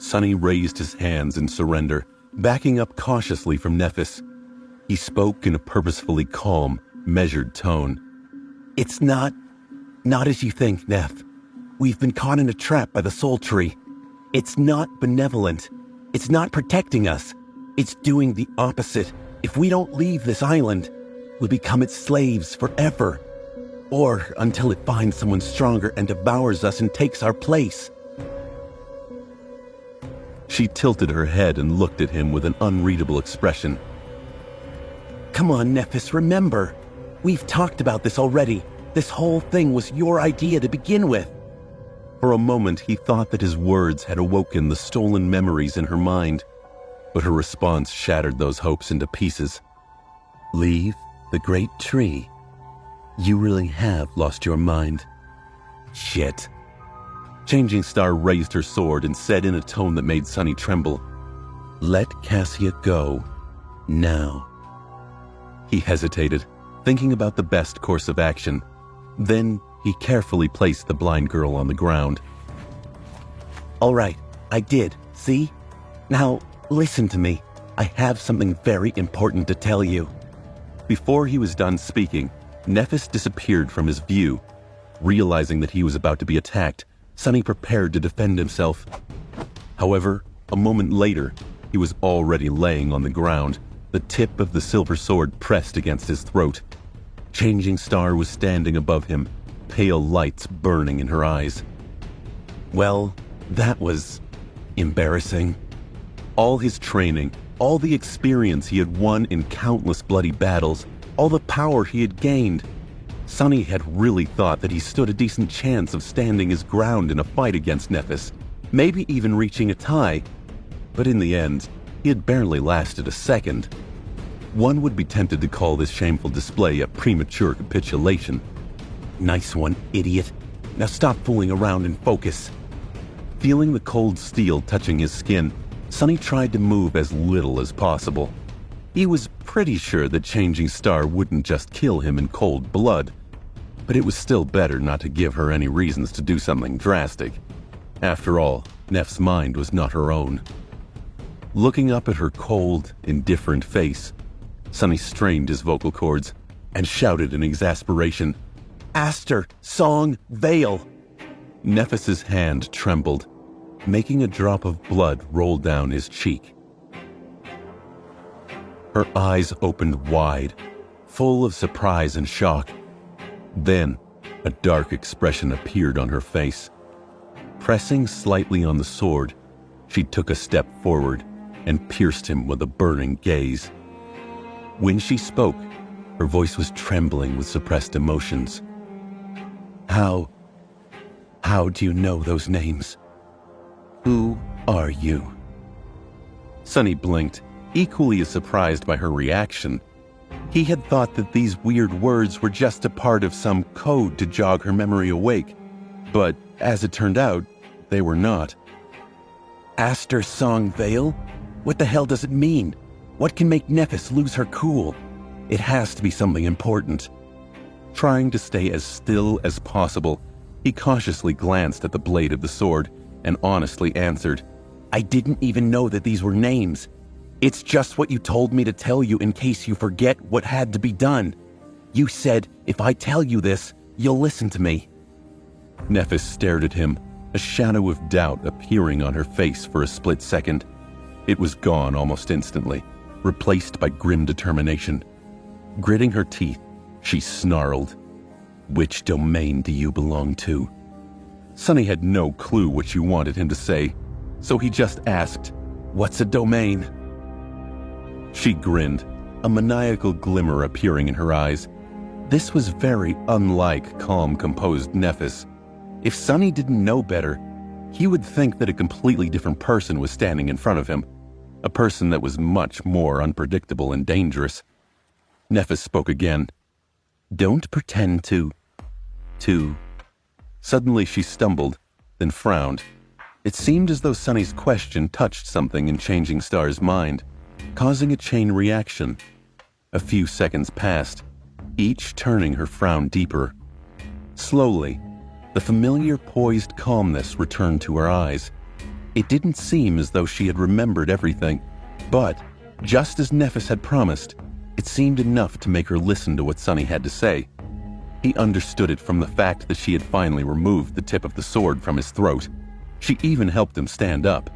Sunny raised his hands in surrender, backing up cautiously from Nephis. He spoke in a purposefully calm, measured tone. It's not as you think, Neph. We've been caught in a trap by the Soul Tree. It's not benevolent. It's not protecting us. It's doing the opposite. If we don't leave this island, we'll become its slaves forever. Or until it finds someone stronger and devours us and takes our place. She tilted her head and looked at him with an unreadable expression. Come on, Nephis, remember. We've talked about this already. This whole thing was your idea to begin with. For a moment, he thought that his words had awoken the stolen memories in her mind, but her response shattered those hopes into pieces. Leave the great tree? You really have lost your mind. Shit. Changing Star raised her sword and said in a tone that made Sunny tremble, Let Cassia go. Now. He hesitated, thinking about the best course of action. Then he carefully placed the blind girl on the ground. All right, I did, see? Now, listen to me. I have something very important to tell you. Before he was done speaking, Nephis disappeared from his view. Realizing that he was about to be attacked, Sunny prepared to defend himself. However, a moment later, he was already laying on the ground, the tip of the silver sword pressed against his throat. Changing Star was standing above him, pale lights burning in her eyes. Well, that was embarrassing. All his training, all the experience he had won in countless bloody battles, all the power he had gained. Sunny had really thought that he stood a decent chance of standing his ground in a fight against Nephis, maybe even reaching a tie. But in the end, he had barely lasted a second. One would be tempted to call this shameful display a premature capitulation. Nice one, idiot. Now stop fooling around and focus. Feeling the cold steel touching his skin, Sunny tried to move as little as possible. He was pretty sure that Changing Star wouldn't just kill him in cold blood, but it was still better not to give her any reasons to do something drastic. After all, Neph's mind was not her own. Looking up at her cold, indifferent face, Sunny strained his vocal cords and shouted in exasperation, Aster, Song, Veil! Nephis's hand trembled, making a drop of blood roll down his cheek. Her eyes opened wide, full of surprise and shock. Then, a dark expression appeared on her face. Pressing slightly on the sword, she took a step forward and pierced him with a burning gaze. When she spoke, her voice was trembling with suppressed emotions. How do you know those names? Who are you? Sunny blinked, equally as surprised by her reaction. He had thought that these weird words were just a part of some code to jog her memory awake, but as it turned out, they were not. Aster Song Veil? What the hell does it mean? What can make Nephis lose her cool? It has to be something important. Trying to stay as still as possible, he cautiously glanced at the blade of the sword and honestly answered, I didn't even know that these were names. It's just what you told me to tell you in case you forget what had to be done. You said, if I tell you this, you'll listen to me. Nephis stared at him, a shadow of doubt appearing on her face for a split second. It was gone almost instantly, replaced by grim determination. Gritting her teeth, she snarled, Which domain do you belong to? Sunny had no clue what she wanted him to say, so he just asked, What's a domain? She grinned, a maniacal glimmer appearing in her eyes. This was very unlike calm, composed Nephis. If Sunny didn't know better, he would think that a completely different person was standing in front of him, a person that was much more unpredictable and dangerous. Nephis spoke again. Don't pretend to... Suddenly she stumbled, then frowned. It seemed as though Sunny's question touched something in Changing Star's mind, causing a chain reaction. A few seconds passed, each turning her frown deeper. Slowly, the familiar poised calmness returned to her eyes. It didn't seem as though she had remembered everything, but, just as Nefis had promised, it seemed enough to make her listen to what Sunny had to say. He understood it from the fact that she had finally removed the tip of the sword from his throat. She even helped him stand up.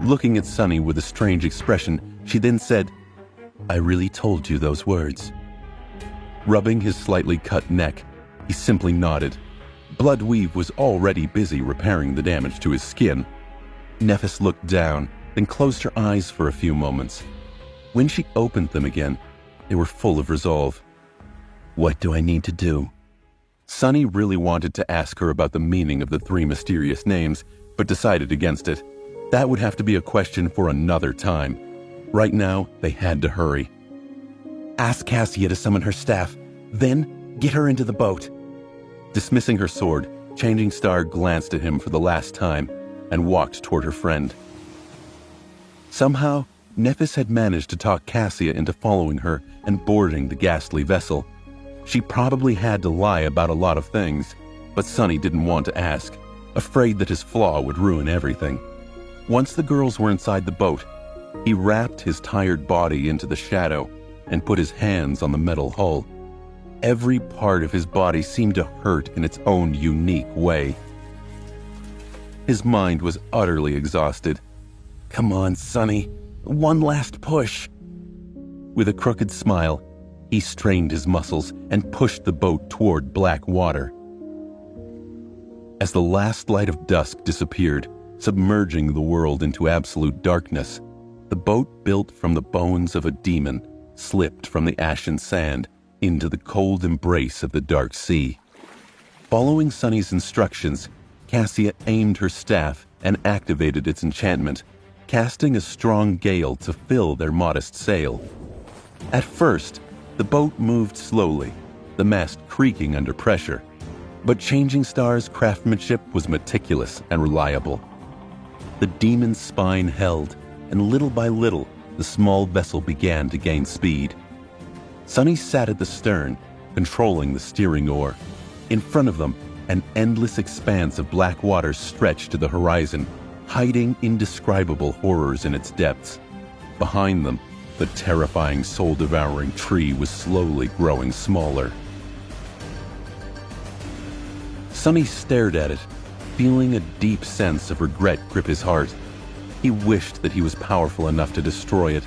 Looking at Sunny with a strange expression, she then said, "I really told you those words." Rubbing his slightly cut neck, he simply nodded. Bloodweave was already busy repairing the damage to his skin. Nefis looked down, then closed her eyes for a few moments. When she opened them again, they were full of resolve. "What do I need to do?" Sunny really wanted to ask her about the meaning of the 3 mysterious names, but decided against it. That would have to be a question for another time. Right now, they had to hurry. "Ask Cassia to summon her staff, then get her into the boat." Dismissing her sword, Changing Star glanced at him for the last time and walked toward her friend. Somehow, Nefis had managed to talk Cassia into following her and boarding the ghastly vessel. She probably had to lie about a lot of things, but Sunny didn't want to ask, afraid that his flaw would ruin everything. Once the girls were inside the boat, he wrapped his tired body into the shadow and put his hands on the metal hull. Every part of his body seemed to hurt in its own unique way. His mind was utterly exhausted. "Come on, Sunny. One last push." With a crooked smile, he strained his muscles and pushed the boat toward black water. As the last light of dusk disappeared, submerging the world into absolute darkness, the boat built from the bones of a demon slipped from the ashen sand into the cold embrace of the dark sea. Following Sunny's instructions, Cassia aimed her staff and activated its enchantment, casting a strong gale to fill their modest sail. At first, the boat moved slowly, the mast creaking under pressure, but Changing Star's craftsmanship was meticulous and reliable. The demon's spine held, and little by little, the small vessel began to gain speed. Sunny sat at the stern, controlling the steering oar. In front of them, an endless expanse of black water stretched to the horizon, hiding indescribable horrors in its depths. Behind them, the terrifying soul-devouring tree was slowly growing smaller. Sunny stared at it, feeling a deep sense of regret grip his heart. He wished that he was powerful enough to destroy it.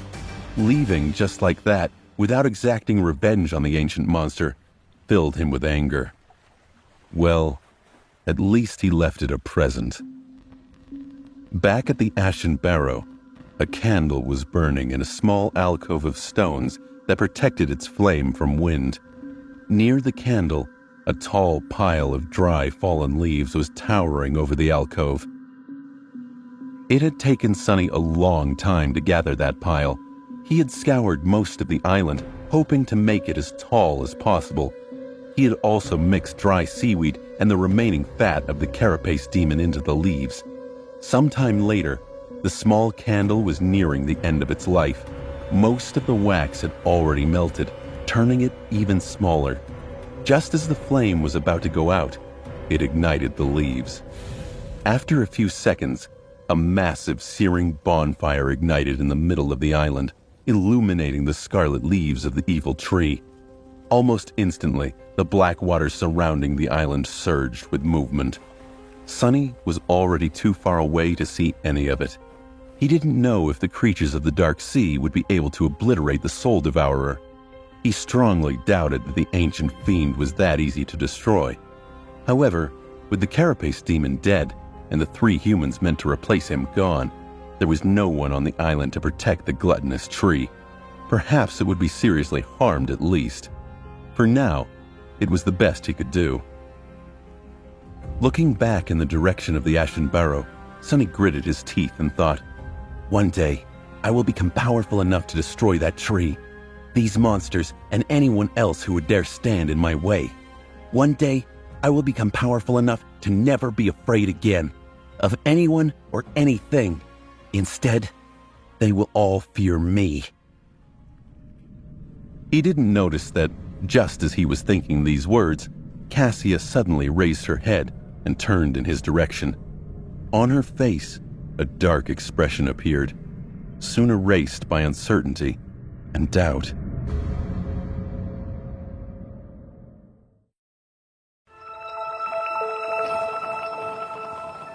Leaving just like that, without exacting revenge on the ancient monster, filled him with anger. Well, at least he left it a present. Back at the Ashen Barrow, a candle was burning in a small alcove of stones that protected its flame from wind. Near the candle, a tall pile of dry fallen leaves was towering over the alcove. It had taken Sunny a long time to gather that pile. He had scoured most of the island, hoping to make it as tall as possible. He had also mixed dry seaweed and the remaining fat of the carapace demon into the leaves. Sometime later, the small candle was nearing the end of its life. Most of the wax had already melted, turning it even smaller. Just as the flame was about to go out, it ignited the leaves. After a few seconds, a massive searing bonfire ignited in the middle of the island, illuminating the scarlet leaves of the evil tree. Almost instantly, the black water surrounding the island surged with movement. Sunny was already too far away to see any of it. He didn't know if the creatures of the Dark Sea would be able to obliterate the Soul Devourer. He strongly doubted that the ancient fiend was that easy to destroy. However, with the carapace demon dead and the 3 humans meant to replace him gone, there was no one on the island to protect the gluttonous tree. Perhaps it would be seriously harmed at least. For now, it was the best he could do. Looking back in the direction of the Ashen Barrow, Sunny gritted his teeth and thought, "One day, I will become powerful enough to destroy that tree, these monsters, and anyone else who would dare stand in my way. One day, I will become powerful enough to never be afraid again of anyone or anything. Instead, they will all fear me." He didn't notice that, just as he was thinking these words, Cassia suddenly raised her head and turned in his direction. On her face, a dark expression appeared, soon erased by uncertainty and doubt.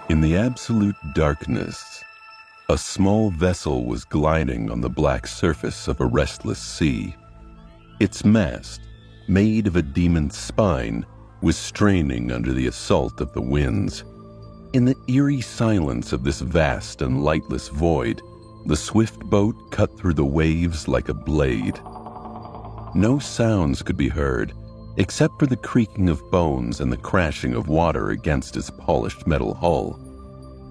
In the absolute darkness, a small vessel was gliding on the black surface of a restless sea. Its mast, made of a demon's spine, was straining under the assault of the winds. In the eerie silence of this vast and lightless void, the swift boat cut through the waves like a blade. No sounds could be heard, except for the creaking of bones and the crashing of water against its polished metal hull.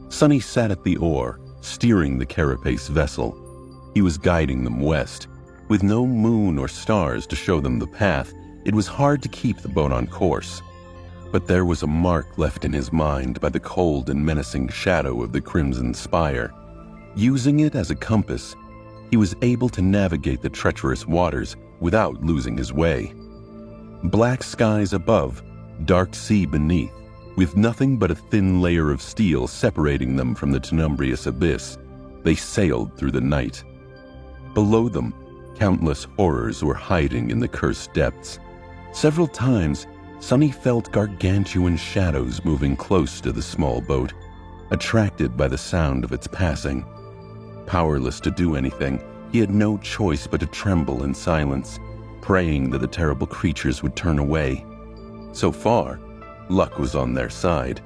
Sonny sat at the oar, steering the carapace vessel. He was guiding them west. With no moon or stars to show them the path, it was hard to keep the boat on course. But there was a mark left in his mind by the cold and menacing shadow of the Crimson Spire. Using it as a compass, he was able to navigate the treacherous waters without losing his way. Black skies above, dark sea beneath, with nothing but a thin layer of steel separating them from the tenumbrous abyss, they sailed through the night. Below them, countless horrors were hiding in the cursed depths. Several times, Sonny felt gargantuan shadows moving close to the small boat, attracted by the sound of its passing. Powerless to do anything, he had no choice but to tremble in silence, praying that the terrible creatures would turn away. So far, luck was on their side.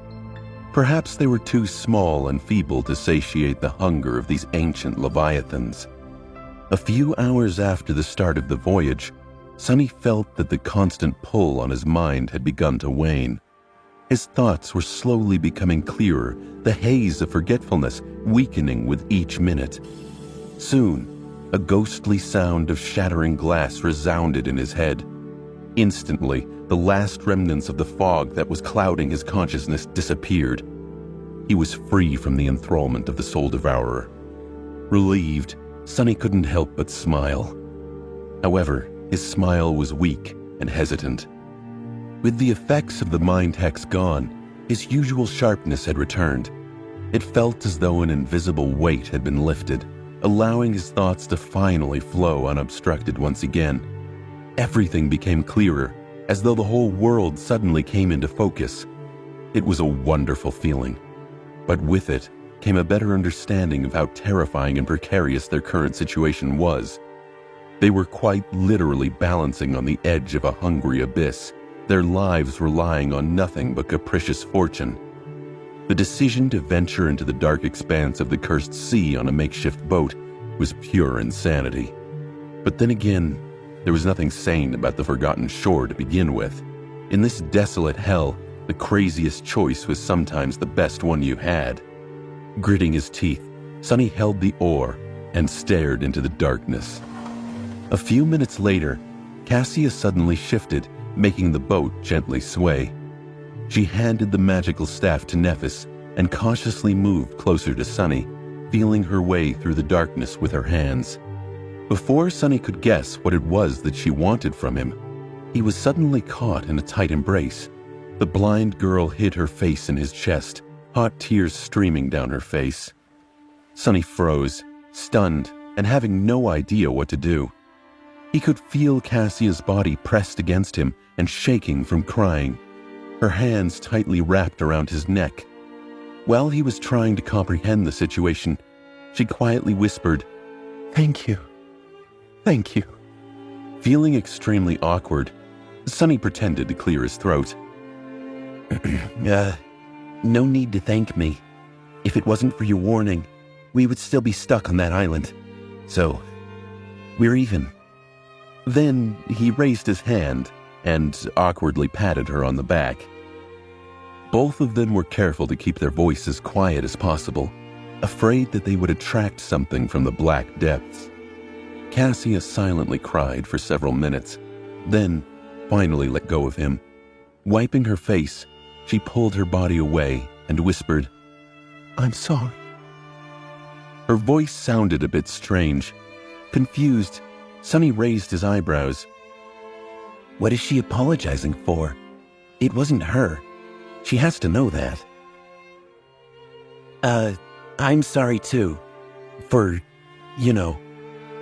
Perhaps they were too small and feeble to satiate the hunger of these ancient leviathans. A few hours after the start of the voyage, Sonny felt that the constant pull on his mind had begun to wane. His thoughts were slowly becoming clearer, the haze of forgetfulness weakening with each minute. Soon, a ghostly sound of shattering glass resounded in his head. Instantly, the last remnants of the fog that was clouding his consciousness disappeared. He was free from the enthrallment of the Soul Devourer. Relieved, Sonny couldn't help but smile. However, his smile was weak and hesitant. With the effects of the mind hex gone, his usual sharpness had returned. It felt as though an invisible weight had been lifted, allowing his thoughts to finally flow unobstructed once again. Everything became clearer, as though the whole world suddenly came into focus. It was a wonderful feeling, but with it came a better understanding of how terrifying and precarious their current situation was. They were quite literally balancing on the edge of a hungry abyss, their lives relying on nothing but capricious fortune. The decision to venture into the dark expanse of the cursed sea on a makeshift boat was pure insanity. But then again, there was nothing sane about the forgotten shore to begin with. In this desolate hell, the craziest choice was sometimes the best one you had. Gritting his teeth, Sonny held the oar and stared into the darkness. A few minutes later, Cassia suddenly shifted, making the boat gently sway. She handed the magical staff to Nephis and cautiously moved closer to Sonny, feeling her way through the darkness with her hands. Before Sonny could guess what it was that she wanted from him, he was suddenly caught in a tight embrace. The blind girl hid her face in his chest, hot tears streaming down her face. Sonny froze, stunned, and having no idea what to do. He could feel Cassia's body pressed against him and shaking from crying, her hands tightly wrapped around his neck. While he was trying to comprehend the situation, she quietly whispered, "Thank you. Thank you." Feeling extremely awkward, Sonny pretended to clear his throat. No need to thank me. If it wasn't for your warning, we would still be stuck on that island. So, we're even." Then he raised his hand and awkwardly patted her on the back. Both of them were careful to keep their voices as quiet as possible, afraid that they would attract something from the black depths. Cassia silently cried for several minutes, then finally let go of him. Wiping her face, she pulled her body away and whispered, "I'm sorry." Her voice sounded a bit strange. Confused, Sonny raised his eyebrows. "What is she apologizing for? It wasn't her. She has to know that." I'm sorry too. For,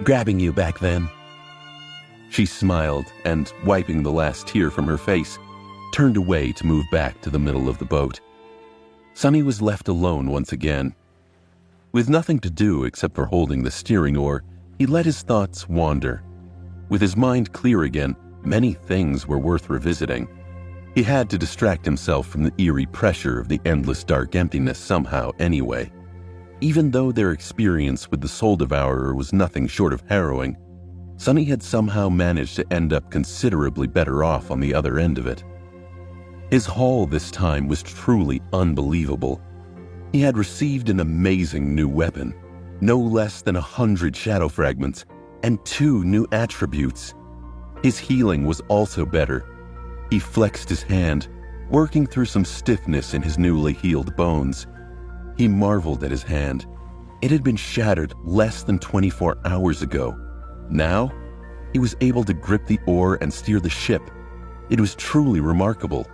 grabbing you back then. She smiled and, wiping the last tear from her face, turned away to move back to the middle of the boat. Sonny was left alone once again. With nothing to do except for holding the steering oar, he let his thoughts wander. With his mind clear again, many things were worth revisiting. He had to distract himself from the eerie pressure of the endless dark emptiness somehow anyway. Even though their experience with the Soul Devourer was nothing short of harrowing, Sonny had somehow managed to end up considerably better off on the other end of it. His haul this time was truly unbelievable. He had received an amazing new weapon, no less than 100 shadow fragments, and 2 new attributes. His healing was also better. He flexed his hand, working through some stiffness in his newly healed bones. He marveled at his hand. It had been shattered less than 24 hours ago. Now, he was able to grip the oar and steer the ship. It was truly remarkable.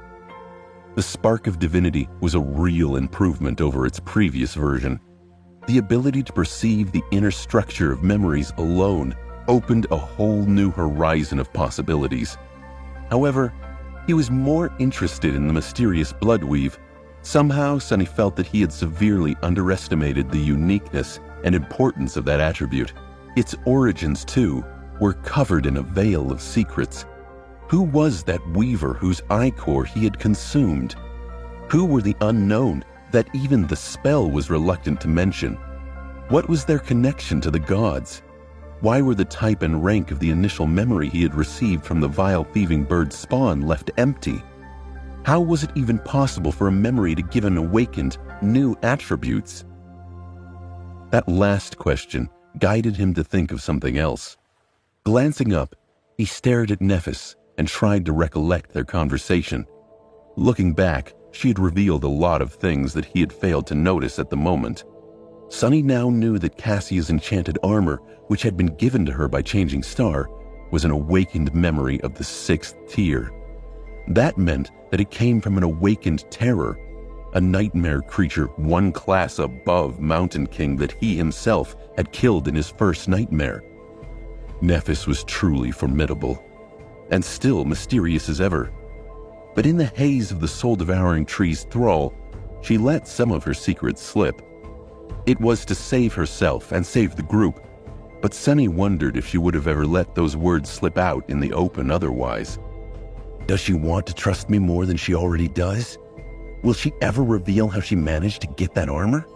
The spark of divinity was a real improvement over its previous version. The ability to perceive the inner structure of memories alone opened a whole new horizon of possibilities. However, he was more interested in the mysterious bloodweave. Somehow, Sonny felt that he had severely underestimated the uniqueness and importance of that attribute. Its origins, too, were covered in a veil of secrets. Who was that weaver whose ichor he had consumed? Who were the unknown that even the spell was reluctant to mention? What was their connection to the gods? Why were the type and rank of the initial memory he had received from the vile thieving bird's spawn left empty? How was it even possible for a memory to give an awakened new attributes? That last question guided him to think of something else. Glancing up, he stared at Nephis and tried to recollect their conversation. Looking back, she had revealed a lot of things that he had failed to notice at the moment. Sonny now knew that Cassia's enchanted armor, which had been given to her by Changing Star, was an awakened memory of the 6th tier. That meant that it came from an awakened terror, a nightmare creature 1 class above Mountain King that he himself had killed in his first nightmare. Nephis was truly formidable, and still mysterious as ever. But in the haze of the soul-devouring tree's thrall, she let some of her secrets slip. It was to save herself and save the group, but Sonny wondered if she would have ever let those words slip out in the open otherwise. Does she want to trust me more than she already does? Will she ever reveal how she managed to get that armor?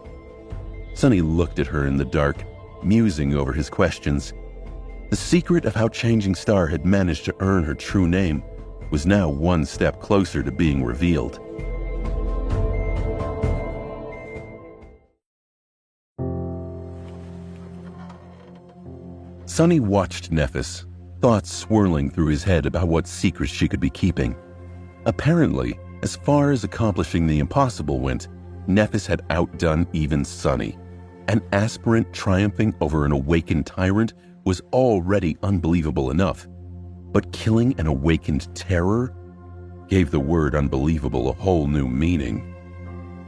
Sonny looked at her in the dark, musing over his questions. The secret of how Changing Star had managed to earn her true name was now 1 step closer to being revealed. Sonny watched Nephis, thoughts swirling through his head about what secrets she could be keeping. Apparently, as far as accomplishing the impossible went, Nephis had outdone even Sonny. An aspirant triumphing over an awakened tyrant was already unbelievable enough, but killing an awakened terror gave the word unbelievable a whole new meaning.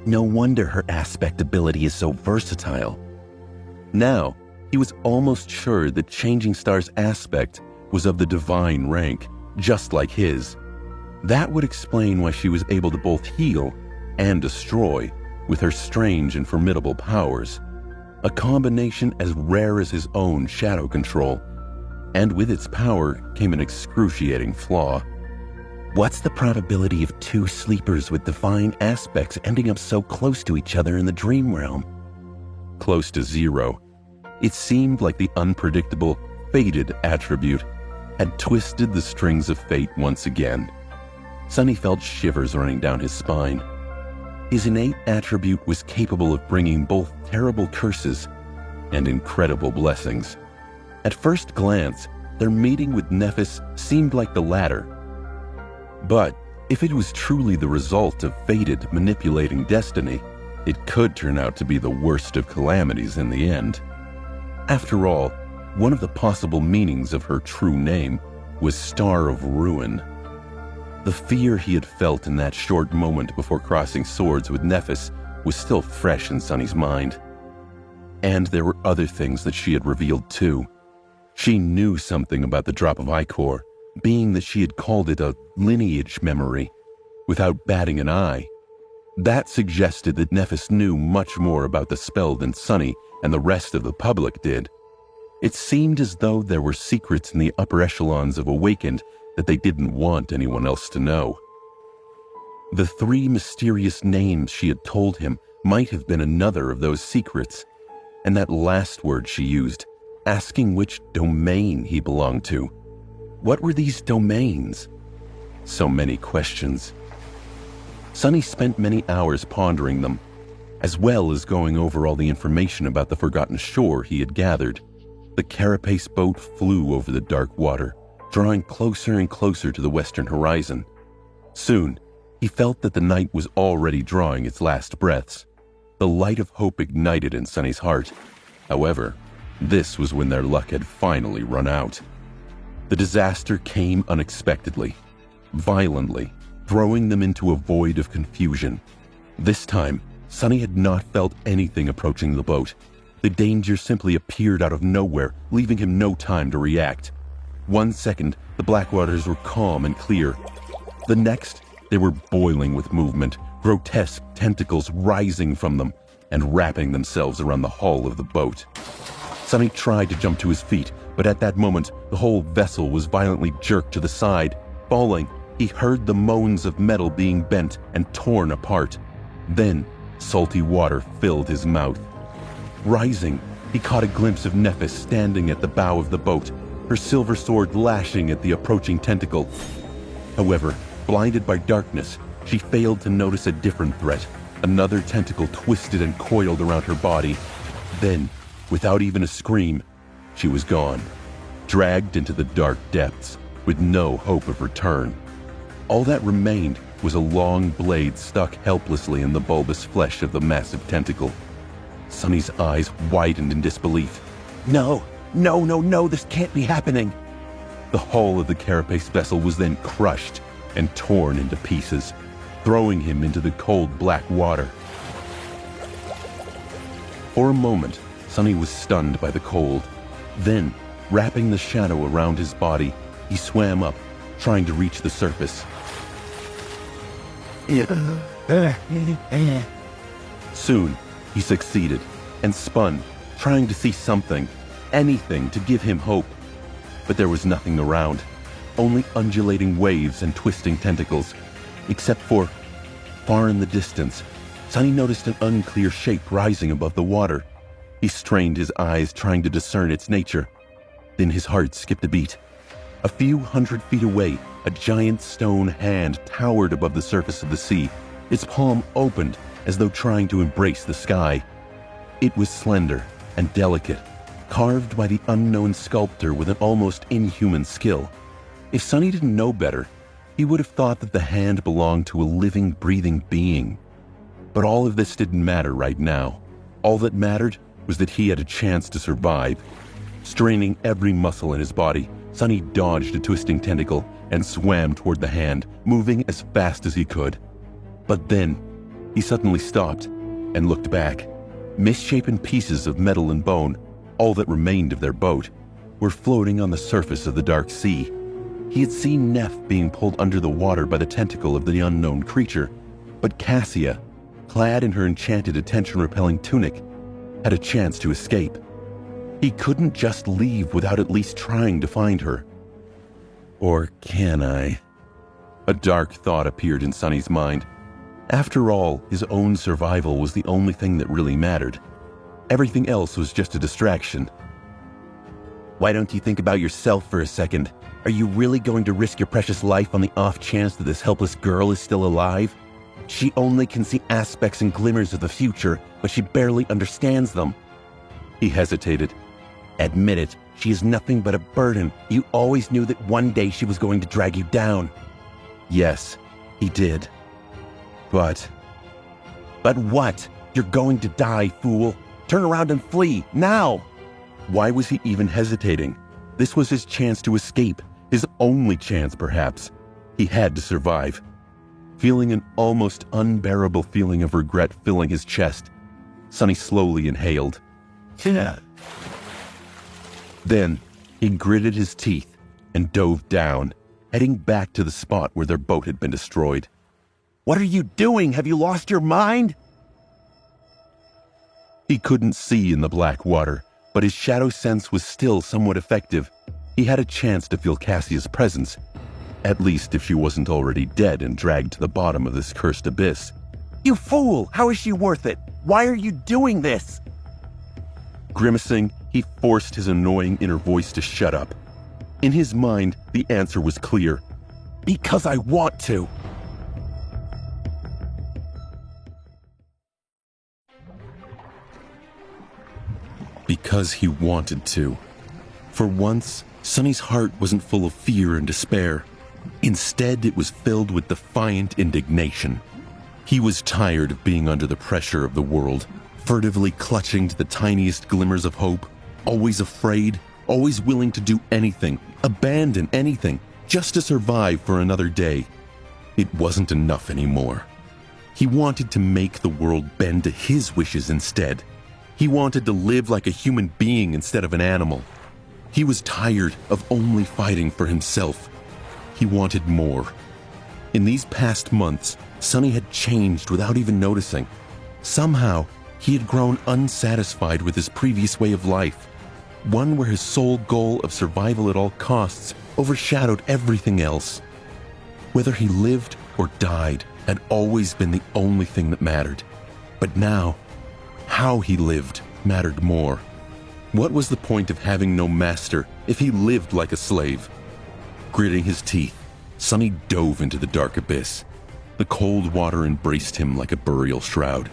No wonder her aspect ability is so versatile. Now, he was almost sure that Changing Star's aspect was of the divine rank, just like his. That would explain why she was able to both heal and destroy with her strange and formidable powers. A combination as rare as his own shadow control, and with its power came an excruciating flaw. What's the probability of 2 sleepers with divine aspects ending up so close to each other in the dream realm? Close to 0. It seemed like the unpredictable, fated attribute had twisted the strings of fate once again. Sonny felt shivers running down his spine. His innate attribute was capable of bringing both terrible curses and incredible blessings. At first glance, their meeting with Nephis seemed like the latter. But if it was truly the result of fated manipulating destiny, it could turn out to be the worst of calamities in the end. After all, one of the possible meanings of her true name was Star of Ruin. The fear he had felt in that short moment before crossing swords with Nephis was still fresh in Sonny's mind. And there were other things that she had revealed too. She knew something about the drop of ichor, being that she had called it a lineage memory, without batting an eye. That suggested that Nephis knew much more about the spell than Sunny and the rest of the public did. It seemed as though there were secrets in the upper echelons of Awakened that they didn't want anyone else to know. The 3 mysterious names she had told him might have been another of those secrets, and that last word she used, asking which domain he belonged to. What were these domains? So many questions. Sunny spent many hours pondering them, as well as going over all the information about the Forgotten Shore he had gathered. The carapace boat flew over the dark water, drawing closer and closer to the western horizon. Soon, he felt that the night was already drawing its last breaths. The light of hope ignited in Sunny's heart. However, this was when their luck had finally run out. The disaster came unexpectedly, violently, throwing them into a void of confusion. This time, Sunny had not felt anything approaching the boat. The danger simply appeared out of nowhere, leaving him no time to react. 1 second, the Blackwaters were calm and clear. The next, they were boiling with movement, grotesque tentacles rising from them and wrapping themselves around the hull of the boat. Sunny tried to jump to his feet, but at that moment, the whole vessel was violently jerked to the side. Falling, he heard the moans of metal being bent and torn apart. Then, salty water filled his mouth. Rising, he caught a glimpse of Nephis standing at the bow of the boat, her silver sword lashing at the approaching tentacle. However, blinded by darkness, she failed to notice a different threat. Another tentacle twisted and coiled around her body. Then, without even a scream, she was gone, dragged into the dark depths, with no hope of return. All that remained was a long blade stuck helplessly in the bulbous flesh of the massive tentacle. Sunny's eyes widened in disbelief. No, this can't be happening. The hull of the carapace vessel was then crushed and torn into pieces, throwing him into the cold black water. For a moment, Sunny was stunned by the cold. Then, wrapping the shadow around his body, he swam up, trying to reach the surface. Soon, he succeeded and spun, trying to see something, anything to give him hope. But there was nothing around, only undulating waves and twisting tentacles. Except for, far in the distance, Sunny noticed an unclear shape rising above the water. He strained his eyes, trying to discern its nature. Then his heart skipped a beat. A few 100 feet away, a giant stone hand towered above the surface of the sea. Its palm opened as though trying to embrace the sky. It was slender and delicate, carved by the unknown sculptor with an almost inhuman skill. If Sunny didn't know better, he would have thought that the hand belonged to a living, breathing being. But all of this didn't matter right now. All that mattered was that he had a chance to survive. Straining every muscle in his body, Sunny dodged a twisting tentacle and swam toward the hand, moving as fast as he could. But then, he suddenly stopped and looked back. Misshapen pieces of metal and bone, all that remained of their boat, were floating on the surface of the dark sea. He had seen Neph being pulled under the water by the tentacle of the unknown creature, but Cassia, clad in her enchanted attention-repelling tunic, had a chance to escape. He couldn't just leave without at least trying to find her. Or can I? A dark thought appeared in Sunny's mind. After all, his own survival was the only thing that really mattered. Everything else was just a distraction. Why don't you think about yourself for a second? Are you really going to risk your precious life on the off chance that this helpless girl is still alive? She only can see aspects and glimmers of the future, but she barely understands them. He hesitated. Admit it, she is nothing but a burden. You always knew that one day she was going to drag you down. Yes, he did. But what? You're going to die, fool. Turn around and flee, now! Why was he even hesitating? This was his chance to escape, his only chance perhaps. He had to survive. Feeling an almost unbearable feeling of regret filling his chest, Sunny slowly inhaled. Then he gritted his teeth and dove down, heading back to the spot where their boat had been destroyed. What are you doing? Have you lost your mind? He couldn't see in the black water, but his shadow sense was still somewhat effective. He had a chance to feel Cassia's presence, at least if she wasn't already dead and dragged to the bottom of this cursed abyss. You fool! How is she worth it? Why are you doing this? Grimacing, he forced his annoying inner voice to shut up. In his mind, the answer was clear. Because I want to. Because he wanted to. For once, Sonny's heart wasn't full of fear and despair. Instead, it was filled with defiant indignation. He was tired of being under the pressure of the world, furtively clutching to the tiniest glimmers of hope, always afraid, always willing to do anything, abandon anything, just to survive for another day. It wasn't enough anymore. He wanted to make the world bend to his wishes instead. He wanted to live like a human being instead of an animal. He was tired of only fighting for himself. He wanted more. In these past months, Sonny had changed without even noticing. Somehow, he had grown unsatisfied with his previous way of life, one where his sole goal of survival at all costs overshadowed everything else. Whether he lived or died had always been the only thing that mattered. But now, how he lived mattered more. What was the point of having no master if he lived like a slave? Gritting his teeth, Sonny dove into the dark abyss. The cold water embraced him like a burial shroud.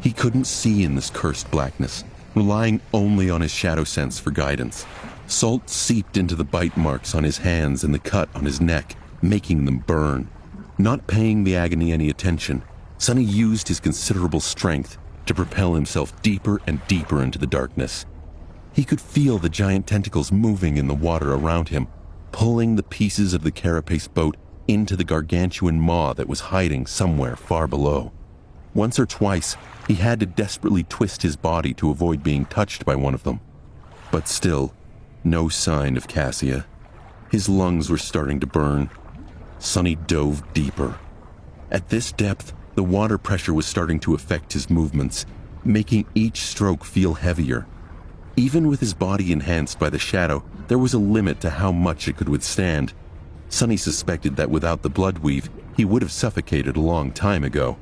He couldn't see in this cursed blackness, relying only on his shadow sense for guidance. Salt seeped into the bite marks on his hands and the cut on his neck, making them burn. Not paying the agony any attention, Sonny used his considerable strength to propel himself deeper and deeper into the darkness. He could feel the giant tentacles moving in the water around him, pulling the pieces of the carapace boat into the gargantuan maw that was hiding somewhere far below. Once or twice, he had to desperately twist his body to avoid being touched by one of them. But still, no sign of Cassia. His lungs were starting to burn. Sonny dove deeper. At this depth, the water pressure was starting to affect his movements, making each stroke feel heavier. Even with his body enhanced by the shadow, there was a limit to how much it could withstand. Sonny suspected that without the blood weave, he would have suffocated a long time ago.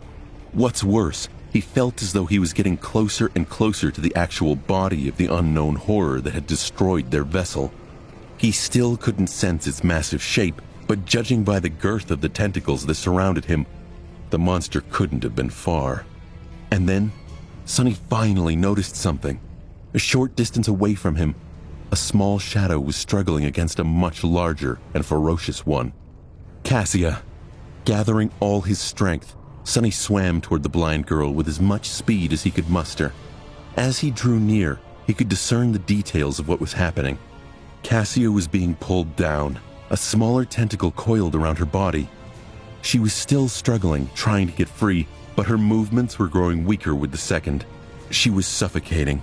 What's worse, he felt as though he was getting closer and closer to the actual body of the unknown horror that had destroyed their vessel. He still couldn't sense its massive shape, but judging by the girth of the tentacles that surrounded him, the monster couldn't have been far. And then, Sonny finally noticed something. A short distance away from him, a small shadow was struggling against a much larger and ferocious one. Cassia. Gathering all his strength, Sonny swam toward the blind girl with as much speed as he could muster. As he drew near, he could discern the details of what was happening. Cassia was being pulled down, a smaller tentacle coiled around her body. She was still struggling, trying to get free, but her movements were growing weaker with the second. She was suffocating.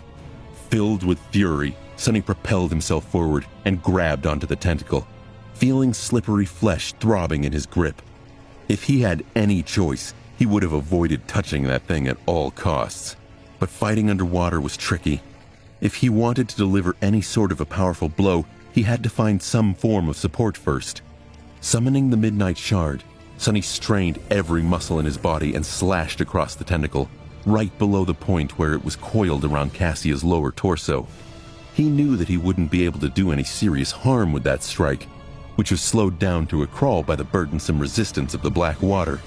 Filled with fury, Sonny propelled himself forward and grabbed onto the tentacle, feeling slippery flesh throbbing in his grip. If he had any choice, he would have avoided touching that thing at all costs. But fighting underwater was tricky. If he wanted to deliver any sort of a powerful blow, he had to find some form of support first. Summoning the Midnight Shard, Sonny strained every muscle in his body and slashed across the tentacle, right below the point where it was coiled around Cassia's lower torso. He knew that he wouldn't be able to do any serious harm with that strike, which was slowed down to a crawl by the burdensome resistance of the black water.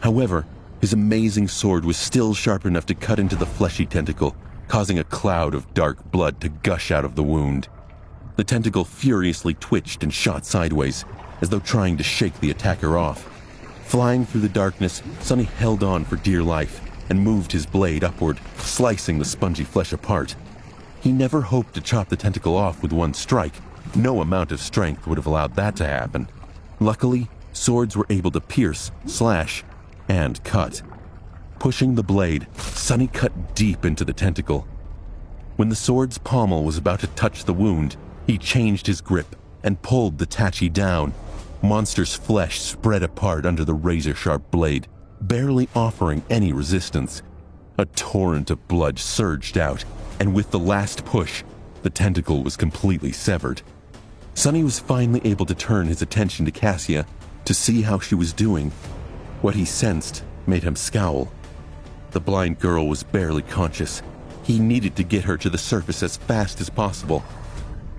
However, his amazing sword was still sharp enough to cut into the fleshy tentacle, causing a cloud of dark blood to gush out of the wound. The tentacle furiously twitched and shot sideways, as though trying to shake the attacker off. Flying through the darkness, Sonny held on for dear life and moved his blade upward, slicing the spongy flesh apart. He never hoped to chop the tentacle off with one strike. No amount of strength would have allowed that to happen. Luckily, swords were able to pierce, slash, and cut. Pushing the blade, Sonny cut deep into the tentacle. When the sword's pommel was about to touch the wound, he changed his grip and pulled the tachi down. Monster's flesh spread apart under the razor-sharp blade, barely offering any resistance. A torrent of blood surged out, and with the last push, the tentacle was completely severed. Sonny was finally able to turn his attention to Cassia to see how she was doing. What he sensed made him scowl. The blind girl was barely conscious. He needed to get her to the surface as fast as possible.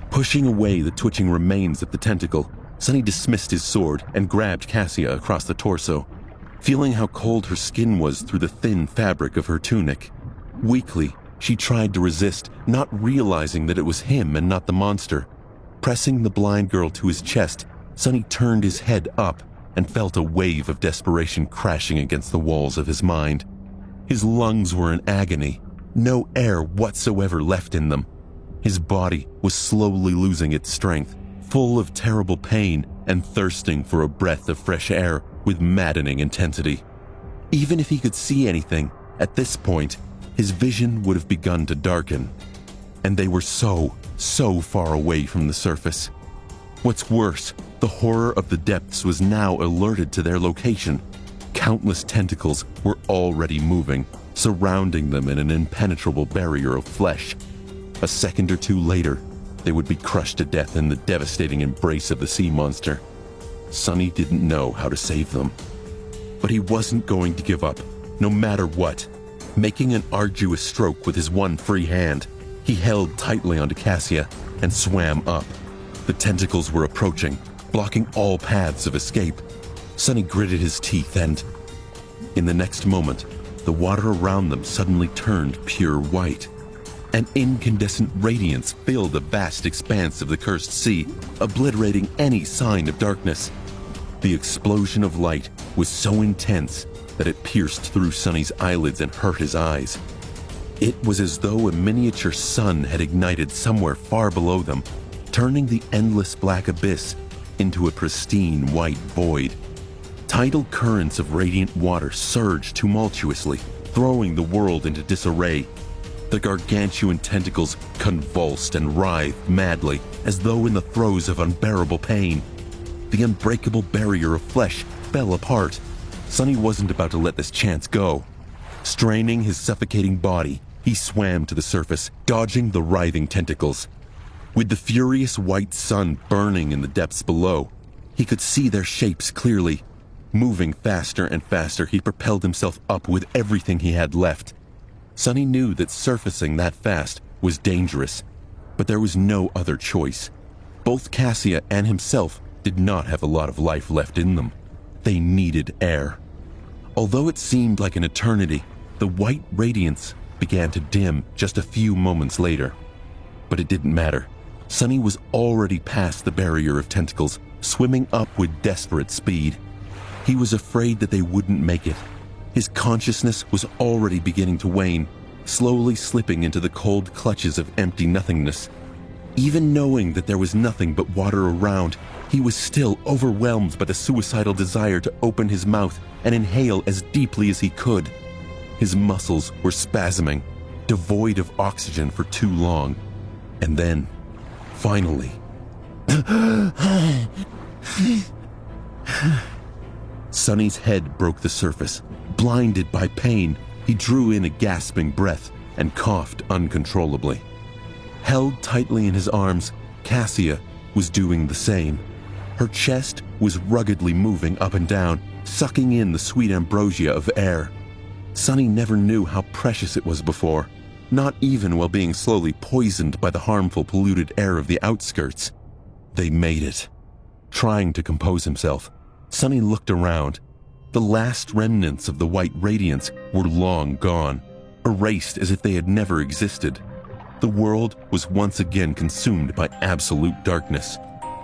Pushing away the twitching remains of the tentacle, Sonny dismissed his sword and grabbed Cassia across the torso, feeling how cold her skin was through the thin fabric of her tunic. Weakly, she tried to resist, not realizing that it was him and not the monster. Pressing the blind girl to his chest, Sonny turned his head up and felt a wave of desperation crashing against the walls of his mind. His lungs were in agony, no air whatsoever left in them. His body was slowly losing its strength, full of terrible pain and thirsting for a breath of fresh air with maddening intensity. Even if he could see anything, at this point, his vision would have begun to darken. And they were so far away from the surface. What's worse, the horror of the depths was now alerted to their location. Countless tentacles were already moving, surrounding them in an impenetrable barrier of flesh. A second or two later, they would be crushed to death in the devastating embrace of the sea monster. Sonny didn't know how to save them. But he wasn't going to give up, no matter what. Making an arduous stroke with his one free hand, he held tightly onto Cassia and swam up. The tentacles were approaching, blocking all paths of escape. Sonny gritted his teeth and, in the next moment, the water around them suddenly turned pure white. An incandescent radiance filled the vast expanse of the cursed sea, obliterating any sign of darkness. The explosion of light was so intense that it pierced through Sonny's eyelids and hurt his eyes. It was as though a miniature sun had ignited somewhere far below them, turning the endless black abyss into a pristine white void. Tidal currents of radiant water surged tumultuously, throwing the world into disarray. The gargantuan tentacles convulsed and writhed madly, as though in the throes of unbearable pain. The unbreakable barrier of flesh fell apart. Sonny wasn't about to let this chance go. Straining his suffocating body, he swam to the surface, dodging the writhing tentacles. With the furious white sun burning in the depths below, he could see their shapes clearly. Moving faster and faster, he propelled himself up with everything he had left. Sonny knew that surfacing that fast was dangerous, but there was no other choice. Both Cassia and himself did not have a lot of life left in them. They needed air. Although it seemed like an eternity, the white radiance began to dim just a few moments later. But it didn't matter. Sonny was already past the barrier of tentacles, swimming up with desperate speed. He was afraid that they wouldn't make it. His consciousness was already beginning to wane, slowly slipping into the cold clutches of empty nothingness. Even knowing that there was nothing but water around, he was still overwhelmed by the suicidal desire to open his mouth and inhale as deeply as he could. His muscles were spasming, devoid of oxygen for too long. And then, finally... Sonny's head broke the surface. Blinded by pain, he drew in a gasping breath and coughed uncontrollably. Held tightly in his arms, Cassia was doing the same. Her chest was ruggedly moving up and down, sucking in the sweet ambrosia of air. Sonny never knew how precious it was before, not even while being slowly poisoned by the harmful polluted air of the outskirts. They made it. Trying to compose himself, Sonny looked around. The last remnants of the white radiance were long gone, erased as if they had never existed. The world was once again consumed by absolute darkness.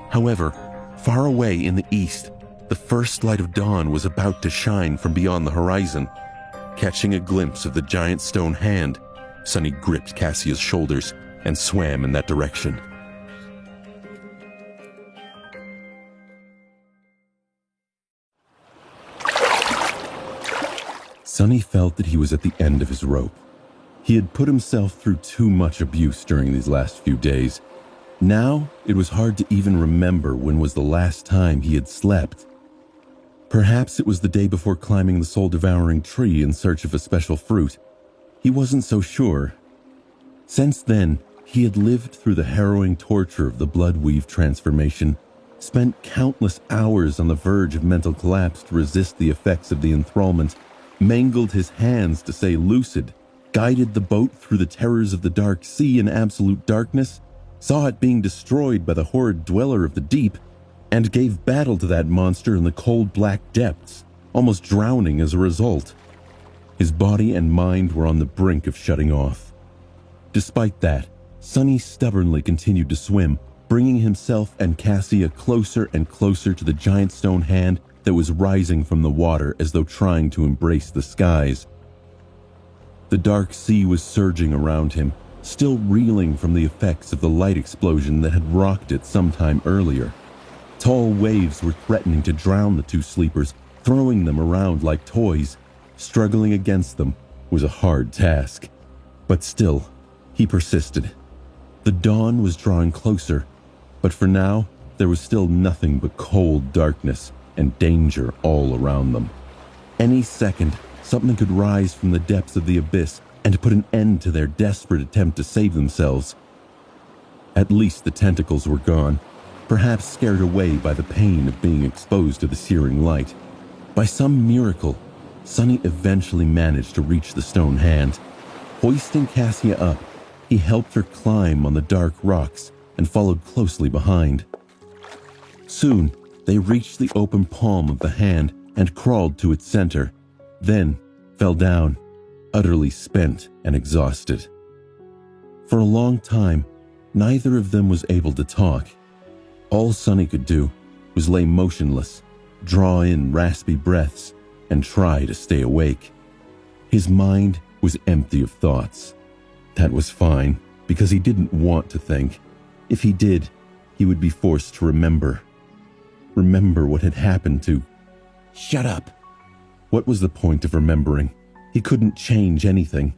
However, far away in the east, the first light of dawn was about to shine from beyond the horizon. Catching a glimpse of the giant stone hand, Sonny gripped Cassia's shoulders and swam in that direction. Sonny felt that he was at the end of his rope. He had put himself through too much abuse during these last few days. Now, it was hard to even remember when was the last time he had slept. Perhaps it was the day before climbing the soul-devouring tree in search of a special fruit. He wasn't so sure. Since then, he had lived through the harrowing torture of the Bloodweave transformation, spent countless hours on the verge of mental collapse to resist the effects of the enthrallment, mangled his hands to stay lucid, guided the boat through the terrors of the dark sea in absolute darkness, saw it being destroyed by the horrid dweller of the deep, and gave battle to that monster in the cold black depths, almost drowning as a result. His body and mind were on the brink of shutting off. Despite that, Sonny stubbornly continued to swim, bringing himself and Cassia closer and closer to the giant stone hand that was rising from the water as though trying to embrace the skies. The dark sea was surging around him, still reeling from the effects of the light explosion that had rocked it some time earlier. Tall waves were threatening to drown the two sleepers, throwing them around like toys. Struggling against them was a hard task. But still, he persisted. The dawn was drawing closer, but for now, there was still nothing but cold darkness and danger all around them. Any second, something could rise from the depths of the abyss and put an end to their desperate attempt to save themselves. At least the tentacles were gone, perhaps scared away by the pain of being exposed to the searing light. By some miracle, Sonny eventually managed to reach the stone hand. Hoisting Cassia up, he helped her climb on the dark rocks and followed closely behind. Soon, they reached the open palm of the hand and crawled to its center, then fell down, utterly spent and exhausted. For a long time, neither of them was able to talk. All Sonny could do was lay motionless, draw in raspy breaths, and try to stay awake. His mind was empty of thoughts. That was fine, because he didn't want to think. If he did, he would be forced to remember. Remember what had happened to... Shut up. What was the point of remembering? He couldn't change anything.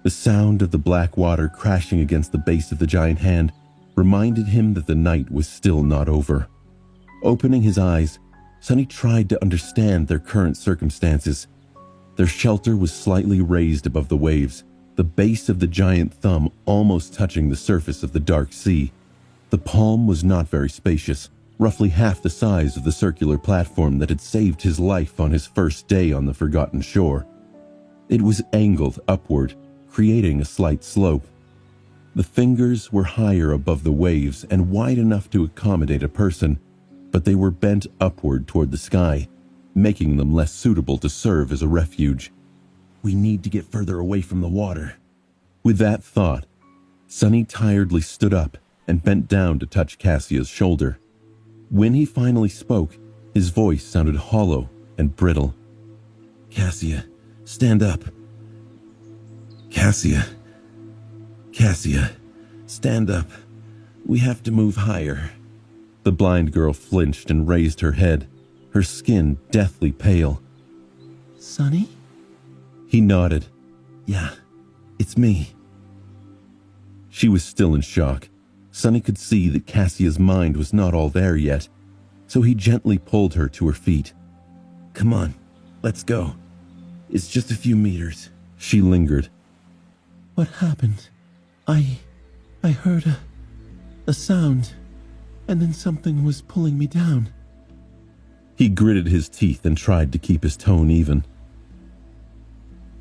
The sound of the black water crashing against the base of the giant hand reminded him that the night was still not over. Opening his eyes, Sonny tried to understand their current circumstances. Their shelter was slightly raised above the waves, the base of the giant thumb almost touching the surface of the dark sea. The palm was not very spacious, roughly half the size of the circular platform that had saved his life on his first day on the Forgotten Shore. It was angled upward, creating a slight slope. The fingers were higher above the waves and wide enough to accommodate a person, but they were bent upward toward the sky, making them less suitable to serve as a refuge. We need to get further away from the water. With that thought, Sonny tiredly stood up and bent down to touch Cassia's shoulder. When he finally spoke, his voice sounded hollow and brittle. Cassia, stand up. Cassia, stand up. We have to move higher. The blind girl flinched and raised her head, her skin deathly pale. Sonny? He nodded. Yeah, it's me. She was still in shock. Sonny could see that Cassia's mind was not all there yet, so he gently pulled her to her feet. Come on, let's go. It's just a few meters. She lingered. What happened? I heard a sound, and then something was pulling me down. He gritted his teeth and tried to keep his tone even.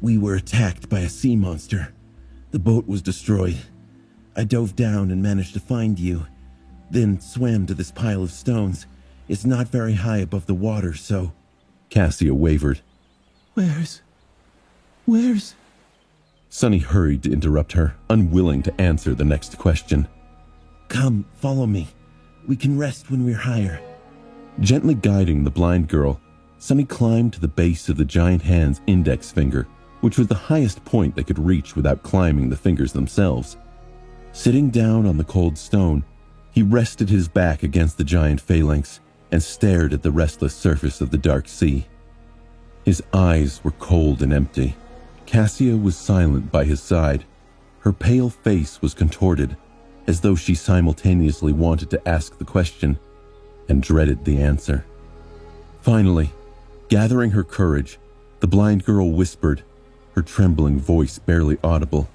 We were attacked by a sea monster. The boat was destroyed. I dove down and managed to find you, then swam to this pile of stones. It's not very high above the water, so... Cassia wavered. Where's... Sonny hurried to interrupt her, unwilling to answer the next question. Come, follow me. We can rest when we're higher. Gently guiding the blind girl, Sonny climbed to the base of the giant hand's index finger, which was the highest point they could reach without climbing the fingers themselves. Sitting down on the cold stone, he rested his back against the giant phalanx and stared at the restless surface of the dark sea. His eyes were cold and empty. Cassia was silent by his side. Her pale face was contorted, as though she simultaneously wanted to ask the question and dreaded the answer. Finally, gathering her courage, the blind girl whispered, her trembling voice barely audible,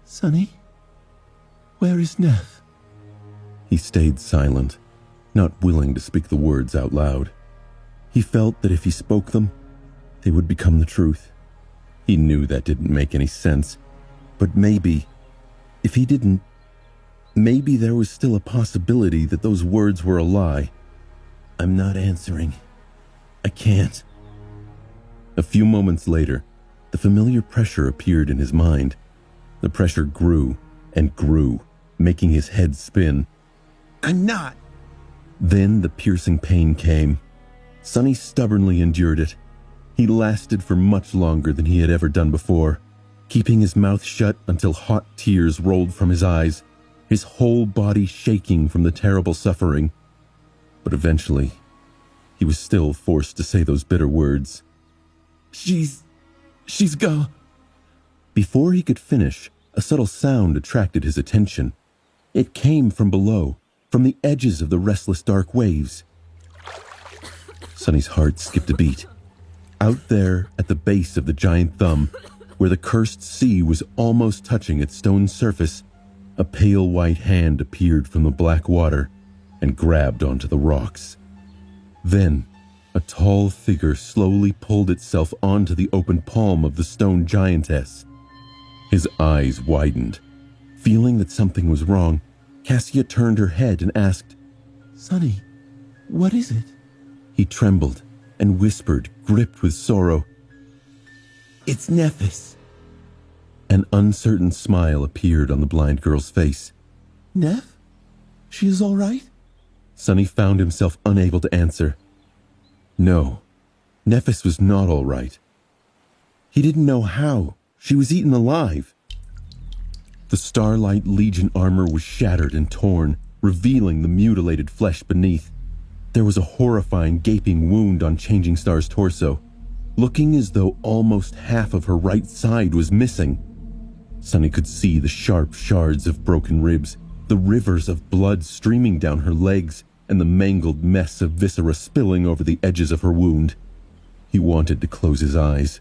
Sonny, where is Neff? He stayed silent, not willing to speak the words out loud. He felt that if he spoke them, they would become the truth. He knew that didn't make any sense, but maybe, if he didn't, maybe there was still a possibility that those words were a lie. I'm not answering. I can't. A few moments later, the familiar pressure appeared in his mind. The pressure grew and grew, making his head spin. I'm not. Then the piercing pain came. Sonny stubbornly endured it. He lasted for much longer than he had ever done before, keeping his mouth shut until hot tears rolled from his eyes, his whole body shaking from the terrible suffering. But eventually, he was still forced to say those bitter words. She's gone. Before he could finish, a subtle sound attracted his attention. It came from below, from the edges of the restless dark waves. Sonny's heart skipped a beat. Out there, at the base of the giant thumb, where the cursed sea was almost touching its stone surface, a pale white hand appeared from the black water and grabbed onto the rocks. Then, a tall figure slowly pulled itself onto the open palm of the stone giantess. His eyes widened. Feeling that something was wrong, Cassia turned her head and asked, Sonny, what is it? He trembled and whispered, gripped with sorrow, It's Nephis. An uncertain smile appeared on the blind girl's face. Neff? She is all right? Sonny found himself unable to answer. No, Nephis was not all right. He didn't know how. She was eaten alive. The Starlight Legion armor was shattered and torn, revealing the mutilated flesh beneath. There was a horrifying gaping wound on Changing Star's torso, looking as though almost half of her right side was missing. Sonny could see the sharp shards of broken ribs, the rivers of blood streaming down her legs, and the mangled mess of viscera spilling over the edges of her wound. He wanted to close his eyes.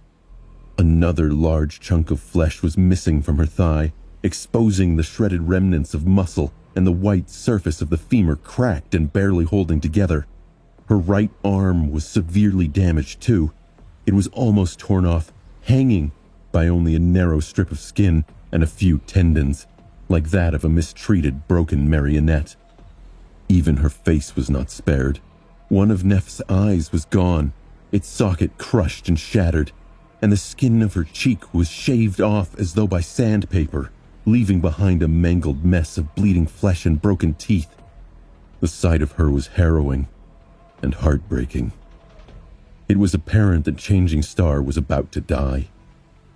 Another large chunk of flesh was missing from her thigh, exposing the shredded remnants of muscle, and the white surface of the femur cracked and barely holding together. Her right arm was severely damaged too. It was almost torn off, hanging by only a narrow strip of skin and a few tendons, like that of a mistreated, broken marionette. Even her face was not spared. One of Neff's eyes was gone, its socket crushed and shattered, and the skin of her cheek was shaved off as though by sandpaper, leaving behind a mangled mess of bleeding flesh and broken teeth. The sight of her was harrowing and heartbreaking. It was apparent that Changing Star was about to die.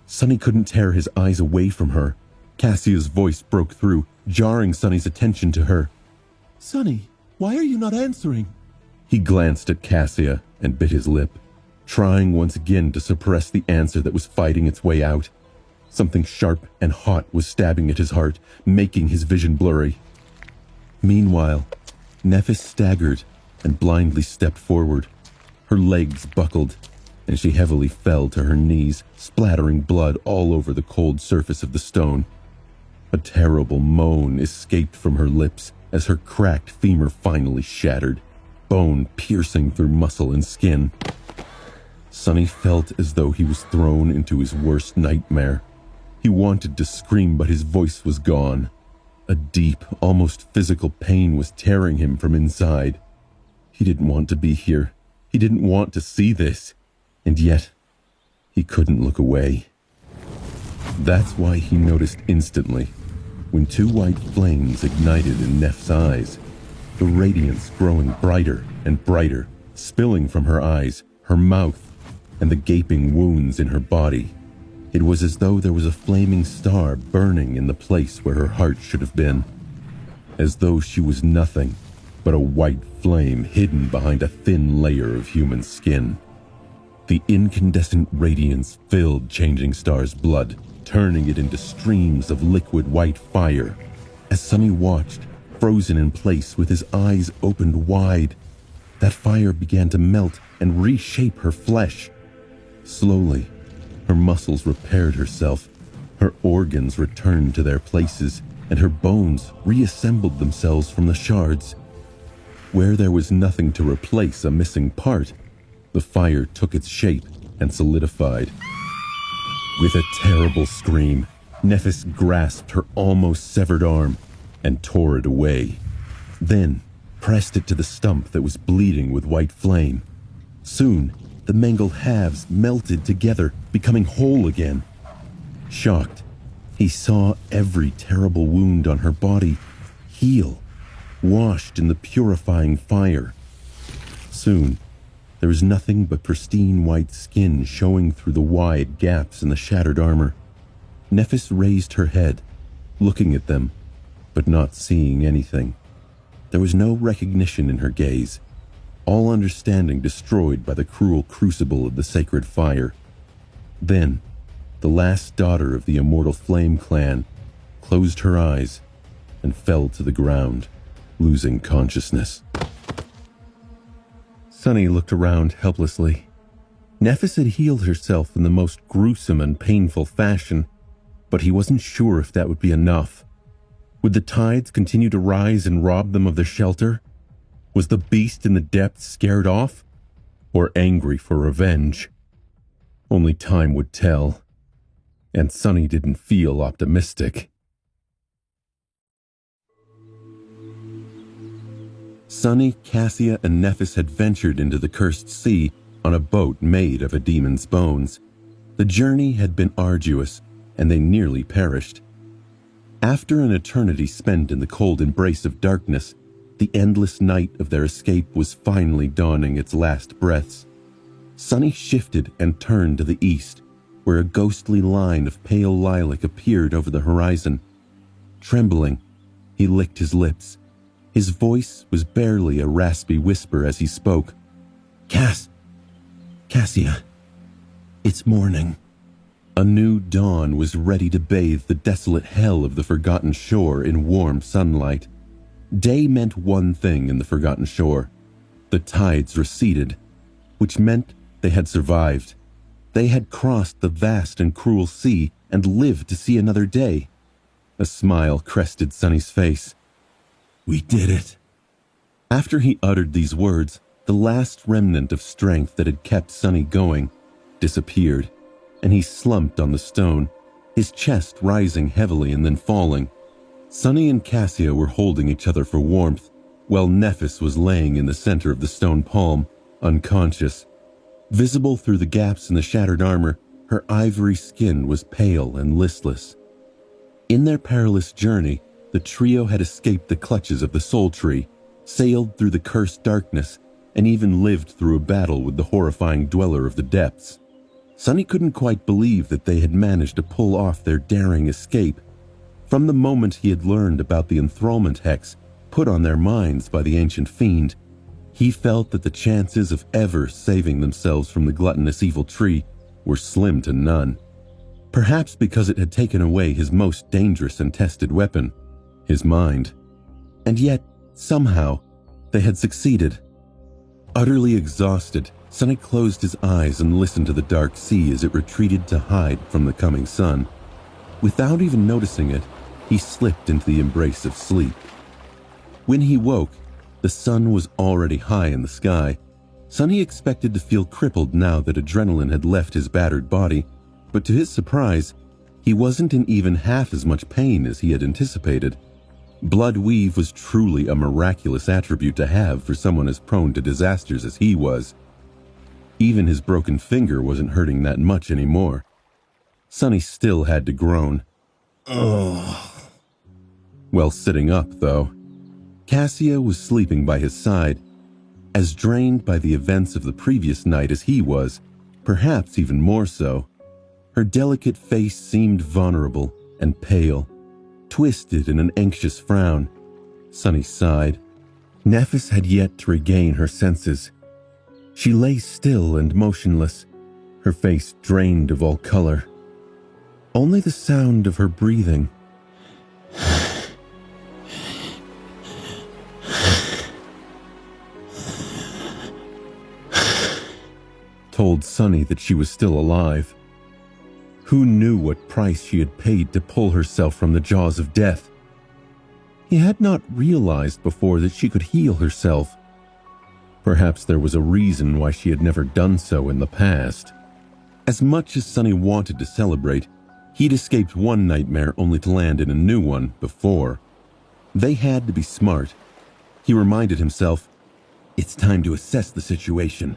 Sonny couldn't tear his eyes away from her. Cassia's voice broke through, jarring Sonny's attention to her. Sonny, why are you not answering? He glanced at Cassia and bit his lip, trying once again to suppress the answer that was fighting its way out. Something sharp and hot was stabbing at his heart, making his vision blurry. Meanwhile, Nephis staggered and blindly stepped forward. Her legs buckled, and she heavily fell to her knees, splattering blood all over the cold surface of the stone. A terrible moan escaped from her lips as her cracked femur finally shattered, bone piercing through muscle and skin. Sonny felt as though he was thrown into his worst nightmare. He wanted to scream, but his voice was gone. A deep, almost physical pain was tearing him from inside. He didn't want to be here. He didn't want to see this. And yet, he couldn't look away. That's why he noticed instantly, when two white flames ignited in Neff's eyes, the radiance growing brighter and brighter, spilling from her eyes, her mouth, and the gaping wounds in her body. It was as though there was a flaming star burning in the place where her heart should have been. As though she was nothing but a white flame hidden behind a thin layer of human skin. The incandescent radiance filled Changing Star's blood, turning it into streams of liquid white fire. As Sunny watched, frozen in place with his eyes opened wide, that fire began to melt and reshape her flesh. Slowly, her muscles repaired herself, her organs returned to their places, and her bones reassembled themselves from the shards. Where there was nothing to replace a missing part, the fire took its shape and solidified. With a terrible scream, Nephis grasped her almost severed arm and tore it away. Then pressed it to the stump that was bleeding with white flame. Soon, the mangled halves melted together, becoming whole again. Shocked, he saw every terrible wound on her body heal, washed in the purifying fire. Soon, there was nothing but pristine white skin showing through the wide gaps in the shattered armor. Nephis raised her head, looking at them, but not seeing anything. There was no recognition in her gaze, all understanding destroyed by the cruel crucible of the sacred fire. Then, the last daughter of the immortal Flame Clan closed her eyes and fell to the ground, losing consciousness. Sunny looked around helplessly. Nephis had healed herself in the most gruesome and painful fashion, but he wasn't sure if that would be enough. Would the tides continue to rise and rob them of their shelter? Was the beast in the depths scared off, or angry for revenge? Only time would tell, and Sunny didn't feel optimistic. Sunny, Cassia, and Nephis had ventured into the cursed sea on a boat made of a demon's bones. The journey had been arduous, and they nearly perished. After an eternity spent in the cold embrace of darkness, the endless night of their escape was finally dawning its last breaths. Sunny shifted and turned to the east, where a ghostly line of pale lilac appeared over the horizon. Trembling, he licked his lips. His voice was barely a raspy whisper as he spoke. Cassia, it's morning." A new dawn was ready to bathe the desolate hell of the Forgotten Shore in warm sunlight. Day meant one thing in the Forgotten Shore. The tides receded, which meant they had survived. They had crossed the vast and cruel sea and lived to see another day. A smile crested Sunny's face. "We did it." After he uttered these words, the last remnant of strength that had kept Sunny going disappeared, and he slumped on the stone, his chest rising heavily and then falling. Sunny and Cassia were holding each other for warmth, while Nephis was laying in the center of the stone palm, unconscious. Visible through the gaps in the shattered armor, her ivory skin was pale and listless. In their perilous journey, the trio had escaped the clutches of the Soul Tree, sailed through the cursed darkness, and even lived through a battle with the horrifying Dweller of the Depths. Sunny couldn't quite believe that they had managed to pull off their daring escape. From the moment he had learned about the enthrallment hex put on their minds by the ancient fiend, he felt that the chances of ever saving themselves from the gluttonous evil tree were slim to none. Perhaps because it had taken away his most dangerous and tested weapon, his mind. And yet, somehow, they had succeeded. Utterly exhausted, Sunny closed his eyes and listened to the dark sea as it retreated to hide from the coming sun. Without even noticing it, he slipped into the embrace of sleep. When he woke, the sun was already high in the sky. Sunny expected to feel crippled now that adrenaline had left his battered body, but to his surprise, he wasn't in even half as much pain as he had anticipated. Blood weave was truly a miraculous attribute to have for someone as prone to disasters as he was. Even his broken finger wasn't hurting that much anymore. Sunny still had to groan. "Ugh." While sitting up, though, Cassia was sleeping by his side, as drained by the events of the previous night as he was, perhaps even more so. Her delicate face seemed vulnerable and pale, twisted in an anxious frown. Sunny sighed. Nephis had yet to regain her senses. She lay still and motionless, her face drained of all color. Only the sound of her breathing told Sunny that she was still alive. Who knew what price she had paid to pull herself from the jaws of death? He had not realized before that she could heal herself. Perhaps there was a reason why she had never done so in the past. As much as Sunny wanted to celebrate, he'd escaped one nightmare only to land in a new one before. They had to be smart. He reminded himself, it's time to assess the situation.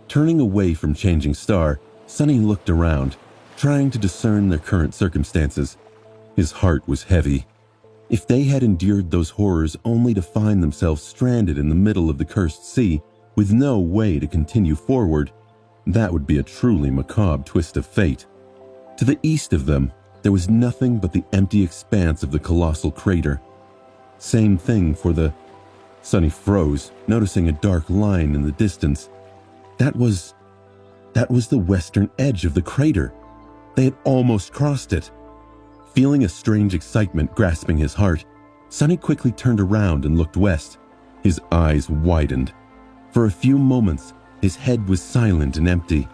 Turning away from Changing Star, Sunny looked around, trying to discern their current circumstances. His heart was heavy. If they had endured those horrors only to find themselves stranded in the middle of the cursed sea with no way to continue forward, that would be a truly macabre twist of fate. To the east of them, there was nothing but the empty expanse of the colossal crater. Same thing for the... Sunny froze, noticing a dark line in the distance. That was the western edge of the crater. They had almost crossed it. Feeling a strange excitement grasping his heart, Sunny quickly turned around and looked west. His eyes widened. For a few moments, his head was silent and empty.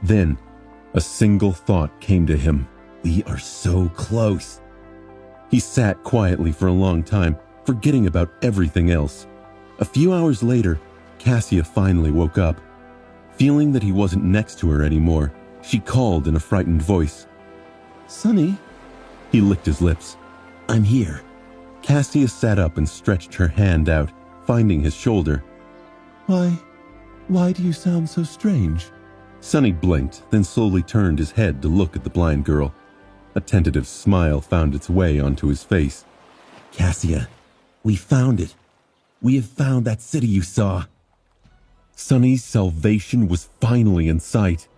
Then, a single thought came to him. We are so close. He sat quietly for a long time, forgetting about everything else. A few hours later, Cassia finally woke up. Feeling that he wasn't next to her anymore, she called in a frightened voice. Sunny? He licked his lips. I'm here. Cassia sat up and stretched her hand out, finding his shoulder. Why do you sound so strange? Sunny blinked, then slowly turned his head to look at the blind girl. A tentative smile found its way onto his face. Cassia, we found it. We have found that city you saw. Sunny's salvation was finally in sight.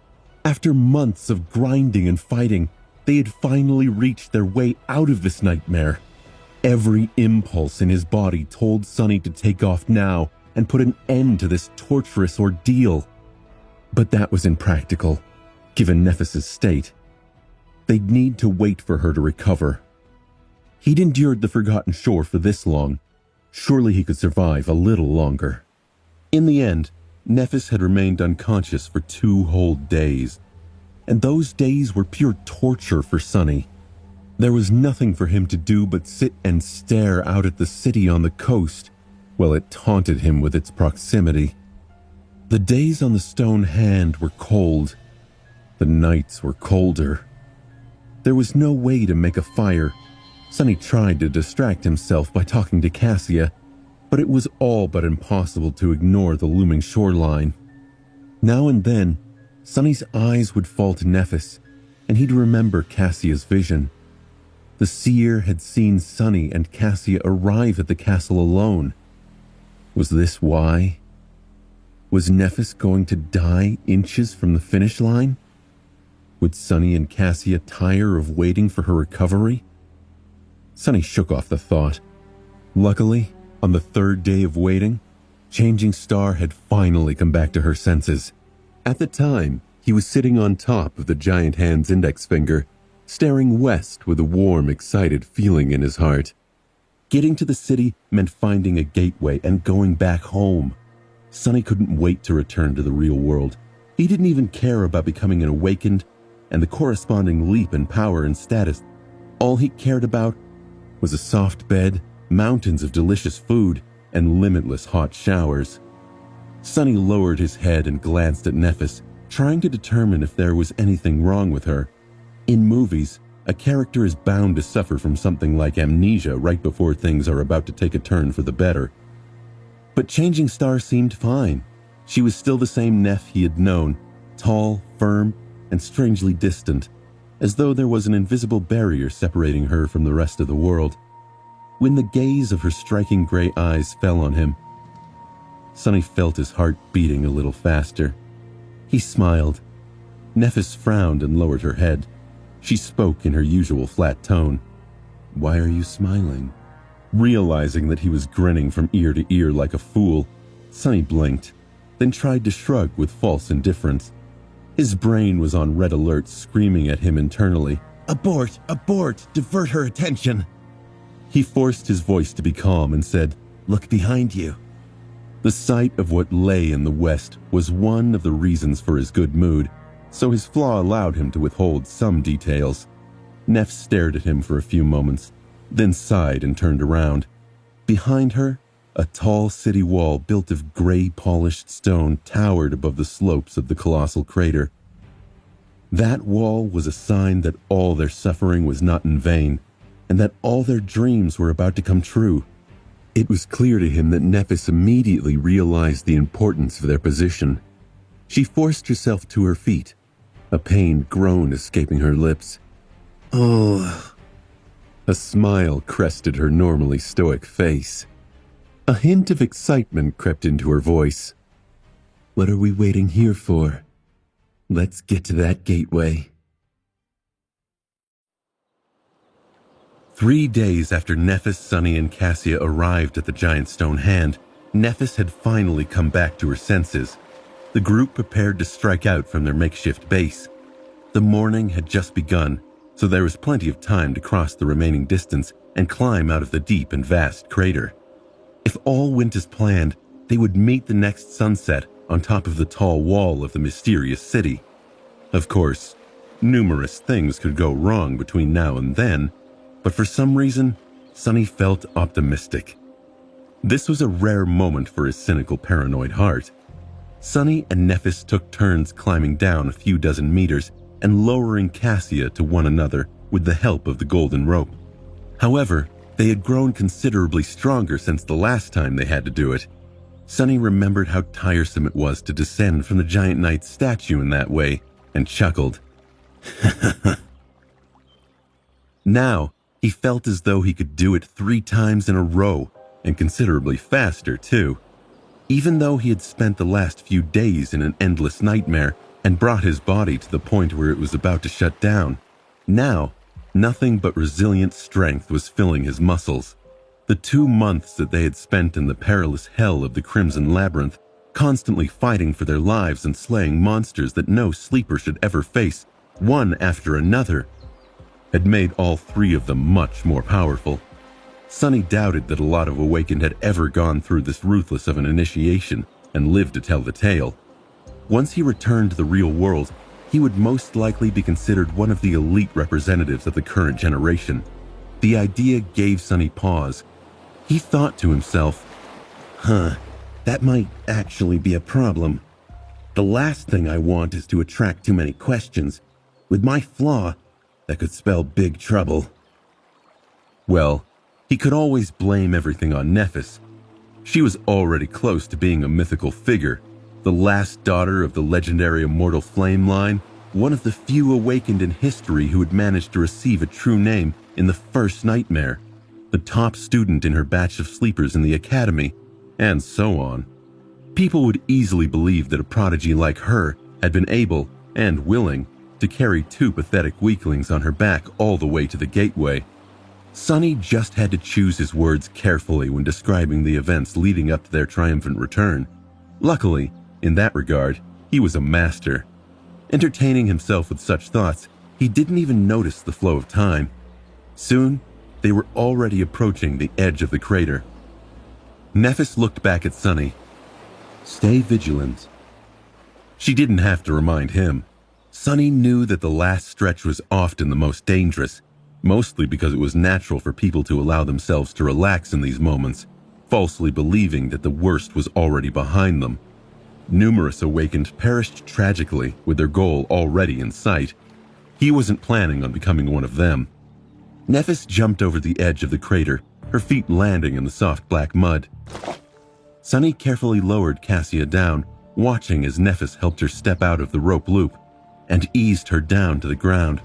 After months of grinding and fighting, they had finally reached their way out of this nightmare. Every impulse in his body told Sunny to take off now and put an end to this torturous ordeal. But that was impractical, given Nephis' state. They'd need to wait for her to recover. He'd endured the Forgotten Shore for this long. Surely he could survive a little longer. In the end, Nephis had remained unconscious for 2 whole days, and those days were pure torture for Sunny. There was nothing for him to do but sit and stare out at the city on the coast, while it taunted him with its proximity. The days on the stone hand were cold. The nights were colder. There was no way to make a fire. Sunny tried to distract himself by talking to Cassia, but it was all but impossible to ignore the looming shoreline. Now and then, Sunny's eyes would fall to Nephis, and he'd remember Cassia's vision. The seer had seen Sunny and Cassia arrive at the castle alone. Was this why? Was Nephis going to die inches from the finish line? Would Sunny and Cassia tire of waiting for her recovery? Sunny shook off the thought. Luckily, on the 3rd day of waiting, Changing Star had finally come back to her senses. At the time, he was sitting on top of the giant hand's index finger, staring west with a warm, excited feeling in his heart. Getting to the city meant finding a gateway and going back home. Sunny couldn't wait to return to the real world. He didn't even care about becoming an awakened and the corresponding leap in power and status. All he cared about was a soft bed, mountains of delicious food, and limitless hot showers. Sunny lowered his head and glanced at Nephis, trying to determine if there was anything wrong with her. In movies, a character is bound to suffer from something like amnesia right before things are about to take a turn for the better. But Changing Star seemed fine. She was still the same Neph he had known, tall, firm, and strangely distant, as though there was an invisible barrier separating her from the rest of the world. When the gaze of her striking gray eyes fell on him, Sunny felt his heart beating a little faster. He smiled. Nephis frowned and lowered her head. She spoke in her usual flat tone. Why are you smiling? Realizing that he was grinning from ear to ear like a fool, Sunny blinked, then tried to shrug with false indifference. His brain was on red alert, screaming at him internally. Abort! Abort! Divert her attention! He forced his voice to be calm and said, Look behind you. The sight of what lay in the west was one of the reasons for his good mood, so his flaw allowed him to withhold some details. Neff stared at him for a few moments, then sighed and turned around. Behind her, a tall city wall built of gray polished stone towered above the slopes of the colossal crater. That wall was a sign that all their suffering was not in vain, and that all their dreams were about to come true. It was clear to him that Nephis immediately realized the importance of their position. She forced herself to her feet, a pained groan escaping her lips. Oh. A smile crested her normally stoic face. A hint of excitement crept into her voice. What are we waiting here for? Let's get to that gateway. 3 days after Nephis, Sunny, and Cassia arrived at the giant stone hand, Nephis had finally come back to her senses. The group prepared to strike out from their makeshift base. The morning had just begun, so there was plenty of time to cross the remaining distance and climb out of the deep and vast crater. If all went as planned, they would meet the next sunset on top of the tall wall of the mysterious city. Of course, numerous things could go wrong between now and then, but for some reason, Sunny felt optimistic. This was a rare moment for his cynical, paranoid heart. Sunny and Nephis took turns climbing down a few dozen meters and lowering Cassia to one another with the help of the golden rope. However, they had grown considerably stronger since the last time they had to do it. Sunny remembered how tiresome it was to descend from the giant knight's statue in that way, and chuckled. Now, he felt as though he could do it 3 times in a row, and considerably faster, too. Even though he had spent the last few days in an endless nightmare and brought his body to the point where it was about to shut down, now, nothing but resilient strength was filling his muscles. The 2 months that they had spent in the perilous hell of the Crimson Labyrinth, constantly fighting for their lives and slaying monsters that no sleeper should ever face, one after another, had made all 3 of them much more powerful. Sunny doubted that a lot of Awakened had ever gone through this ruthless of an initiation and lived to tell the tale. Once he returned to the real world, he would most likely be considered one of the elite representatives of the current generation. The idea gave Sunny pause. He thought to himself, That might actually be a problem. The last thing I want is to attract too many questions. With my flaw, that could spell big trouble. Well, he could always blame everything on Nephis. She was already close to being a mythical figure, the last daughter of the legendary Immortal Flame line, one of the few Awakened in history who had managed to receive a true name in the first nightmare, the top student in her batch of sleepers in the academy, and so on. People would easily believe that a prodigy like her had been able, and willing, to carry 2 pathetic weaklings on her back all the way to the gateway. Sunny just had to choose his words carefully when describing the events leading up to their triumphant return. Luckily, in that regard, he was a master. Entertaining himself with such thoughts, he didn't even notice the flow of time. Soon, they were already approaching the edge of the crater. Nephis looked back at Sunny. Stay vigilant. She didn't have to remind him. Sunny knew that the last stretch was often the most dangerous, mostly because it was natural for people to allow themselves to relax in these moments, falsely believing that the worst was already behind them. Numerous Awakened perished tragically with their goal already in sight. He wasn't planning on becoming one of them. Nephis jumped over the edge of the crater, her feet landing in the soft black mud. Sunny carefully lowered Cassia down, watching as Nephis helped her step out of the rope loop and eased her down to the ground.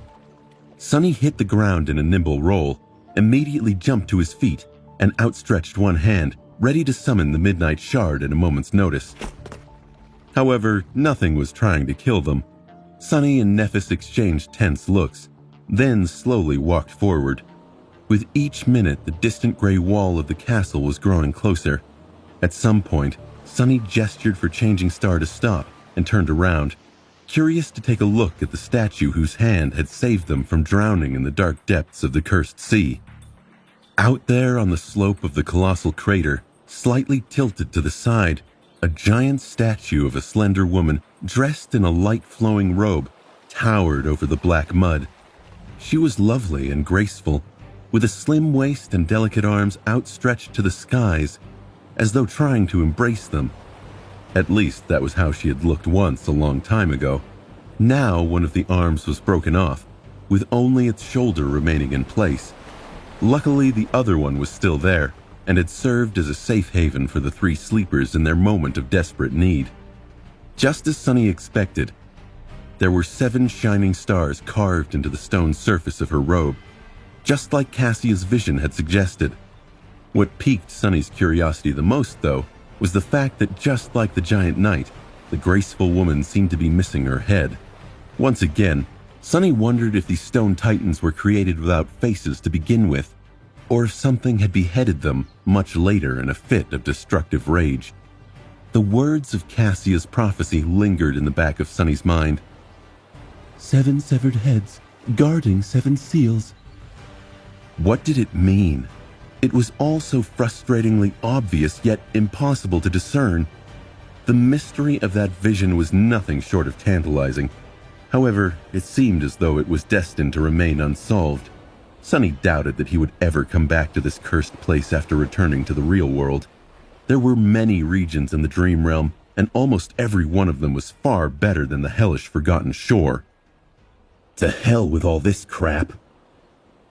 Sunny hit the ground in a nimble roll, immediately jumped to his feet, and outstretched one hand, ready to summon the Midnight Shard at a moment's notice. However, nothing was trying to kill them. Sunny and Nephis exchanged tense looks, then slowly walked forward. With each minute, the distant gray wall of the castle was growing closer. At some point, Sunny gestured for Changing Star to stop and turned around. curious to take a look at the statue whose hand had saved them from drowning in the dark depths of the cursed sea. Out there on the slope of the colossal crater, slightly tilted to the side, a giant statue of a slender woman dressed in a light flowing robe towered over the black mud. She was lovely and graceful, with a slim waist and delicate arms outstretched to the skies, as though trying to embrace them. At least that was how she had looked once a long time ago. Now one of the arms was broken off, with only its shoulder remaining in place. Luckily, the other one was still there, and had served as a safe haven for the three sleepers in their moment of desperate need. Just as Sunny expected, there were 7 shining stars carved into the stone surface of her robe, just like Cassia's vision had suggested. What piqued Sunny's curiosity the most, though, was the fact that just like the giant knight, the graceful woman seemed to be missing her head. Once again, Sunny wondered if these stone titans were created without faces to begin with, or if something had beheaded them much later in a fit of destructive rage. The words of Cassia's prophecy lingered in the back of Sunny's mind. 7 severed heads, guarding 7 seals. What did it mean? It was all so frustratingly obvious, yet impossible to discern. The mystery of that vision was nothing short of tantalizing. However, it seemed as though it was destined to remain unsolved. Sunny doubted that he would ever come back to this cursed place after returning to the real world. There were many regions in the dream realm, and almost every one of them was far better than the hellish Forgotten Shore. To hell with all this crap.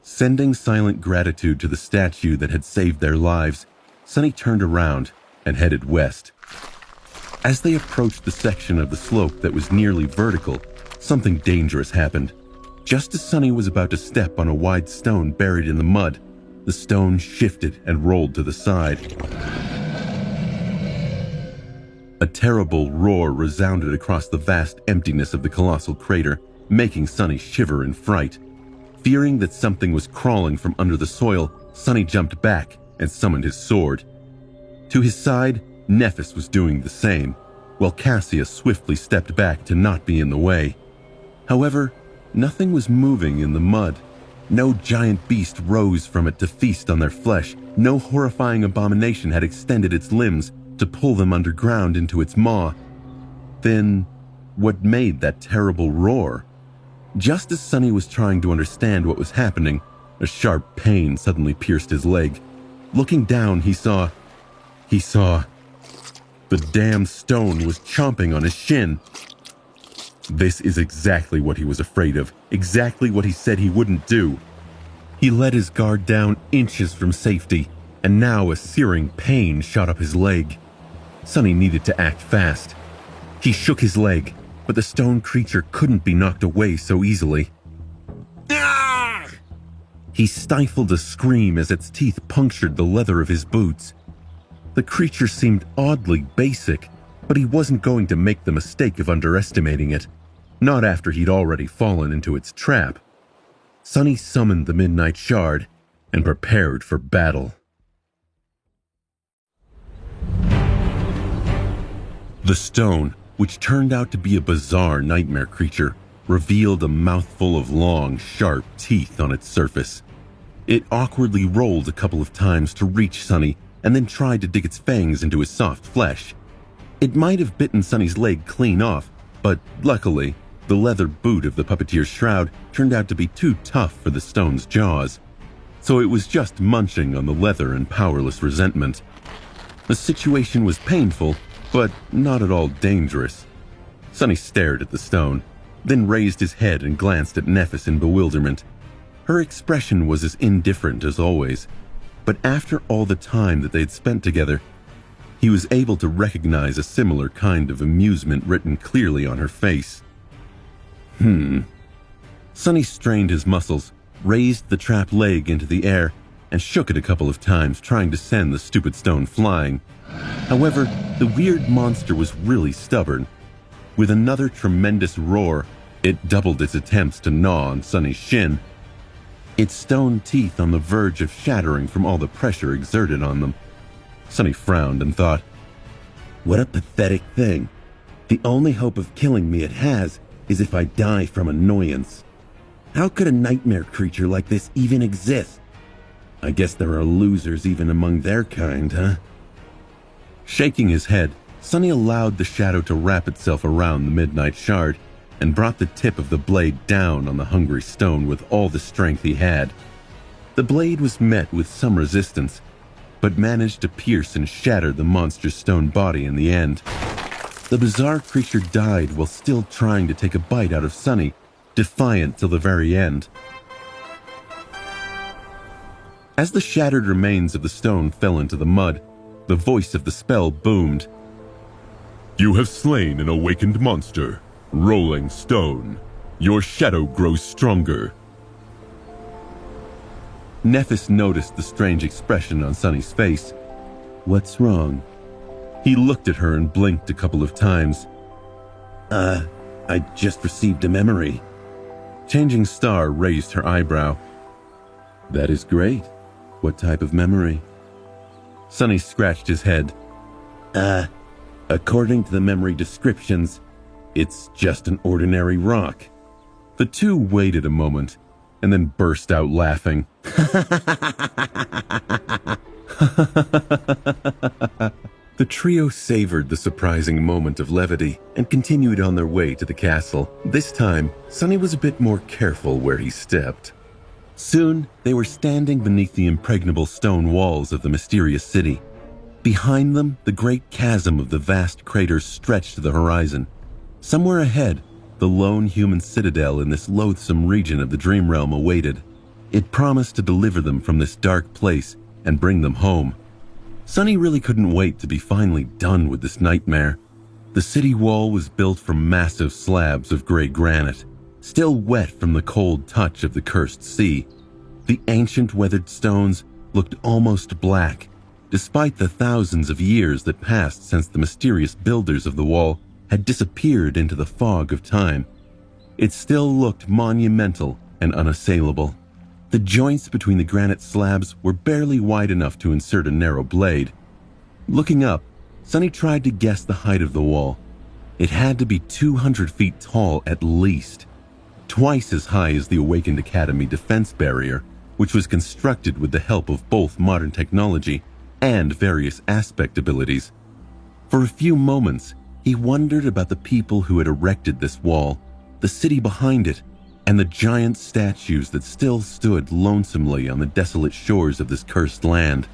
Sending silent gratitude to the statue that had saved their lives, Sunny turned around and headed west. As they approached the section of the slope that was nearly vertical, something dangerous happened. Just as Sunny was about to step on a wide stone buried in the mud, the stone shifted and rolled to the side. A terrible roar resounded across the vast emptiness of the colossal crater, making Sunny shiver in fright. Fearing that something was crawling from under the soil, Sunny jumped back and summoned his sword. To his side, Nephis was doing the same, while Cassia swiftly stepped back to not be in the way. However, nothing was moving in the mud. No giant beast rose from it to feast on their flesh. No horrifying abomination had extended its limbs to pull them underground into its maw. Then, what made that terrible roar? Just as Sunny was trying to understand what was happening, a sharp pain suddenly pierced his leg. Looking down, he saw... The damn stone was chomping on his shin. This is exactly what he was afraid of, exactly what he said he wouldn't do. He let his guard down inches from safety, and now a searing pain shot up his leg. Sunny needed to act fast. He shook his leg, but the stone creature couldn't be knocked away so easily. Ah! He stifled a scream as its teeth punctured the leather of his boots. The creature seemed oddly basic, but he wasn't going to make the mistake of underestimating it, not after he'd already fallen into its trap. Sunny summoned the Midnight Shard and prepared for battle. The stone, which turned out to be a bizarre nightmare creature, revealed a mouthful of long, sharp teeth on its surface. It awkwardly rolled a couple of times to reach Sunny and then tried to dig its fangs into his soft flesh. It might have bitten Sunny's leg clean off, but luckily, the leather boot of the puppeteer's shroud turned out to be too tough for the stone's jaws. So it was just munching on the leather in powerless resentment. The situation was painful, but not at all dangerous. Sunny stared at the stone, then raised his head and glanced at Nephis in bewilderment. Her expression was as indifferent as always, but after all the time that they had spent together, he was able to recognize a similar kind of amusement written clearly on her face. Sunny strained his muscles, raised the trapped leg into the air, and shook it a couple of times, trying to send the stupid stone flying. However, the weird monster was really stubborn. With another tremendous roar, it doubled its attempts to gnaw on Sunny's shin. Its stone teeth on the verge of shattering from all the pressure exerted on them. Sunny frowned and thought, what a pathetic thing. The only hope of killing me it has is if I die from annoyance. How could a nightmare creature like this even exist? I guess there are losers even among their kind, huh? Shaking his head, Sonny allowed the shadow to wrap itself around the midnight shard and brought the tip of the blade down on the hungry stone with all the strength he had. The blade was met with some resistance, but managed to pierce and shatter the monster's stone body in the end. The bizarre creature died while still trying to take a bite out of Sonny, defiant till the very end. As the shattered remains of the stone fell into the mud, the voice of the spell boomed. "You have slain an awakened monster, Rolling Stone. Your shadow grows stronger." Nephis noticed the strange expression on Sonny's face. What's wrong? He looked at her and blinked a couple of times. I just received a memory. Changing Star raised her eyebrow. That is great. What type of memory? Sonny scratched his head. According to the memory descriptions, it's just an ordinary rock. The two waited a moment and then burst out laughing. The trio savored the surprising moment of levity and continued on their way to the castle. This time, Sonny was a bit more careful where he stepped. Soon, they were standing beneath the impregnable stone walls of the mysterious city. Behind them, the great chasm of the vast crater stretched to the horizon. Somewhere ahead, the lone human citadel in this loathsome region of the dream realm awaited. It promised to deliver them from this dark place and bring them home. Sonny really couldn't wait to be finally done with this nightmare. The city wall was built from massive slabs of gray granite, still wet from the cold touch of the cursed sea. The ancient weathered stones looked almost black, despite the thousands of years that passed since the mysterious builders of the wall had disappeared into the fog of time. It still looked monumental and unassailable. The joints between the granite slabs were barely wide enough to insert a narrow blade. Looking up, Sonny tried to guess the height of the wall. It had to be 200 feet tall at least, twice as high as the Awakened Academy defense barrier, which was constructed with the help of both modern technology and various aspect abilities. For a few moments, he wondered about the people who had erected this wall, the city behind it, and the giant statues that still stood lonesomely on the desolate shores of this cursed land.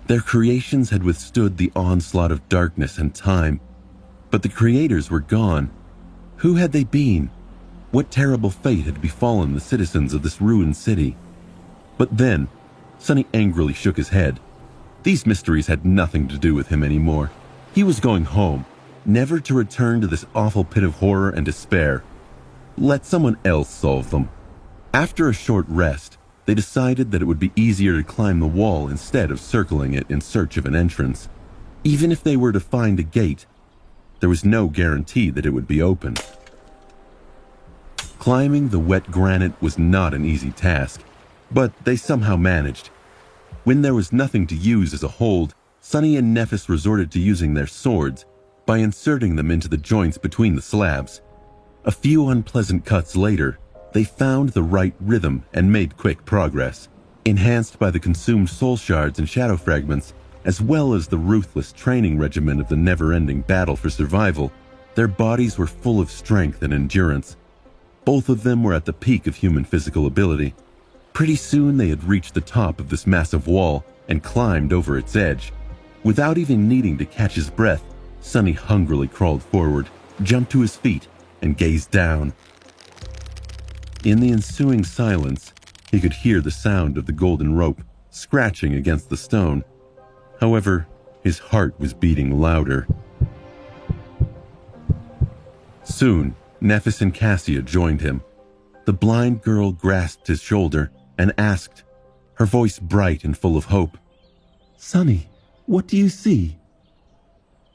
Their creations had withstood the onslaught of darkness and time, but the creators were gone. Who had they been? What terrible fate had befallen the citizens of this ruined city? But then, Sonny angrily shook his head. These mysteries had nothing to do with him anymore. He was going home, never to return to this awful pit of horror and despair. Let someone else solve them. After a short rest, they decided that it would be easier to climb the wall instead of circling it in search of an entrance. Even if they were to find a gate, there was no guarantee that it would be open. Climbing the wet granite was not an easy task, but they somehow managed. When there was nothing to use as a hold, Sonny and Nephis resorted to using their swords by inserting them into the joints between the slabs. A few unpleasant cuts later, they found the right rhythm and made quick progress, enhanced by the consumed soul shards and shadow fragments, as well as the ruthless training regimen of the never-ending battle for survival. Their bodies were full of strength and endurance. Both of them were at the peak of human physical ability. Pretty soon they had reached the top of this massive wall and climbed over its edge. Without even needing to catch his breath, Sonny hungrily crawled forward, jumped to his feet, and gazed down. In the ensuing silence, he could hear the sound of the golden rope scratching against the stone. However, his heart was beating louder. Soon, Nephis and Cassia joined him. The blind girl grasped his shoulder and asked, her voice bright and full of hope, "Sonny, what do you see?"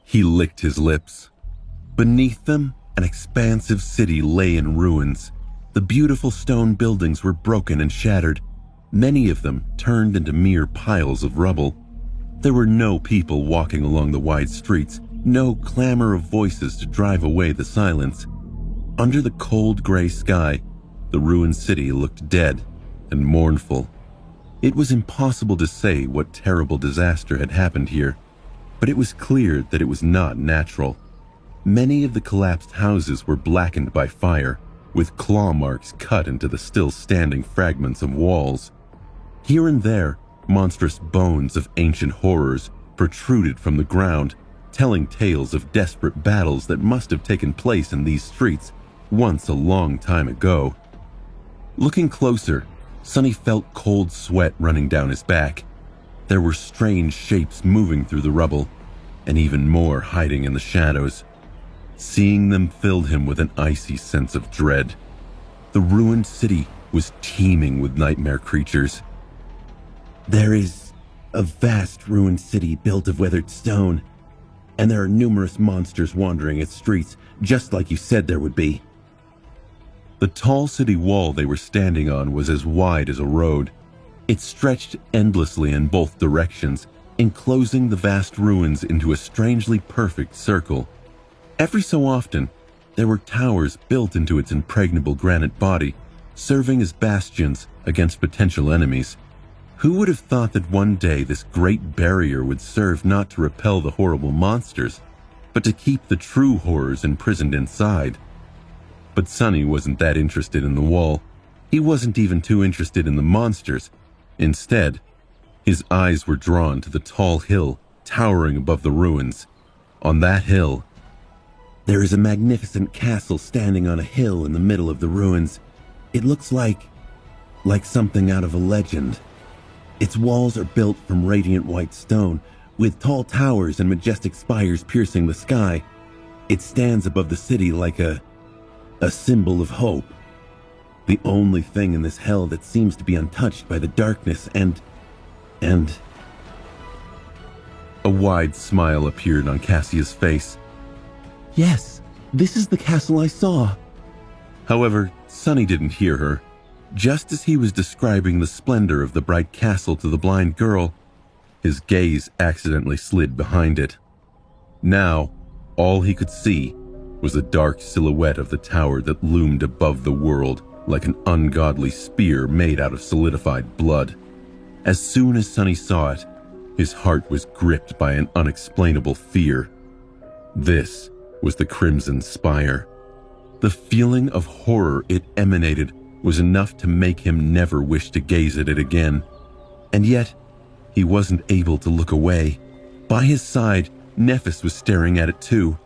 He licked his lips. Beneath them, an expansive city lay in ruins. The beautiful stone buildings were broken and shattered, many of them turned into mere piles of rubble. There were no people walking along the wide streets, No clamor of voices to drive away the silence. Under the cold gray sky, the ruined city looked dead and mournful. It was impossible to say what terrible disaster had happened here, but it was clear that it was not natural. Many of the collapsed houses were blackened by fire, with claw marks cut into the still-standing fragments of walls. Here and there, monstrous bones of ancient horrors protruded from the ground, telling tales of desperate battles that must have taken place in these streets once a long time ago. Looking closer, Sonny felt cold sweat running down his back. There were strange shapes moving through the rubble, and even more hiding in the shadows. Seeing them filled him with an icy sense of dread. The ruined city was teeming with nightmare creatures. There is a vast ruined city built of weathered stone, and there are numerous monsters wandering its streets, just like you said there would be. The tall city wall they were standing on was as wide as a road. It stretched endlessly in both directions, enclosing the vast ruins into a strangely perfect circle. Every so often, there were towers built into its impregnable granite body, serving as bastions against potential enemies. Who would have thought that one day this great barrier would serve not to repel the horrible monsters, but to keep the true horrors imprisoned inside? But Sonny wasn't that interested in the wall. He wasn't even too interested in the monsters. Instead, his eyes were drawn to the tall hill towering above the ruins. On that hill, there is a magnificent castle standing on a hill in the middle of the ruins. It looks like something out of a legend. Its walls are built from radiant white stone, with tall towers and majestic spires piercing the sky. It stands above the city like a symbol of hope. The only thing in this hell that seems to be untouched by the darkness and... A wide smile appeared on Cassia's face. Yes, this is the castle I saw. However, Sonny didn't hear her. Just as he was describing the splendor of the bright castle to the blind girl, his gaze accidentally slid behind it. Now, all he could see was the dark silhouette of the tower that loomed above the world like an ungodly spear made out of solidified blood. As soon as Sonny saw it, his heart was gripped by an unexplainable fear. This was the Crimson Spire. The feeling of horror it emanated was enough to make him never wish to gaze at it again. And yet, he wasn't able to look away. By his side, Nephis was staring at it too,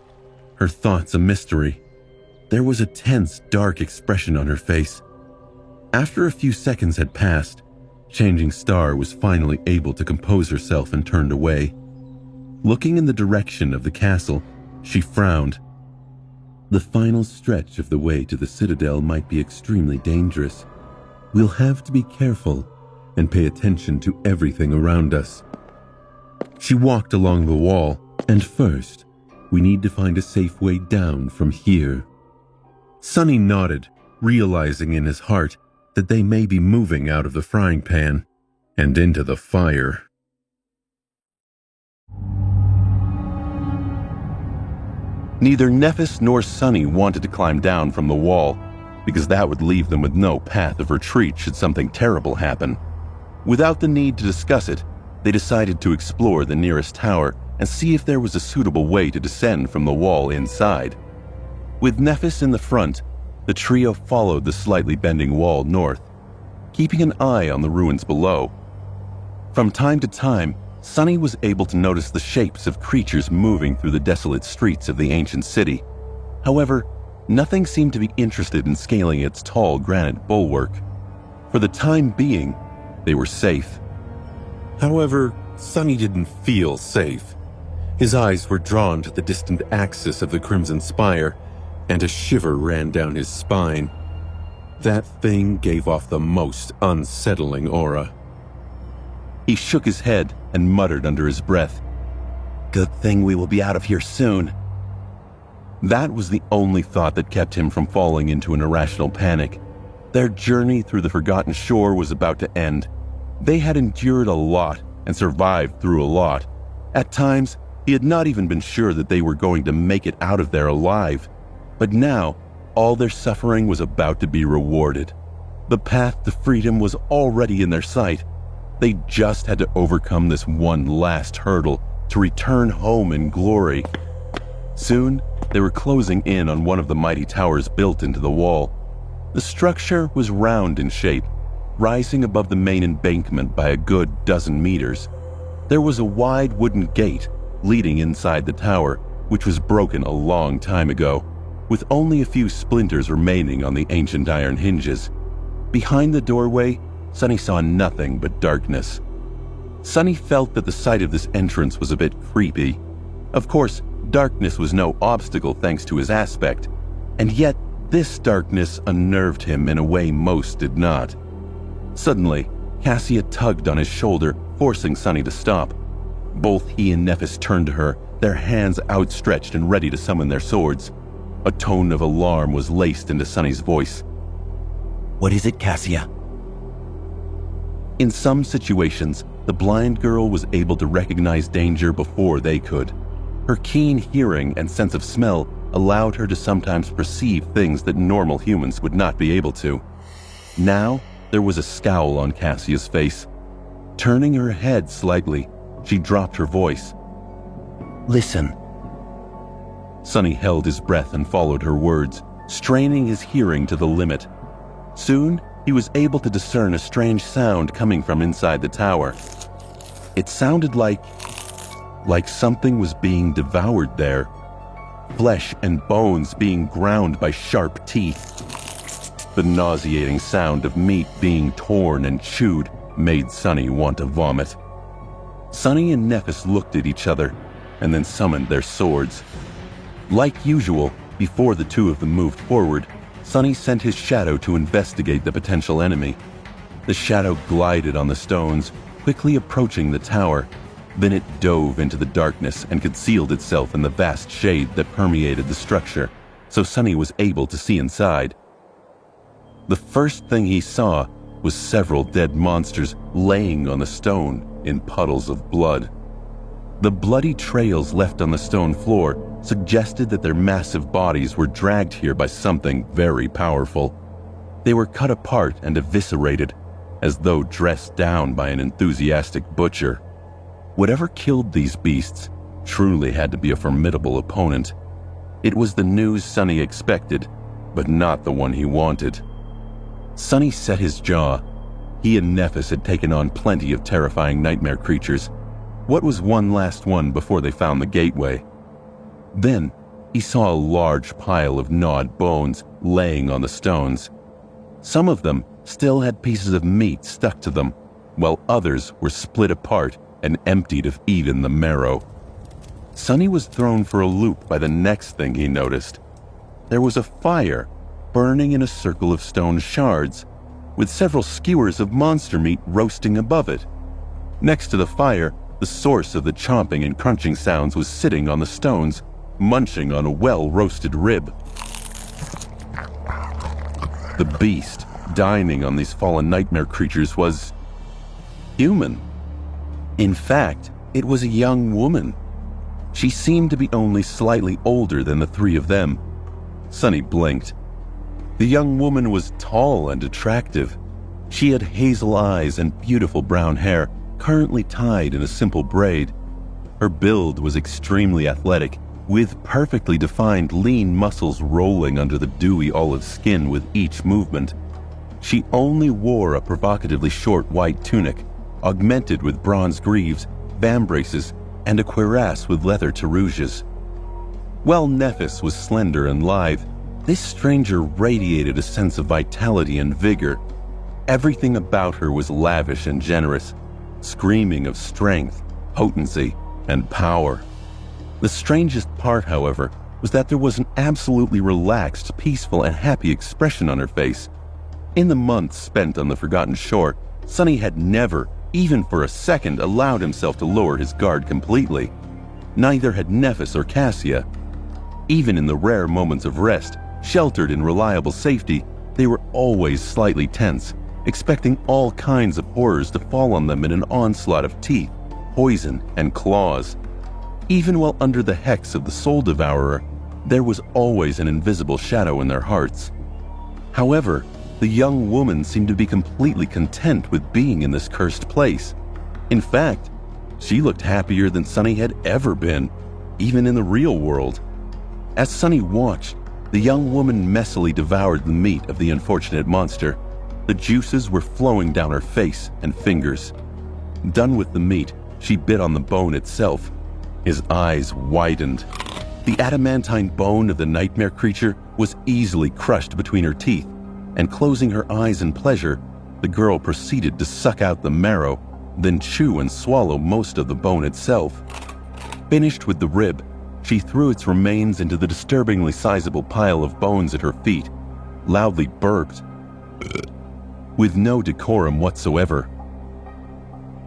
her thoughts a mystery. There was a tense, dark expression on her face. After a few seconds had passed, Changing Star was finally able to compose herself and turned away. Looking in the direction of the castle, she frowned. The final stretch of the way to the Citadel might be extremely dangerous. We'll have to be careful and pay attention to everything around us. She walked along the wall, and first, we need to find a safe way down from here. Sonny nodded, realizing in his heart that they may be moving out of the frying pan and into the fire. Neither Nephis nor Sonny wanted to climb down from the wall, because that would leave them with no path of retreat should something terrible happen. Without the need to discuss it, they decided to explore the nearest tower and see if there was a suitable way to descend from the wall inside. With Nephis in the front, the trio followed the slightly bending wall north, keeping an eye on the ruins below. From time to time, Sonny was able to notice the shapes of creatures moving through the desolate streets of the ancient city. However, nothing seemed to be interested in scaling its tall granite bulwark. For the time being, they were safe. However, Sonny didn't feel safe. His eyes were drawn to the distant axis of the Crimson Spire, and a shiver ran down his spine. That thing gave off the most unsettling aura. He shook his head and muttered under his breath, "Good thing we will be out of here soon." That was the only thought that kept him from falling into an irrational panic. Their journey through the Forgotten Shore was about to end. They had endured a lot and survived through a lot. At times, He had not even been sure that they were going to make it out of there alive. But now, all their suffering was about to be rewarded. The path to freedom was already in their sight. They just had to overcome this one last hurdle to return home in glory. Soon, they were closing in on one of the mighty towers built into the wall. The structure was round in shape, rising above the main embankment by a good dozen meters. There was a wide wooden gate leading inside the tower, which was broken a long time ago, with only a few splinters remaining on the ancient iron hinges. Behind the doorway, Sunny saw nothing but darkness. Sunny felt that the sight of this entrance was a bit creepy. Of course, darkness was no obstacle thanks to his aspect, and yet this darkness unnerved him in a way most did not. Suddenly, Cassia tugged on his shoulder, forcing Sunny to stop. Both he and Nephis turned to her, their hands outstretched and ready to summon their swords. A tone of alarm was laced into Sunny's voice. What is it, Cassia? In some situations, the blind girl was able to recognize danger before they could. Her keen hearing and sense of smell allowed her to sometimes perceive things that normal humans would not be able to. Now, there was a scowl on Cassia's face. Turning her head slightly, she dropped her voice. Listen. Sunny held his breath and followed her words, straining his hearing to the limit. Soon, he was able to discern a strange sound coming from inside the tower. It sounded like something was being devoured there. Flesh and bones being ground by sharp teeth. The nauseating sound of meat being torn and chewed made Sunny want to vomit. Sunny and Nephis looked at each other and then summoned their swords. Like usual, before the two of them moved forward, Sunny sent his shadow to investigate the potential enemy. The shadow glided on the stones, quickly approaching the tower. Then it dove into the darkness and concealed itself in the vast shade that permeated the structure, so Sunny was able to see inside. The first thing he saw was several dead monsters laying on the stone in puddles of blood. The bloody trails left on the stone floor suggested that their massive bodies were dragged here by something very powerful. They were cut apart and eviscerated, as though dressed down by an enthusiastic butcher. Whatever killed these beasts truly had to be a formidable opponent. It was the news Sunny expected, but not the one he wanted. Sunny set his jaw. He and Nephis had taken on plenty of terrifying nightmare creatures. What was one last one before they found the gateway? Then, he saw a large pile of gnawed bones laying on the stones. Some of them still had pieces of meat stuck to them, while others were split apart and emptied of even the marrow. Sunny was thrown for a loop by the next thing he noticed. There was a fire burning in a circle of stone shards, with several skewers of monster meat roasting above it. Next to the fire, the source of the chomping and crunching sounds was sitting on the stones, munching on a well-roasted rib. The beast dining on these fallen nightmare creatures was human. In fact, it was a young woman. She seemed to be only slightly older than the three of them. Sunny blinked. The young woman was tall and attractive. She had hazel eyes and beautiful brown hair, currently tied in a simple braid. Her build was extremely athletic, with perfectly defined lean muscles rolling under the dewy olive skin with each movement. She only wore a provocatively short white tunic, augmented with bronze greaves, vambraces, and a cuirass with leather tarouges. While Nephis was slender and lithe, this stranger radiated a sense of vitality and vigor. Everything about her was lavish and generous, screaming of strength, potency, and power. The strangest part, however, was that there was an absolutely relaxed, peaceful, and happy expression on her face. In the months spent on the Forgotten Shore, Sunny had never, even for a second, allowed himself to lower his guard completely. Neither had Nephis or Cassia. Even in the rare moments of rest, sheltered in reliable safety, they were always slightly tense, expecting all kinds of horrors to fall on them in an onslaught of teeth, poison, and claws. Even while under the hex of the Soul Devourer, there was always an invisible shadow in their hearts. However, the young woman seemed to be completely content with being in this cursed place. In fact, she looked happier than Sunny had ever been, even in the real world. As Sunny watched, the young woman messily devoured the meat of the unfortunate monster. The juices were flowing down her face and fingers. Done with the meat, she bit on the bone itself. His eyes widened. The adamantine bone of the nightmare creature was easily crushed between her teeth, and closing her eyes in pleasure, the girl proceeded to suck out the marrow, then chew and swallow most of the bone itself. Finished with the rib, she threw its remains into the disturbingly sizable pile of bones at her feet, loudly burped, with no decorum whatsoever.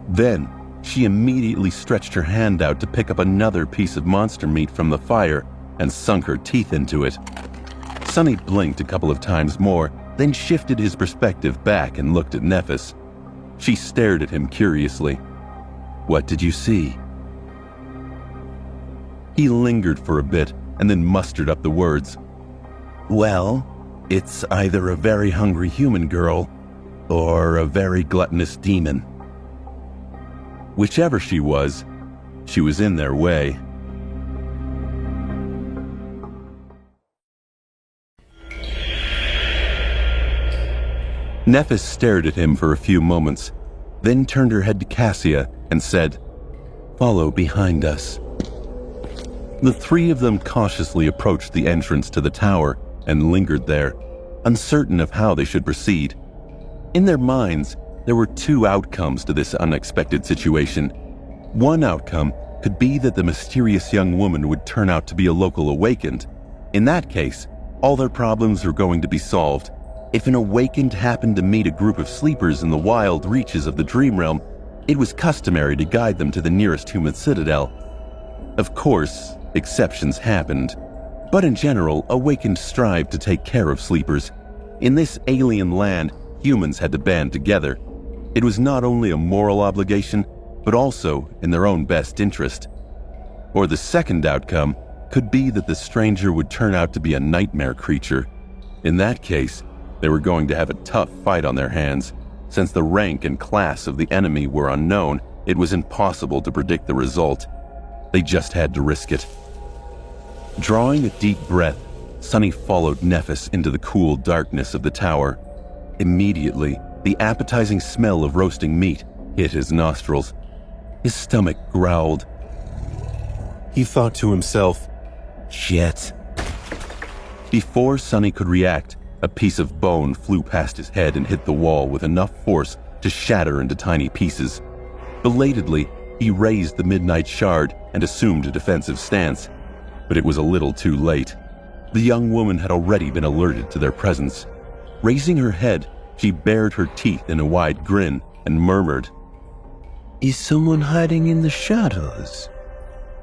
Then, she immediately stretched her hand out to pick up another piece of monster meat from the fire and sunk her teeth into it. Sunny blinked a couple of times more, then shifted his perspective back and looked at Nephis. She stared at him curiously. "What did you see?" He lingered for a bit and then mustered up the words. "Well, it's either a very hungry human girl or a very gluttonous demon. Whichever she was in their way." Nephis stared at him for a few moments, then turned her head to Cassia and said, "Follow behind us." The three of them cautiously approached the entrance to the tower and lingered there, uncertain of how they should proceed. In their minds, there were two outcomes to this unexpected situation. One outcome could be that the mysterious young woman would turn out to be a local awakened. In that case, all their problems were going to be solved. If an awakened happened to meet a group of sleepers in the wild reaches of the dream realm, it was customary to guide them to the nearest human citadel. Of course, exceptions happened, but in general, awakened strived to take care of sleepers. In this alien land, humans had to band together. It was not only a moral obligation, but also in their own best interest. Or the second outcome could be that the stranger would turn out to be a nightmare creature. In that case, they were going to have a tough fight on their hands. Since the rank and class of the enemy were unknown, it was impossible to predict the result. They just had to risk it. Drawing a deep breath, Sunny followed Nephis into the cool darkness of the tower. Immediately, the appetizing smell of roasting meat hit his nostrils. His stomach growled. He thought to himself, "Shit." Before Sunny could react, a piece of bone flew past his head and hit the wall with enough force to shatter into tiny pieces. Belatedly, he raised the midnight shard and assumed a defensive stance. But it was a little too late. The young woman had already been alerted to their presence. Raising her head, she bared her teeth in a wide grin and murmured, "Is someone hiding in the shadows?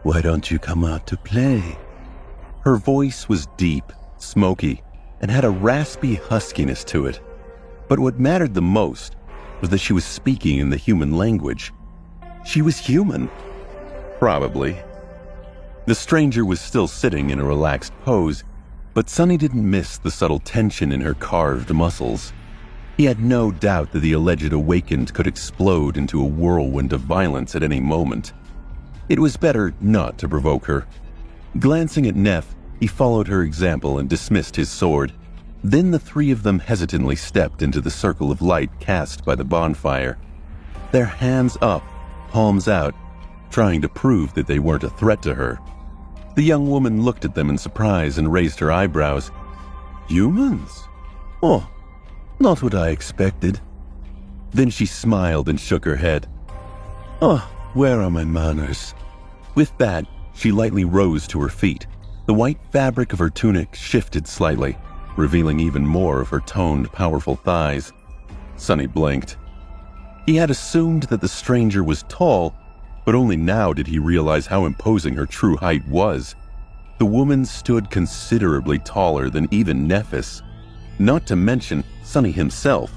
Why don't you come out to play?" Her voice was deep, smoky, and had a raspy huskiness to it. But what mattered the most was that she was speaking in the human language. She was human. Probably. The stranger was still sitting in a relaxed pose, but Sunny didn't miss the subtle tension in her carved muscles. He had no doubt that the alleged awakened could explode into a whirlwind of violence at any moment. It was better not to provoke her. Glancing at Neph, he followed her example and dismissed his sword. Then the three of them hesitantly stepped into the circle of light cast by the bonfire. Their hands up, palms out, trying to prove that they weren't a threat to her. The young woman looked at them in surprise and raised her eyebrows. "Humans? Oh, not what I expected." Then she smiled and shook her head. "Oh, where are my manners?" With that, she lightly rose to her feet. The white fabric of her tunic shifted slightly, revealing even more of her toned, powerful thighs. Sunny blinked. He had assumed that the stranger was tall, but only now did he realize how imposing her true height was. The woman stood considerably taller than even Nephis, not to mention Sunny himself.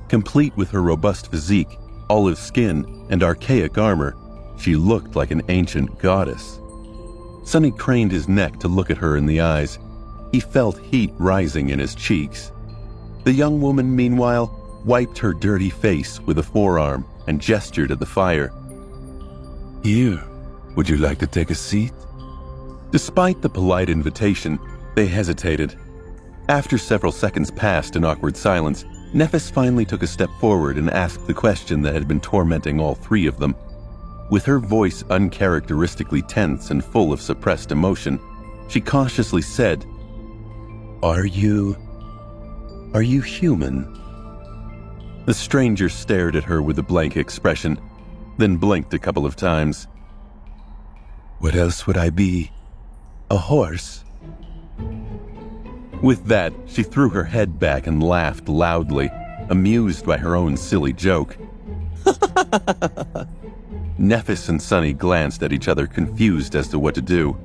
Complete with her robust physique, olive skin, and archaic armor, she looked like an ancient goddess. Sonny craned his neck to look at her in the eyes. He felt heat rising in his cheeks. The young woman, meanwhile, wiped her dirty face with a forearm and gestured at the fire. Here, would you like to take a seat? Despite the polite invitation, they hesitated. After several seconds passed in awkward silence, Nephis finally took a step forward and asked the question that had been tormenting all three of them. With her voice uncharacteristically tense and full of suppressed emotion, she cautiously said, Are you human? The stranger stared at her with a blank expression, then blinked a couple of times. What else would I be? A horse? With that, she threw her head back and laughed loudly, amused by her own silly joke. Nephis and Sonny glanced at each other, confused as to what to do.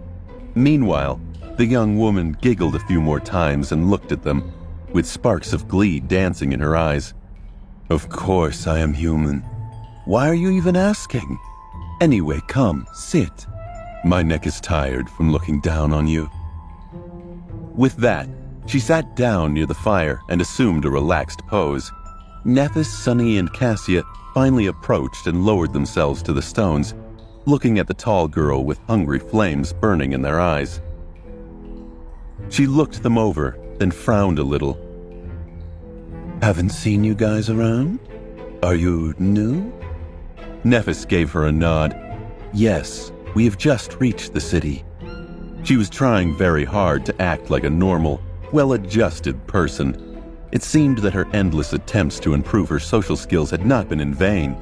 Meanwhile, the young woman giggled a few more times and looked at them, with sparks of glee dancing in her eyes. Of course I am human. Why are you even asking? Anyway, come, sit. My neck is tired from looking down on you. With that, she sat down near the fire and assumed a relaxed pose. Nephis, Sonny, and Cassia finally approached and lowered themselves to the stones, looking at the tall girl with hungry flames burning in their eyes. She looked them over, then frowned a little. Haven't seen you guys around? Are you new? Nephis gave her a nod. Yes, we have just reached the city. She was trying very hard to act like a normal, well-adjusted person. It seemed that her endless attempts to improve her social skills had not been in vain.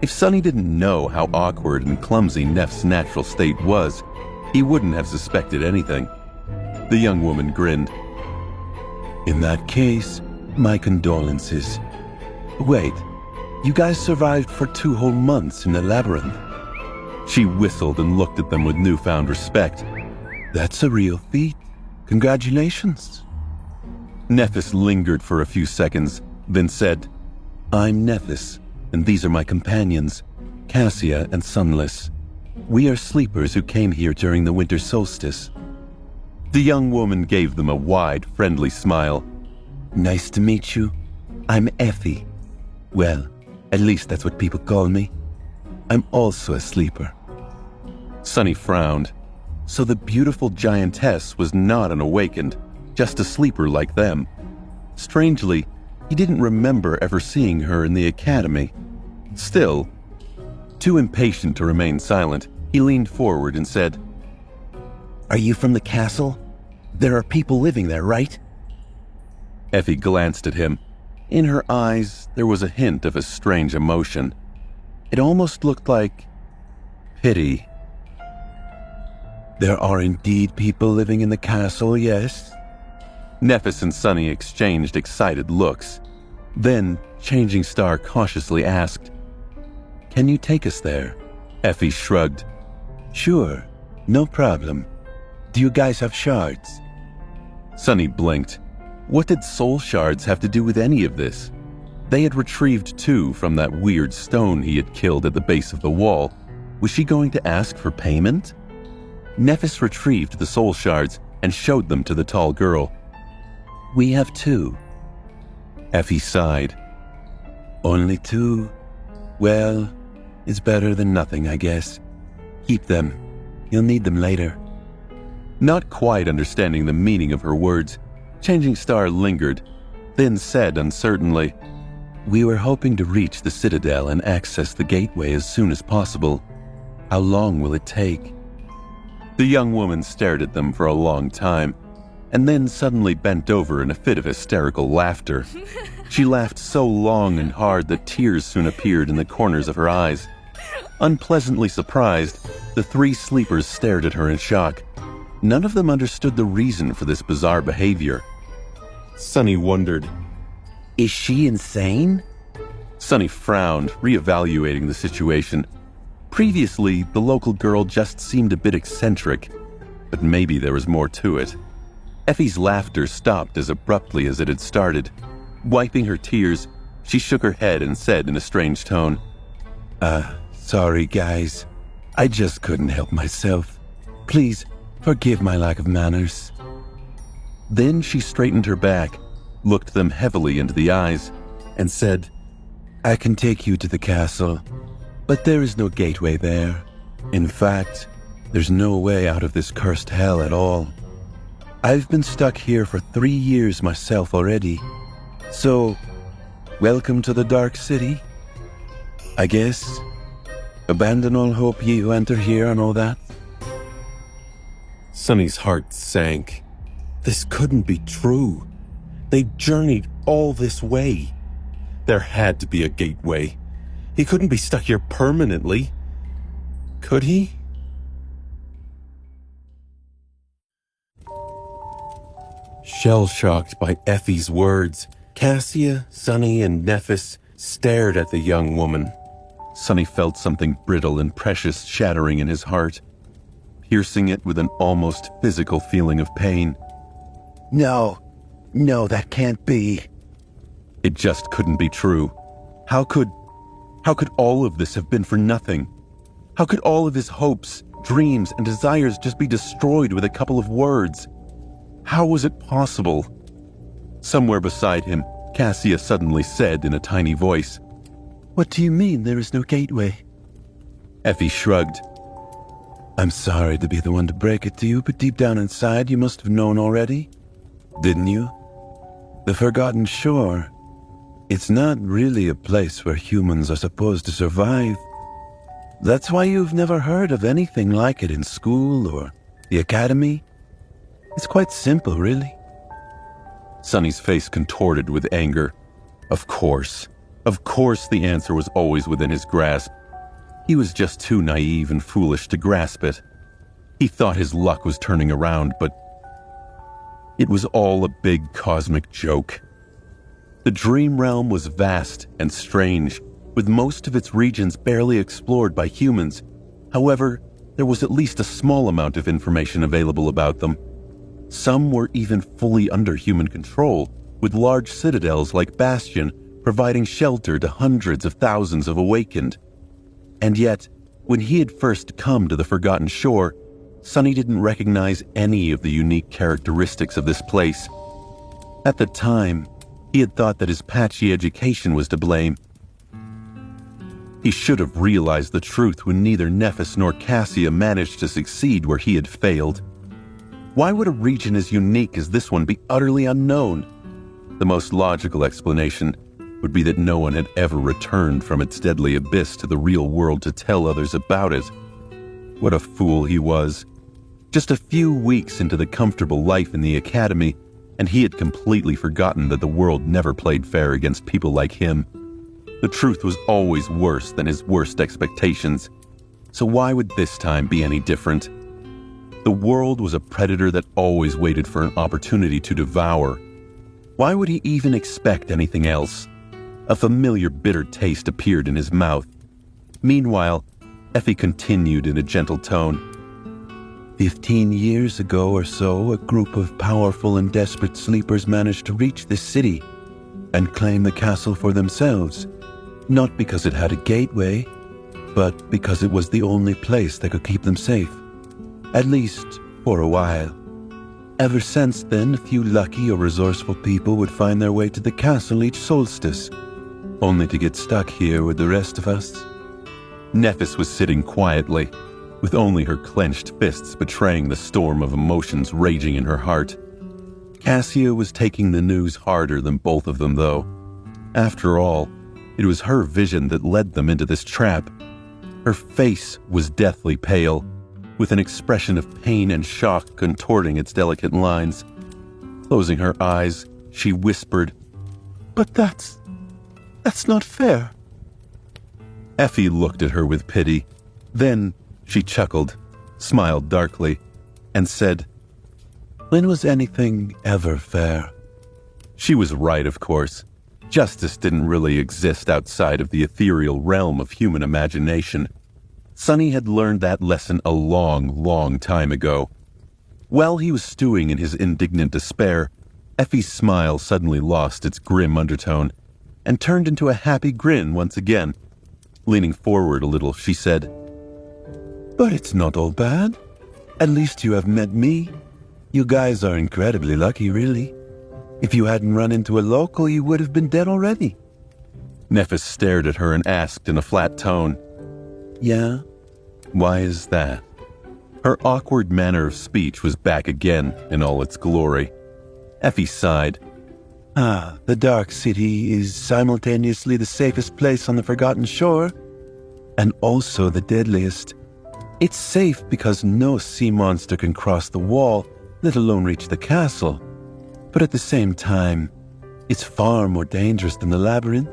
If Sonny didn't know how awkward and clumsy Neff's natural state was, he wouldn't have suspected anything. The young woman grinned. In that case, my condolences. Wait, you guys survived for 2 whole months in the labyrinth. She whistled and looked at them with newfound respect. That's a real feat. Congratulations. Nephis lingered for a few seconds, then said, I'm Nephis, and these are my companions, Cassia and Sunless. We are sleepers who came here during the winter solstice. The young woman gave them a wide, friendly smile. Nice to meet you. I'm Effie. Well, at least that's what people call me. I'm also a sleeper. Sonny frowned. So the beautiful giantess was not an awakened, just a sleeper like them. Strangely, he didn't remember ever seeing her in the academy. Still, too impatient to remain silent, he leaned forward and said, Are you from the castle? There are people living there, right? Effie glanced at him. In her eyes, there was a hint of a strange emotion. It almost looked like pity. There are indeed people living in the castle, yes? Nephis and Sonny exchanged excited looks. Then, Changing Star cautiously asked, Can you take us there? Effie shrugged. Sure, no problem. Do you guys have shards? Sonny blinked. What did soul shards have to do with any of this? They had retrieved 2 from that weird stone he had killed at the base of the wall. Was she going to ask for payment? Nephis retrieved the soul shards and showed them to the tall girl. We have 2. Effie sighed. Only 2? Well, it's better than nothing, I guess. Keep them. You'll need them later. Not quite understanding the meaning of her words, Changing Star lingered, then said uncertainly, We were hoping to reach the Citadel and access the gateway as soon as possible. How long will it take? The young woman stared at them for a long time, and then suddenly bent over in a fit of hysterical laughter. She laughed so long and hard that tears soon appeared in the corners of her eyes. Unpleasantly surprised, the 3 sleepers stared at her in shock. None of them understood the reason for this bizarre behavior. Sonny wondered, Is she insane? Sonny frowned, reevaluating the situation. Previously, the local girl just seemed a bit eccentric, but maybe there was more to it. Effie's laughter stopped as abruptly as it had started. Wiping her tears, she shook her head and said in a strange tone, Sorry guys. I just couldn't help myself. Please, Forgive my lack of manners. Then she straightened her back, looked them heavily into the eyes, and said, I can take you to the castle, but there is no gateway there. In fact, there's no way out of this cursed hell at all. I've been stuck here for 3 years myself already. So, welcome to the Dark City. I guess, abandon all hope ye who enter here and all that. Sonny's heart sank. This couldn't be true. They journeyed all this way. There had to be a gateway. He couldn't be stuck here permanently. Could he? Shell-shocked by Effie's words, Cassia, Sonny, and Nephis stared at the young woman. Sonny felt something brittle and precious shattering in his heart, piercing it with an almost physical feeling of pain. No, that can't be. It just couldn't be true. How could all of this have been for nothing? How could all of his hopes, dreams, and desires just be destroyed with a couple of words? How was it possible? Somewhere beside him, Cassia suddenly said in a tiny voice, What do you mean there is no gateway? Effie shrugged. I'm sorry to be the one to break it to you, but deep down inside you must have known already. Didn't you? The Forgotten Shore. It's not really a place where humans are supposed to survive. That's why you've never heard of anything like it in school or the academy. It's quite simple, really. Sonny's face contorted with anger. Of course the answer was always within his grasp. He was just too naive and foolish to grasp it. He thought his luck was turning around, but it was all a big cosmic joke. The Dream Realm was vast and strange, with most of its regions barely explored by humans. However, there was at least a small amount of information available about them. Some were even fully under human control, with large citadels like Bastion providing shelter to hundreds of thousands of awakened. And yet, when he had first come to the Forgotten Shore, Sonny didn't recognize any of the unique characteristics of this place. At the time, he had thought that his patchy education was to blame. He should have realized the truth when neither Nephis nor Cassia managed to succeed where he had failed. Why would a region as unique as this one be utterly unknown? The most logical explanation would be that no one had ever returned from its deadly abyss to the real world to tell others about it. What a fool he was. Just a few weeks into the comfortable life in the academy, and he had completely forgotten that the world never played fair against people like him. The truth was always worse than his worst expectations. So why would this time be any different? The world was a predator that always waited for an opportunity to devour. Why would he even expect anything else? A familiar bitter taste appeared in his mouth. Meanwhile, Effie continued in a gentle tone. 15 years ago or so, a group of powerful and desperate sleepers managed to reach this city and claim the castle for themselves, not because it had a gateway, but because it was the only place that could keep them safe, at least for a while. Ever since then, a few lucky or resourceful people would find their way to the castle each solstice, only to get stuck here with the rest of us. Nephis was sitting quietly, with only her clenched fists betraying the storm of emotions raging in her heart. Cassia was taking the news harder than both of them, though. After all, it was her vision that led them into this trap. Her face was deathly pale, with an expression of pain and shock contorting its delicate lines. Closing her eyes, she whispered, But that's not fair. Effie looked at her with pity. Then she chuckled, smiled darkly, and said, When was anything ever fair? She was right, of course. Justice didn't really exist outside of the ethereal realm of human imagination. Sonny had learned that lesson a long, long time ago. While he was stewing in his indignant despair, Effie's smile suddenly lost its grim undertone and turned into a happy grin once again. Leaning forward a little, she said, But it's not all bad. At least you have met me. You guys are incredibly lucky, really. If you hadn't run into a local, you would have been dead already. Nephis stared at her and asked in a flat tone, Yeah? "Why is that?" Her awkward manner of speech was back again in all its glory. Effie sighed. The Dark City is simultaneously the safest place on the Forgotten Shore, and also the deadliest. It's safe because no sea monster can cross the wall, let alone reach the castle. But at the same time, it's far more dangerous than the labyrinth,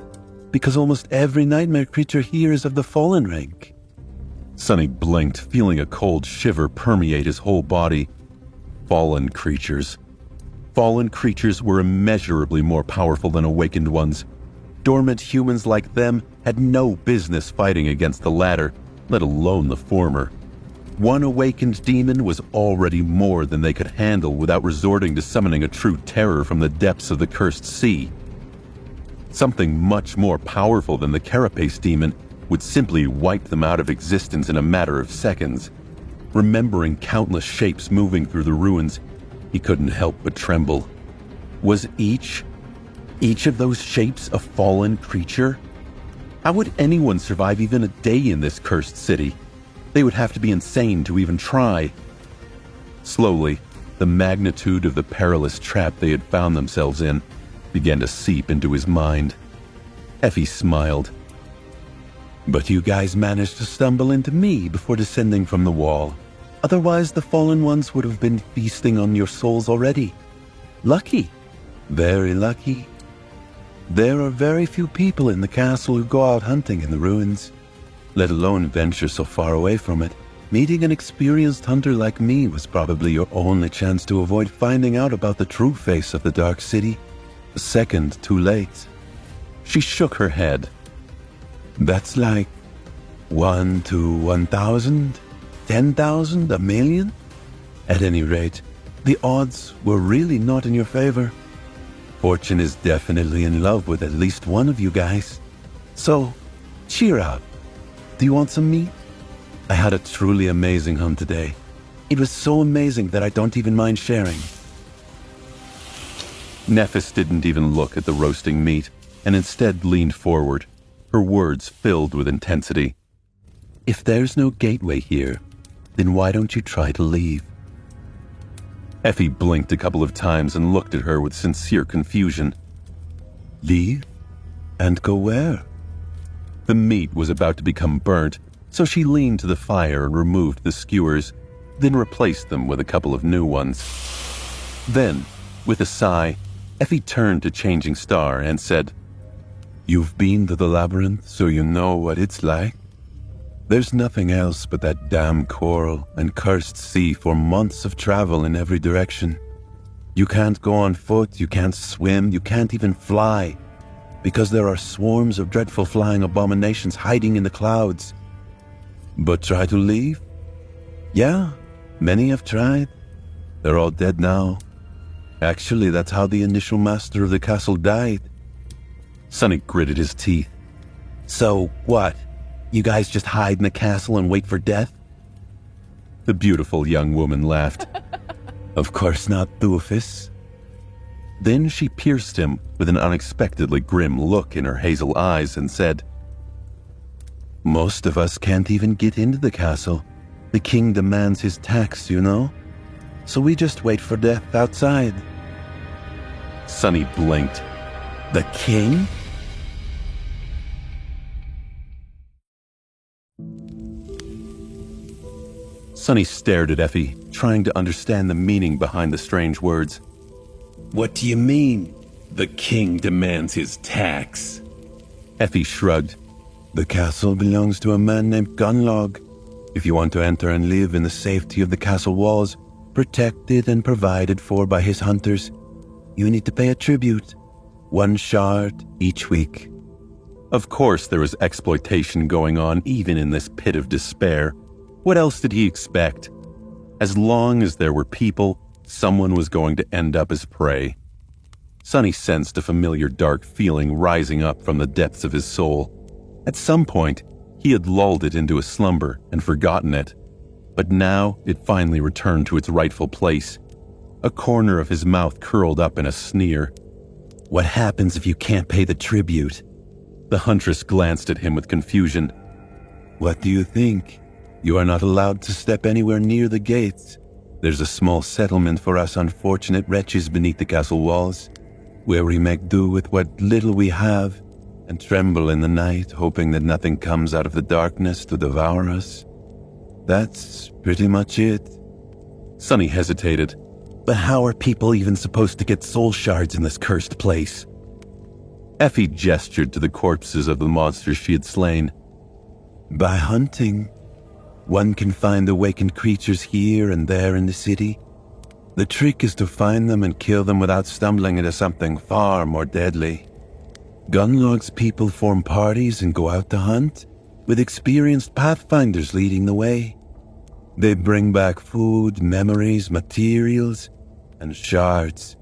because almost every nightmare creature here is of the fallen rank. Sonny blinked, feeling a cold shiver permeate his whole body. Fallen creatures. Fallen creatures were immeasurably more powerful than awakened ones. Dormant humans like them had no business fighting against the latter, let alone the former. One awakened demon was already more than they could handle without resorting to summoning a true terror from the depths of the cursed sea. Something much more powerful than the Carapace demon would simply wipe them out of existence in a matter of seconds. Remembering countless shapes moving through the ruins, he couldn't help but tremble. Was each of those shapes a fallen creature? How would anyone survive even a day in this cursed city? They would have to be insane to even try. Slowly, the magnitude of the perilous trap they had found themselves in began to seep into his mind. Effie smiled. But you guys managed to stumble into me before descending from the wall. Otherwise, the fallen ones would have been feasting on your souls already. Lucky. Very lucky. There are very few people in the castle who go out hunting in the ruins, let alone venture so far away from it. Meeting an experienced hunter like me was probably your only chance to avoid finding out about the true face of the Dark City. A second too late. She shook her head. That's like 1 to 1,000, 10,000, 1,000,000? At any rate, the odds were really not in your favor. Fortune is definitely in love with at least one of you guys. So, cheer up. Do you want some meat? I had a truly amazing hunt today. It was so amazing that I don't even mind sharing. Nephis didn't even look at the roasting meat, and instead leaned forward, her words filled with intensity. If there's no gateway here, then why don't you try to leave? Effie blinked a couple of times and looked at her with sincere confusion. Leave? And go where? The meat was about to become burnt, so she leaned to the fire and removed the skewers, then replaced them with a couple of new ones. Then, with a sigh, Effie turned to Changing Star and said, You've been to the labyrinth, so you know what it's like. There's nothing else but that damn coral and cursed sea for months of travel in every direction. You can't go on foot, you can't swim, you can't even fly, because there are swarms of dreadful flying abominations hiding in the clouds. But try to leave? Yeah, many have tried. They're all dead now. Actually, that's how the initial master of the castle died. Sonny gritted his teeth. So, what? You guys just hide in the castle and wait for death? The beautiful young woman laughed. Of course not, Doofus. Then she pierced him with an unexpectedly grim look in her hazel eyes and said, Most of us can't even get into the castle. The king demands his tax, you know? So we just wait for death outside. Sonny blinked. The king? Sonny stared at Effie, trying to understand the meaning behind the strange words. What do you mean, the king demands his tax? Effie shrugged. The castle belongs to a man named Gunlog. If you want to enter and live in the safety of the castle walls, protected and provided for by his hunters, you need to pay a tribute, 1 shard each week. Of course there was exploitation going on even in this pit of despair. What else did he expect? As long as there were people, someone was going to end up as prey. Sonny sensed a familiar dark feeling rising up from the depths of his soul. At some point, he had lulled it into a slumber and forgotten it. but now it finally returned to its rightful place. A corner of his mouth curled up in a sneer. What happens if you can't pay the tribute? The huntress glanced at him with confusion. What do you think? You are not allowed to step anywhere near the gates. There's a small settlement for us unfortunate wretches beneath the castle walls, where we make do with what little we have and tremble in the night, hoping that nothing comes out of the darkness to devour us. That's pretty much it. Sonny hesitated. But how are people even supposed to get soul shards in this cursed place? Effie gestured to the corpses of the monsters she had slain. By hunting. One can find awakened creatures here and there in the city. The trick is to find them and kill them without stumbling into something far more deadly. Gunlock's people form parties and go out to hunt, with experienced pathfinders leading the way. They bring back food, memories, materials, and shards.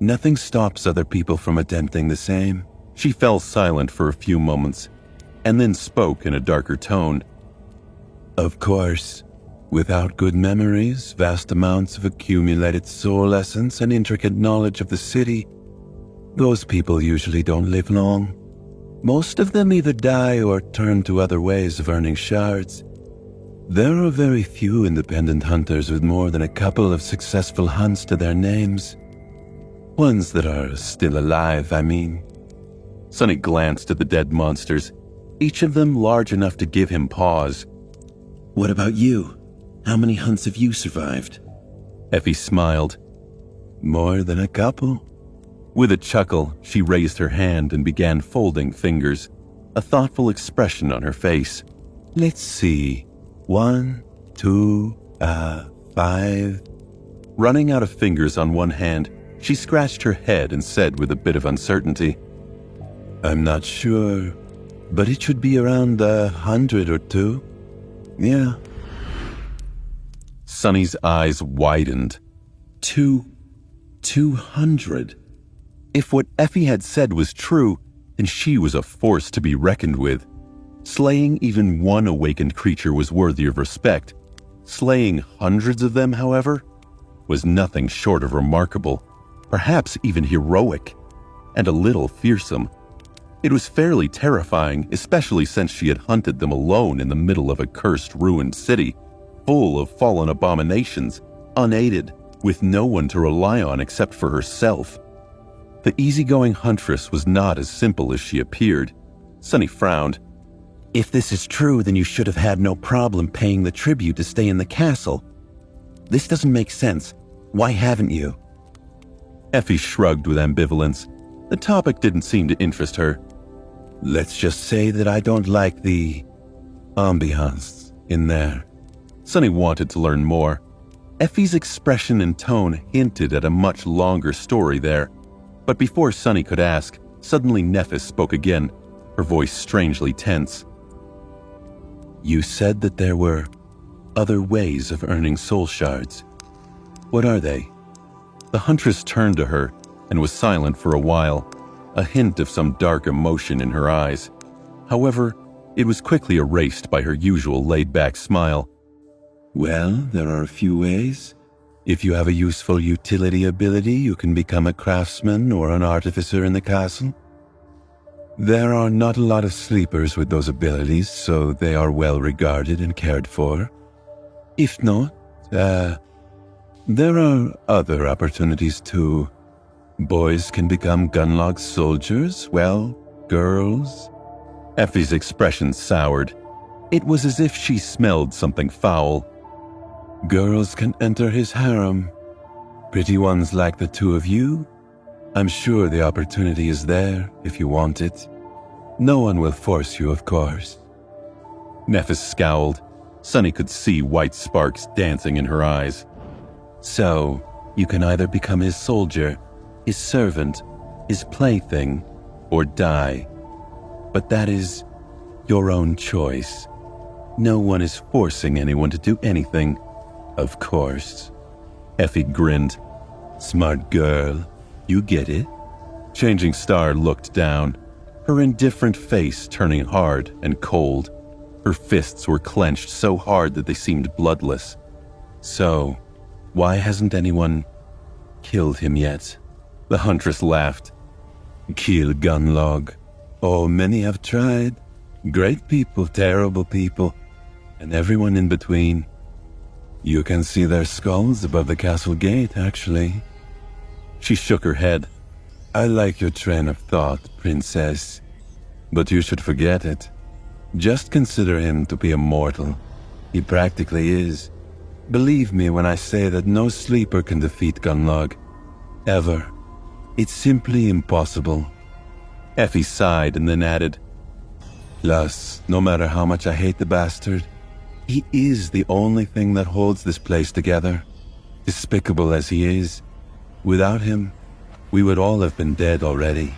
Nothing stops other people from attempting the same. She fell silent for a few moments, and then spoke in a darker tone. Of course, without good memories, vast amounts of accumulated soul essence, and intricate knowledge of the city, those people usually don't live long. Most of them either die or turn to other ways of earning shards. There are very few independent hunters with more than a couple of successful hunts to their names. Ones that are still alive, I mean. Sonny glanced at the dead monsters, each of them large enough to give him pause. What about you? How many hunts have you survived? Effie smiled. More than a couple. With a chuckle, she raised her hand and began folding fingers, a thoughtful expression on her face. Let's see. 1, 2, 5. Running out of fingers on one hand, she scratched her head and said with a bit of uncertainty, I'm not sure, but it should be around 100 or 2. Yeah. Sonny's eyes widened. 200. If what Effie had said was true, then she was a force to be reckoned with. Slaying even one awakened creature was worthy of respect. Slaying hundreds of them, however, was nothing short of remarkable, perhaps even heroic, and a little fearsome. It was fairly terrifying, especially since she had hunted them alone in the middle of a cursed, ruined city, full of fallen abominations, unaided, with no one to rely on except for herself. The easygoing huntress was not as simple as she appeared. Sonny frowned. If this is true, then you should have had no problem paying the tribute to stay in the castle. This doesn't make sense. Why haven't you? Effie shrugged with ambivalence. The topic didn't seem to interest her. Let's just say that I don't like the ambiance in there. Sonny wanted to learn more. Effie's expression and tone hinted at a much longer story there. But before Sonny could ask, suddenly Nephis spoke again, her voice strangely tense. You said that there were other ways of earning soul shards. What are they? The huntress turned to her and was silent for a while, a hint of some dark emotion in her eyes. However, it was quickly erased by her usual laid-back smile. Well, there are a few ways. If you have a useful utility ability, you can become a craftsman or an artificer in the castle. There are not a lot of sleepers with those abilities, so they are well regarded and cared for. If not, there are other opportunities too. Boys can become Gunlock soldiers, well, girls. Effie's expression soured. It was as if she smelled something foul. Girls can enter his harem. Pretty ones like the two of you. I'm sure the opportunity is there if you want it. No one will force you, of course. Nephis scowled. Sonny could see white sparks dancing in her eyes. So, you can either become his soldier, his servant, his plaything, or die. But that is your own choice. No one is forcing anyone to do anything, of course. Effie grinned. Smart girl, you get it? Changing Star looked down, her indifferent face turning hard and cold. Her fists were clenched so hard that they seemed bloodless. So, why hasn't anyone killed him yet? The huntress laughed. Kill Gunlog. Oh, many have tried. Great people, terrible people, and everyone in between. You can see their skulls above the castle gate, actually. She shook her head. I like your train of thought, princess. But you should forget it. Just consider him to be a mortal. He practically is. Believe me when I say that no sleeper can defeat Gunlog. Ever. It's simply impossible. Effie sighed and then added, Plus, no matter how much I hate the bastard, he is the only thing that holds this place together. Despicable as he is, without him, we would all have been dead already.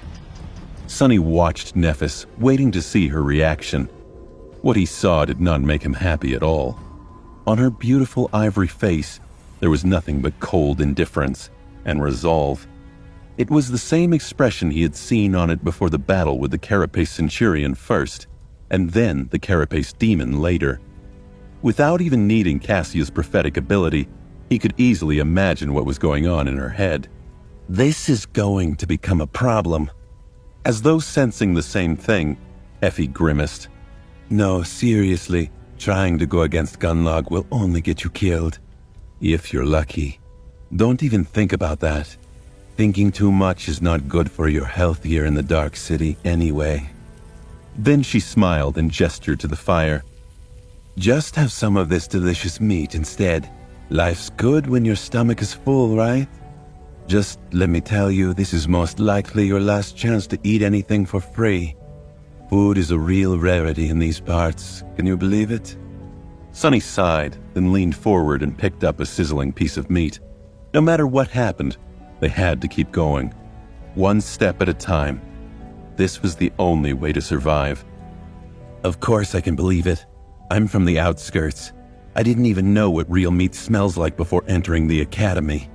Sonny watched Nephis, waiting to see her reaction. What he saw did not make him happy at all. On her beautiful ivory face, there was nothing but cold indifference and resolve. It was the same expression he had seen on it before the battle with the Carapace Centurion first, and then the Carapace Demon later. Without even needing Cassia's prophetic ability, he could easily imagine what was going on in her head. This is going to become a problem. As though sensing the same thing, Effie grimaced. No, seriously, trying to go against Gunlog will only get you killed. If you're lucky. Don't even think about that. Thinking too much is not good for your health here in the Dark City anyway. Then she smiled and gestured to the fire. Just have some of this delicious meat instead. Life's good when your stomach is full, right? Just let me tell you, this is most likely your last chance to eat anything for free. Food is a real rarity in these parts. Can you believe it? Sonny sighed, then leaned forward and picked up a sizzling piece of meat. No matter what happened, they had to keep going. One step at a time. This was the only way to survive. Of course I can believe it. I'm from the outskirts. I didn't even know what real meat smells like before entering the academy.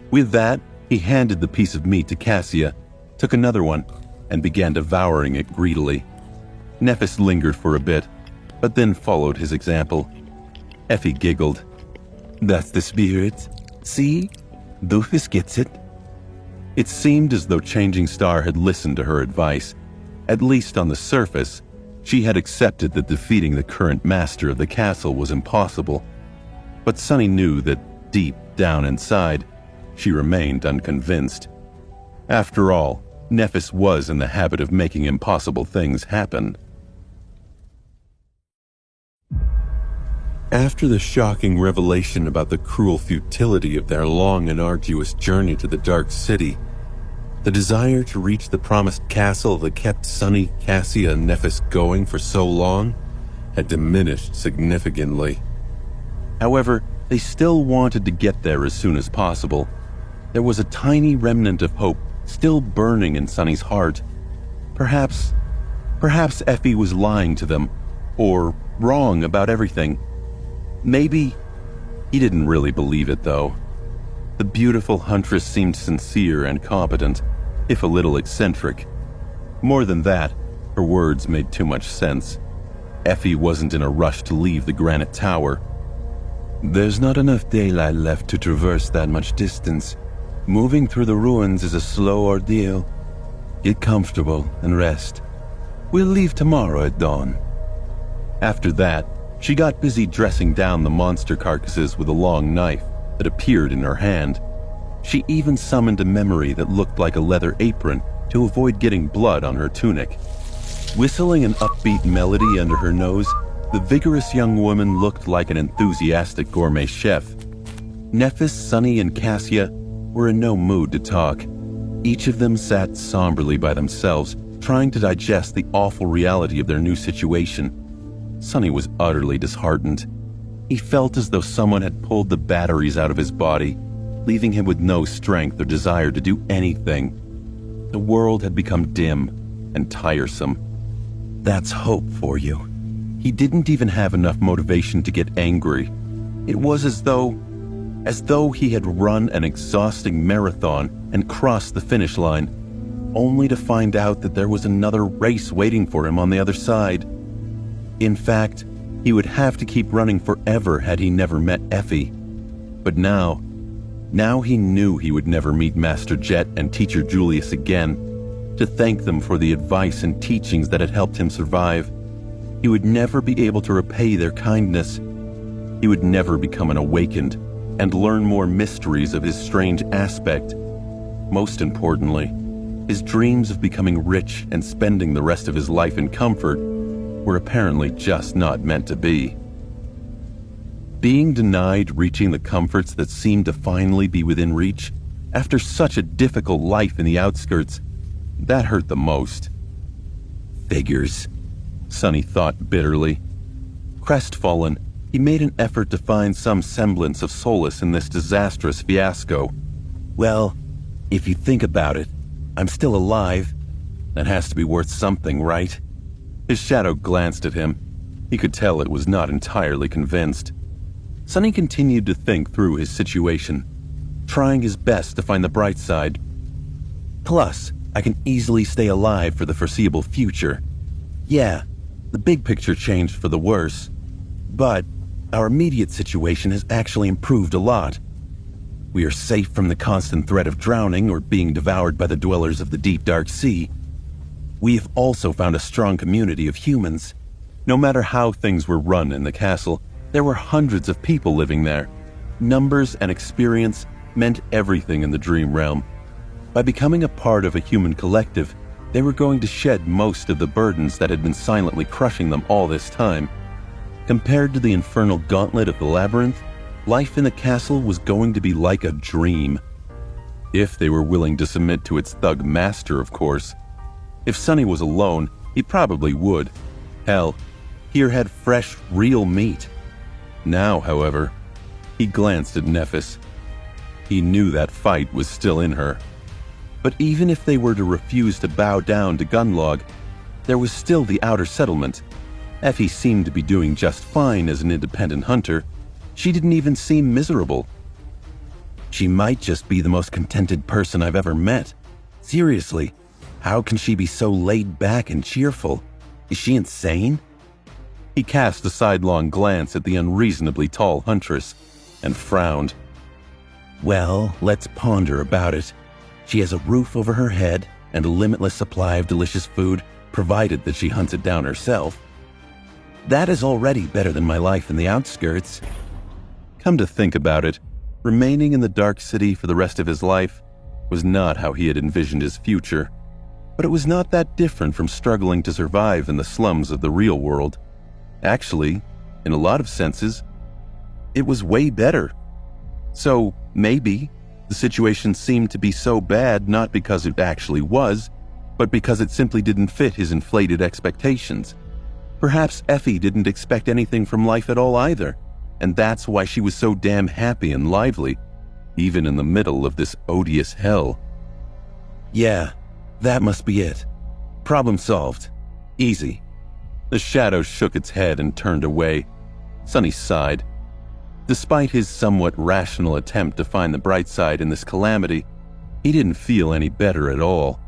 With that, he handed the piece of meat to Cassia, took another one, and began devouring it greedily. Nephis lingered for a bit, but then followed his example. Effie giggled. That's the spirit. See? Doofus gets it. It seemed as though Changing Star had listened to her advice. At least on the surface, she had accepted that defeating the current master of the castle was impossible. But Sonny knew that deep down inside, she remained unconvinced. After all, Nephis was in the habit of making impossible things happen. After the shocking revelation about the cruel futility of their long and arduous journey to the Dark City, the desire to reach the promised castle that kept Sonny, Cassia, and Nephis going for so long had diminished significantly. However, they still wanted to get there as soon as possible. There was a tiny remnant of hope still burning in Sonny's heart. Perhaps Effie was lying to them, or wrong about everything. Maybe he didn't really believe it, though. The beautiful huntress seemed sincere and competent, if a little eccentric. More than that, her words made too much sense. Effie wasn't in a rush to leave the granite tower. There's not enough daylight left to traverse that much distance. Moving through the ruins is a slow ordeal. Get comfortable and rest. We'll leave tomorrow at dawn. After that, she got busy dressing down the monster carcasses with a long knife that appeared in her hand. She even summoned a memory that looked like a leather apron to avoid getting blood on her tunic. Whistling an upbeat melody under her nose, the vigorous young woman looked like an enthusiastic gourmet chef. Nephis, Sonny, and Cassia were in no mood to talk. Each of them sat somberly by themselves, trying to digest the awful reality of their new situation. Sonny was utterly disheartened. He felt as though someone had pulled the batteries out of his body, leaving him with no strength or desire to do anything. The world had become dim and tiresome. That's hope for you. He didn't even have enough motivation to get angry. It was as though he had run an exhausting marathon and crossed the finish line, only to find out that there was another race waiting for him on the other side. In fact, he would have to keep running forever had he never met Effie. But now he knew he would never meet Master Jet and Teacher Julius again, to thank them for the advice and teachings that had helped him survive. He would never be able to repay their kindness. He would never become an awakened and learn more mysteries of his strange aspect. Most importantly, his dreams of becoming rich and spending the rest of his life in comfort were apparently just not meant to be. Being denied reaching the comforts that seemed to finally be within reach after such a difficult life in the outskirts, that hurt the most. Figures, Sonny thought bitterly. Crestfallen, he made an effort to find some semblance of solace in this disastrous fiasco. Well, if you think about it, I'm still alive. That has to be worth something, right? His shadow glanced at him. He could tell it was not entirely convinced. Sonny continued to think through his situation, trying his best to find the bright side. Plus, I can easily stay alive for the foreseeable future. Yeah, the big picture changed for the worse, but our immediate situation has actually improved a lot. We are safe from the constant threat of drowning or being devoured by the dwellers of the deep dark sea. We have also found a strong community of humans. No matter how things were run in the castle, there were hundreds of people living there. Numbers and experience meant everything in the dream realm. By becoming a part of a human collective, they were going to shed most of the burdens that had been silently crushing them all this time. Compared to the infernal gauntlet of the labyrinth, life in the castle was going to be like a dream. If they were willing to submit to its thug master, of course. If Sonny was alone, he probably would. Hell, here had fresh, real meat. Now, however, he glanced at Nephis. He knew that fight was still in her. But even if they were to refuse to bow down to Gunlog, there was still the outer settlement. Effie seemed to be doing just fine as an independent hunter. She didn't even seem miserable. She might just be the most contented person I've ever met. Seriously, how can she be so laid back and cheerful? Is she insane? He cast a sidelong glance at the unreasonably tall huntress and frowned. Well, let's ponder about it. She has a roof over her head and a limitless supply of delicious food, provided that she hunts it down herself. That is already better than my life in the outskirts. Come to think about it, remaining in the Dark City for the rest of his life was not how he had envisioned his future, but it was not that different from struggling to survive in the slums of the real world. Actually, in a lot of senses, it was way better. So maybe the situation seemed to be so bad not because it actually was, but because it simply didn't fit his inflated expectations. Perhaps Effie didn't expect anything from life at all either, and that's why she was so damn happy and lively, even in the middle of this odious hell. Yeah, that must be it. Problem solved. Easy. The shadow shook its head and turned away. Sonny sighed. Despite his somewhat rational attempt to find the bright side in this calamity, he didn't feel any better at all.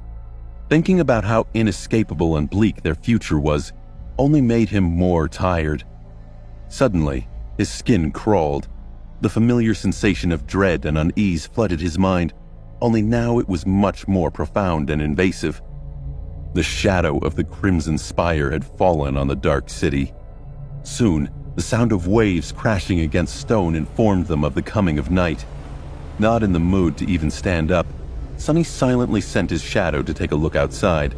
Thinking about how inescapable and bleak their future was only made him more tired. Suddenly, his skin crawled. The familiar sensation of dread and unease flooded his mind, only now it was much more profound and invasive. The shadow of the Crimson Spire had fallen on the dark city. Soon, the sound of waves crashing against stone informed them of the coming of night. Not in the mood to even stand up, Sonny silently sent his shadow to take a look outside.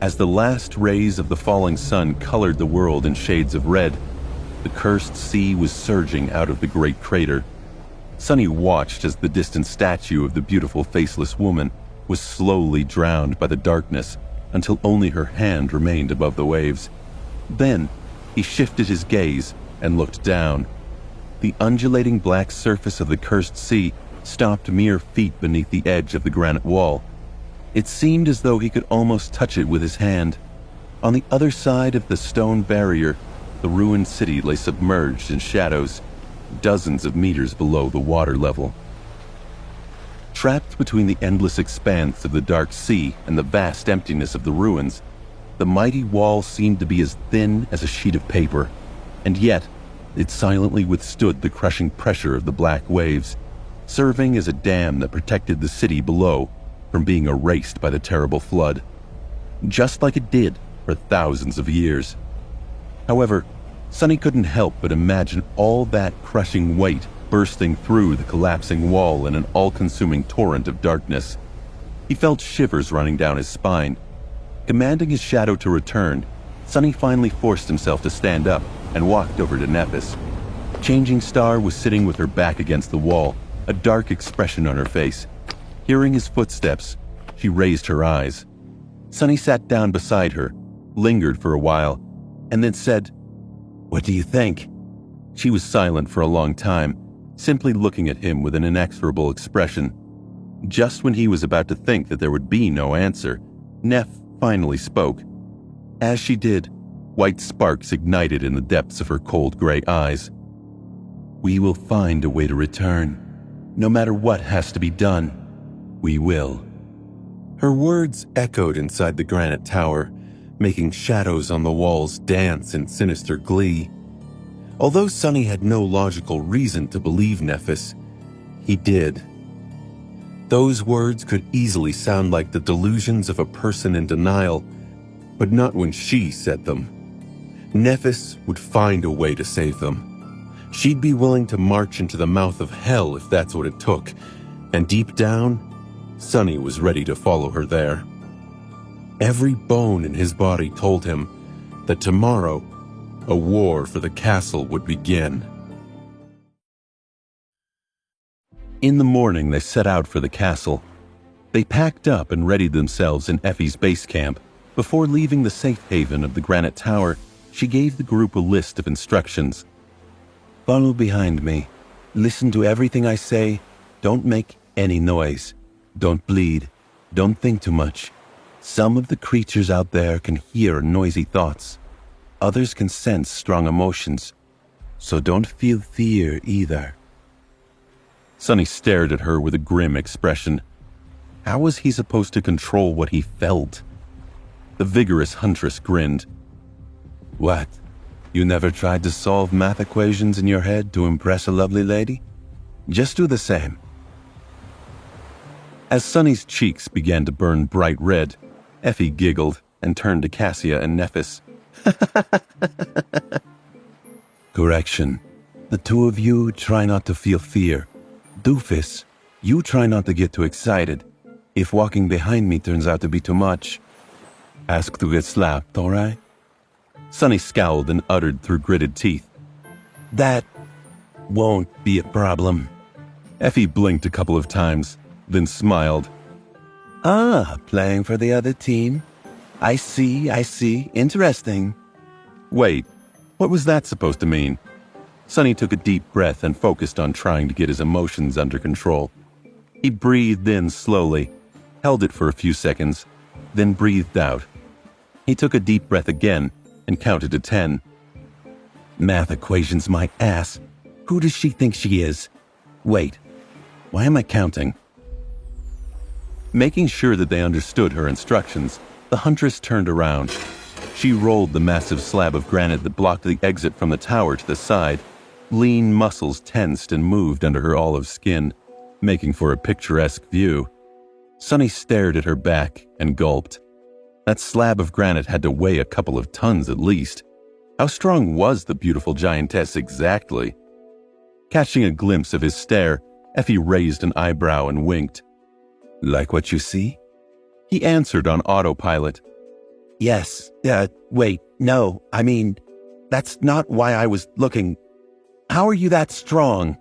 As the last rays of the falling sun colored the world in shades of red, the cursed sea was surging out of the great crater. Sonny watched as the distant statue of the beautiful faceless woman was slowly drowned by the darkness until only her hand remained above the waves. Then, he shifted his gaze and looked down. The undulating black surface of the cursed sea stopped mere feet beneath the edge of the granite wall. It seemed as though he could almost touch it with his hand. On the other side of the stone barrier, the ruined city lay submerged in shadows, dozens of meters below the water level. Trapped between the endless expanse of the dark sea and the vast emptiness of the ruins, The mighty wall seemed to be as thin as a sheet of paper, and yet it silently withstood the crushing pressure of the black waves, serving as a dam that protected the city below from being erased by the terrible flood, just like it did for thousands of years. However, Sonny couldn't help but imagine all that crushing weight bursting through the collapsing wall in an all-consuming torrent of darkness. He felt shivers running down his spine. Commanding his shadow to return, Sonny finally forced himself to stand up and walked over to Nephis. Changing Star was sitting with her back against the wall, a dark expression on her face. Hearing his footsteps, she raised her eyes. Sonny sat down beside her, lingered for a while, and then said, "What do you think?" She was silent for a long time, simply looking at him with an inexorable expression. Just when he was about to think that there would be no answer, Neph finally spoke. As she did, white sparks ignited in the depths of her cold gray eyes. "We will find a way to return. No matter what has to be done, we will." Her words echoed inside the granite tower, making shadows on the walls dance in sinister glee. Although Sonny had no logical reason to believe Nephis, he did. Those words could easily sound like the delusions of a person in denial, but not when she said them. Nephis would find a way to save them. She'd be willing to march into the mouth of hell if that's what it took, and deep down, Sonny was ready to follow her there. Every bone in his body told him that tomorrow, a war for the castle would begin. In the morning, they set out for the castle. They packed up and readied themselves in Effie's base camp. Before leaving the safe haven of the granite tower, she gave the group a list of instructions. "Follow behind me. Listen to everything I say. Don't make any noise. Don't bleed. Don't think too much. Some of the creatures out there can hear noisy thoughts. Others can sense strong emotions. So don't feel fear either." Sonny stared at her with a grim expression. How was he supposed to control what he felt? The vigorous huntress grinned. "What? You never tried to solve math equations in your head to impress a lovely lady? Just do the same." As Sonny's cheeks began to burn bright red, Effie giggled and turned to Cassia and Nephis. "Correction. The two of you try not to feel fear. Doofus, you try not to get too excited. If walking behind me turns out to be too much, ask to get slapped, all right?" Sonny scowled and uttered through gritted teeth, "That won't be a problem." Effie blinked a couple of times, then smiled. "Ah, playing for the other team? I see. Interesting." Wait, what was that supposed to mean? Sonny took a deep breath and focused on trying to get his emotions under control. He breathed in slowly, held it for a few seconds, then breathed out. He took a deep breath again and counted to 10. "Math equations, my ass. Who does she think she is? Wait, why am I counting?" Making sure that they understood her instructions, the huntress turned around. She rolled the massive slab of granite that blocked the exit from the tower to the side. Lean muscles tensed and moved under her olive skin, making for a picturesque view. Sonny stared at her back and gulped. That slab of granite had to weigh a couple of tons at least. How strong was the beautiful giantess exactly? Catching a glimpse of his stare, Effie raised an eyebrow and winked. "Like what you see?" He answered on autopilot. "Yes, wait, no, I mean, that's not why I was looking. How are you that strong?"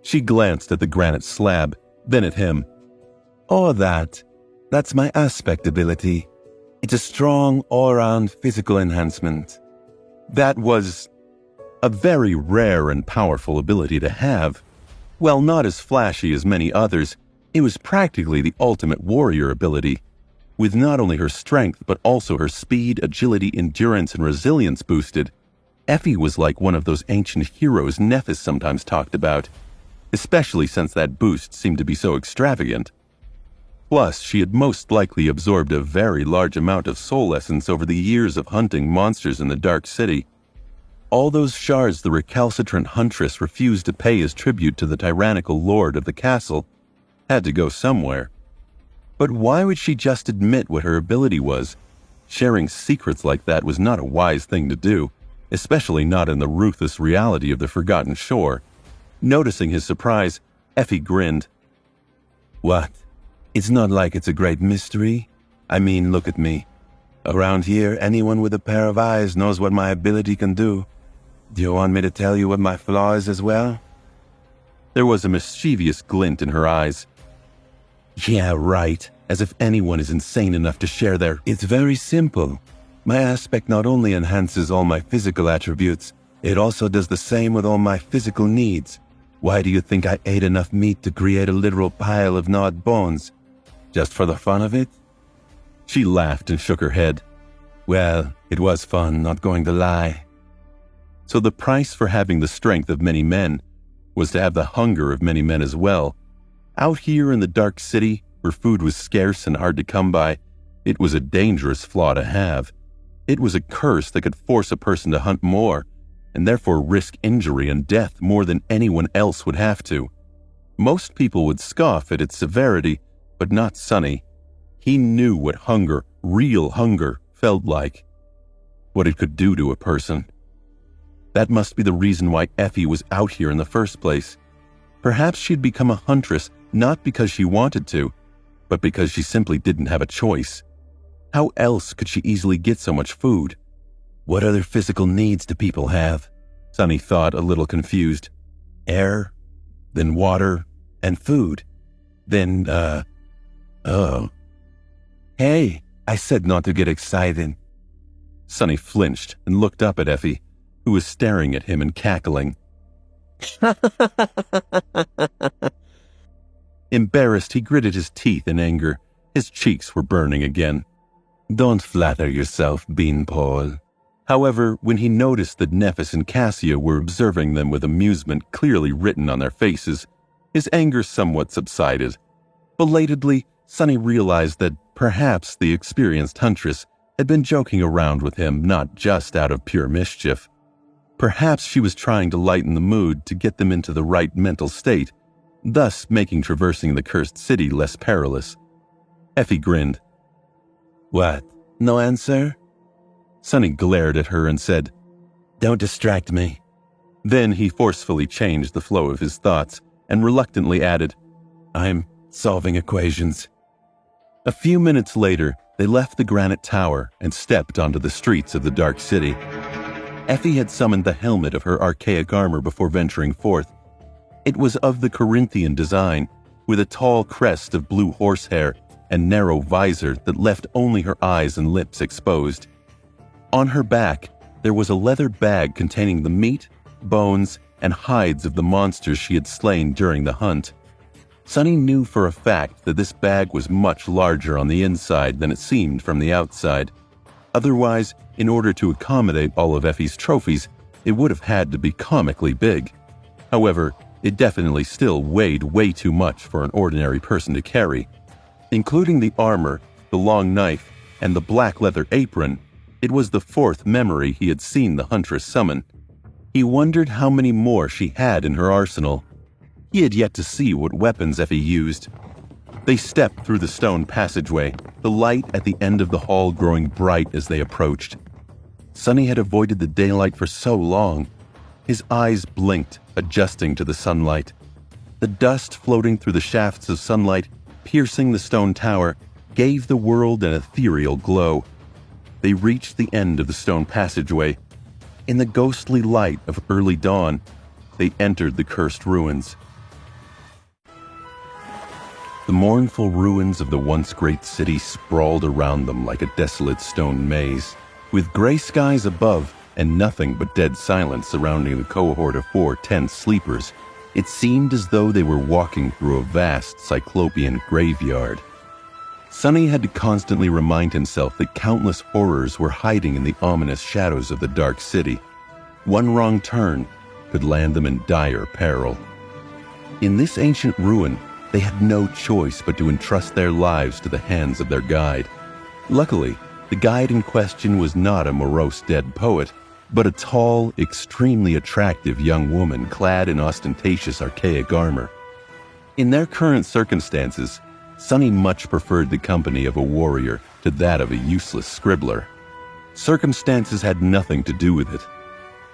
She glanced at the granite slab, then at him. "Oh, that's my aspect ability. It's a strong, all-round physical enhancement." That was a very rare and powerful ability to have. While not as flashy as many others, it was practically the ultimate warrior ability. With not only her strength, but also her speed, agility, endurance, and resilience boosted, Effie was like one of those ancient heroes Nephis sometimes talked about, especially since that boost seemed to be so extravagant. Plus, she had most likely absorbed a very large amount of soul essence over the years of hunting monsters in the Dark City. All those shards the recalcitrant huntress refused to pay as tribute to the tyrannical lord of the castle had to go somewhere. But why would she just admit what her ability was? Sharing secrets like that was not a wise thing to do, especially not in the ruthless reality of the Forgotten Shore. Noticing his surprise, Effie grinned. What? It's not like it's a great mystery. I mean, look at me. Around here, anyone with a pair of eyes knows what my ability can do. Do you want me to tell you what my flaw is as well? There was a mischievous glint in her eyes. Yeah, right. As if anyone is insane enough to share their... It's very simple. My aspect not only enhances all my physical attributes, it also does the same with all my physical needs. Why do you think I ate enough meat to create a literal pile of gnawed bones? Just for the fun of it? She laughed and shook her head. Well, it was fun, not going to lie. So the price for having the strength of many men was to have the hunger of many men as well. Out here in the Dark City, where food was scarce and hard to come by, it was a dangerous flaw to have. It was a curse that could force a person to hunt more, and therefore risk injury and death more than anyone else would have to. Most people would scoff at its severity, but not Sonny. He knew what hunger, real hunger, felt like. What it could do to a person. That must be the reason why Effie was out here in the first place. Perhaps she'd become a huntress not because she wanted to, but because she simply didn't have a choice. How else could she easily get so much food? What other physical needs do people have? Sonny thought, a little confused. Air, then water, and food. Then, oh. Hey, I said not to get excited. Sonny flinched and looked up at Effie, who was staring at him and cackling. Embarrassed, he gritted his teeth in anger. His cheeks were burning again. Don't flatter yourself, Beanpole. However, when he noticed that Nephis and Cassia were observing them with amusement clearly written on their faces, his anger somewhat subsided. Belatedly, Sonny realized that perhaps the experienced huntress had been joking around with him not just out of pure mischief. Perhaps she was trying to lighten the mood to get them into the right mental state, thus making traversing the cursed city less perilous. Effie grinned. What? No answer? Sonny glared at her and said, Don't distract me. Then he forcefully changed the flow of his thoughts and reluctantly added, I'm solving equations. A few minutes later, they left the granite tower and stepped onto the streets of the Dark City. Effie had summoned the helmet of her archaic armor before venturing forth. It was of the Corinthian design, with a tall crest of blue horsehair and narrow visor that left only her eyes and lips exposed. On her back, there was a leather bag containing the meat, bones, and hides of the monsters she had slain during the hunt. Sonny knew for a fact that this bag was much larger on the inside than it seemed from the outside. Otherwise, in order to accommodate all of Effie's trophies, it would have had to be comically big. However, it definitely still weighed way too much for an ordinary person to carry. Including the armor, the long knife, and the black leather apron, it was the fourth memory he had seen the huntress summon. He wondered how many more she had in her arsenal. He had yet to see what weapons Effie used. They stepped through the stone passageway, the light at the end of the hall growing bright as they approached. Sonny had avoided the daylight for so long. His eyes blinked, adjusting to the sunlight. The dust floating through the shafts of sunlight, piercing the stone tower, gave the world an ethereal glow. They reached the end of the stone passageway. In the ghostly light of early dawn, they entered the cursed ruins. The mournful ruins of the once great city sprawled around them like a desolate stone maze, with gray skies above and nothing but dead silence surrounding the cohort of 4 tense sleepers. It seemed as though they were walking through a vast cyclopean graveyard. Sonny had to constantly remind himself that countless horrors were hiding in the ominous shadows of the Dark City. One wrong turn could land them in dire peril. In this ancient ruin, They had no choice but to entrust their lives to the hands of their guide. Luckily, the guide in question was not a morose dead poet, but a tall, extremely attractive young woman clad in ostentatious archaic armor. In their current circumstances, Sonny much preferred the company of a warrior to that of a useless scribbler. Circumstances had nothing to do with it.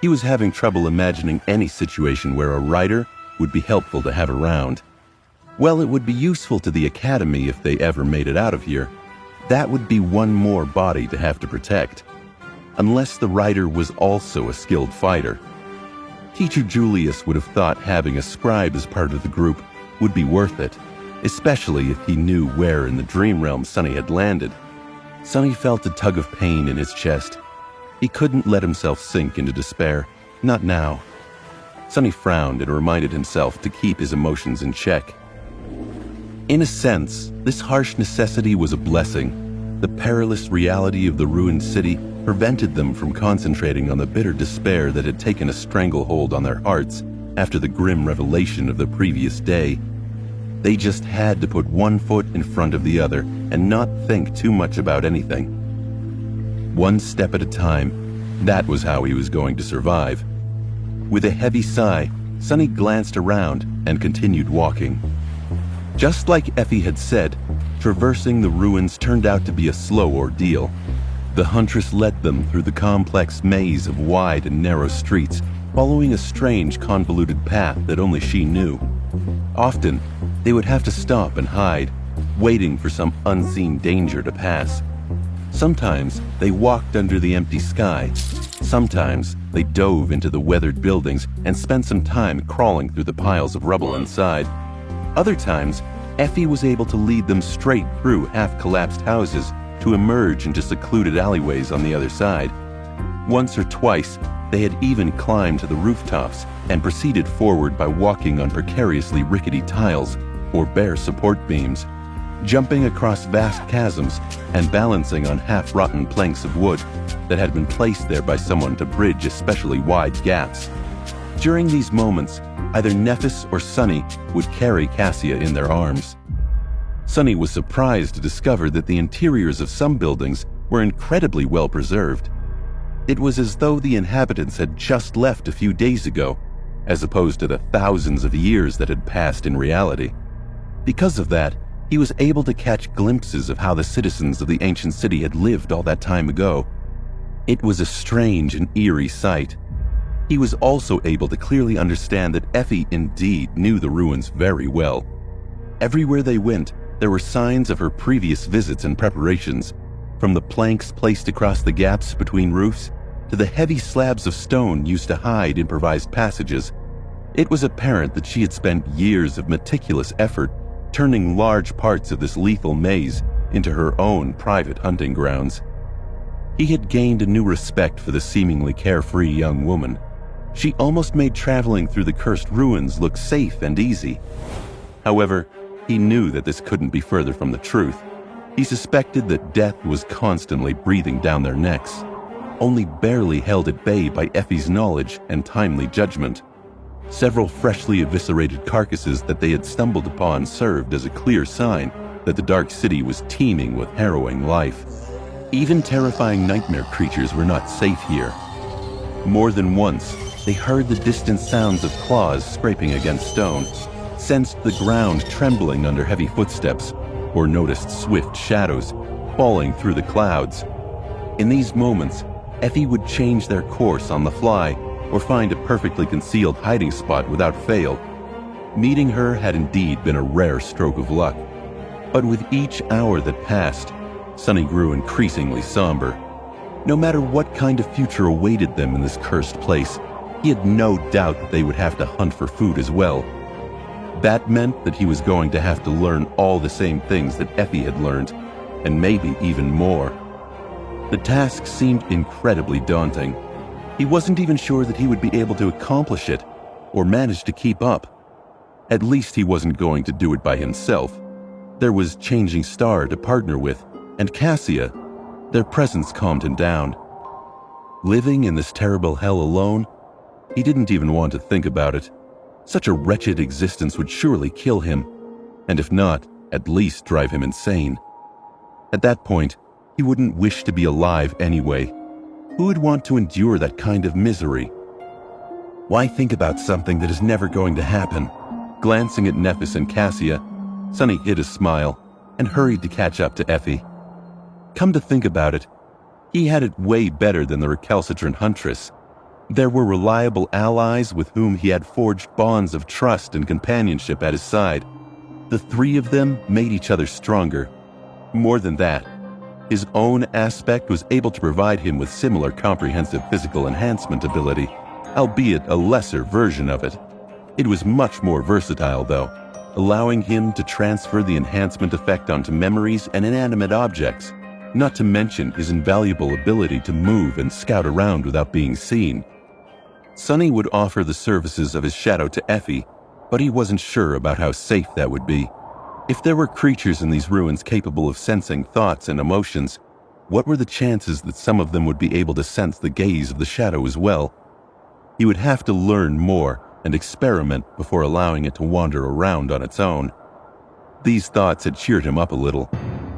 He was having trouble imagining any situation where a writer would be helpful to have around. Well, it would be useful to the academy if they ever made it out of here. That would be one more body to have to protect. Unless the writer was also a skilled fighter. Teacher Julius would have thought having a scribe as part of the group would be worth it, especially if he knew where in the dream realm Sonny had landed. Sonny felt a tug of pain in his chest. He couldn't let himself sink into despair, not now. Sonny frowned and reminded himself to keep his emotions in check. In a sense, this harsh necessity was a blessing. The perilous reality of the ruined city prevented them from concentrating on the bitter despair that had taken a stranglehold on their hearts after the grim revelation of the previous day. They just had to put one foot in front of the other and not think too much about anything. One step at a time, that was how he was going to survive. With a heavy sigh, Sonny glanced around and continued walking. Just like Effie had said, traversing the ruins turned out to be a slow ordeal. The huntress led them through the complex maze of wide and narrow streets, following a strange, convoluted path that only she knew. Often, they would have to stop and hide, waiting for some unseen danger to pass. Sometimes, they walked under the empty sky. Sometimes, they dove into the weathered buildings and spent some time crawling through the piles of rubble inside. Other times, Effie was able to lead them straight through half-collapsed houses to emerge into secluded alleyways on the other side. Once or twice, they had even climbed to the rooftops and proceeded forward by walking on precariously rickety tiles or bare support beams, jumping across vast chasms and balancing on half-rotten planks of wood that had been placed there by someone to bridge especially wide gaps. During these moments, either Nephis or Sonny would carry Cassia in their arms. Sonny was surprised to discover that the interiors of some buildings were incredibly well preserved. It was as though the inhabitants had just left a few days ago, as opposed to the thousands of years that had passed in reality. Because of that, he was able to catch glimpses of how the citizens of the ancient city had lived all that time ago. It was a strange and eerie sight. He was also able to clearly understand that Effie indeed knew the ruins very well. Everywhere they went, there were signs of her previous visits and preparations, from the planks placed across the gaps between roofs to the heavy slabs of stone used to hide improvised passages. It was apparent that she had spent years of meticulous effort turning large parts of this lethal maze into her own private hunting grounds. He had gained a new respect for the seemingly carefree young woman. She almost made traveling through the cursed ruins look safe and easy. However, he knew that this couldn't be further from the truth. He suspected that death was constantly breathing down their necks, only barely held at bay by Effie's knowledge and timely judgment. Several freshly eviscerated carcasses that they had stumbled upon served as a clear sign that the Dark City was teeming with harrowing life. Even terrifying nightmare creatures were not safe here. More than once, they heard the distant sounds of claws scraping against stone, sensed the ground trembling under heavy footsteps, or noticed swift shadows falling through the clouds. In these moments, Effie would change their course on the fly or find a perfectly concealed hiding spot without fail. Meeting her had indeed been a rare stroke of luck. But with each hour that passed, Sonny grew increasingly somber. No matter what kind of future awaited them in this cursed place, he had no doubt that they would have to hunt for food as well. That meant that he was going to have to learn all the same things that Effie had learned, and maybe even more. The task seemed incredibly daunting. He wasn't even sure that he would be able to accomplish it, or manage to keep up. At least he wasn't going to do it by himself. There was Changing Star to partner with, and Cassia. Their presence calmed him down. Living in this terrible hell alone, he didn't even want to think about it. Such a wretched existence would surely kill him. and if not, at least drive him insane. At that point, he wouldn't wish to be alive anyway. Who would want to endure that kind of misery? Why think about something that is never going to happen? Glancing at Nephis and Cassia, Sonny hid a smile and hurried to catch up to Effie. Come to think about it, he had it way better than the recalcitrant huntress. There were reliable allies with whom he had forged bonds of trust and companionship at his side. The three of them made each other stronger. More than that, his own aspect was able to provide him with similar comprehensive physical enhancement ability, albeit a lesser version of it. It was much more versatile, though, allowing him to transfer the enhancement effect onto memories and inanimate objects, not to mention his invaluable ability to move and scout around without being seen. Sonny would offer the services of his shadow to Effie, but he wasn't sure about how safe that would be. If there were creatures in these ruins capable of sensing thoughts and emotions, what were the chances that some of them would be able to sense the gaze of the shadow as well? He would have to learn more and experiment before allowing it to wander around on its own. These thoughts had cheered him up a little.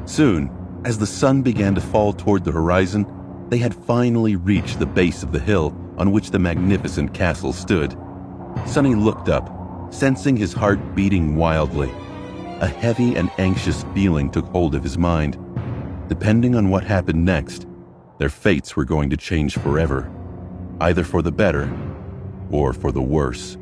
Soon, as the sun began to fall toward the horizon, they had finally reached the base of the hill on which the magnificent castle stood. Sonny looked up, sensing his heart beating wildly. A heavy and anxious feeling took hold of his mind. Depending on what happened next, their fates were going to change forever, either for the better or for the worse.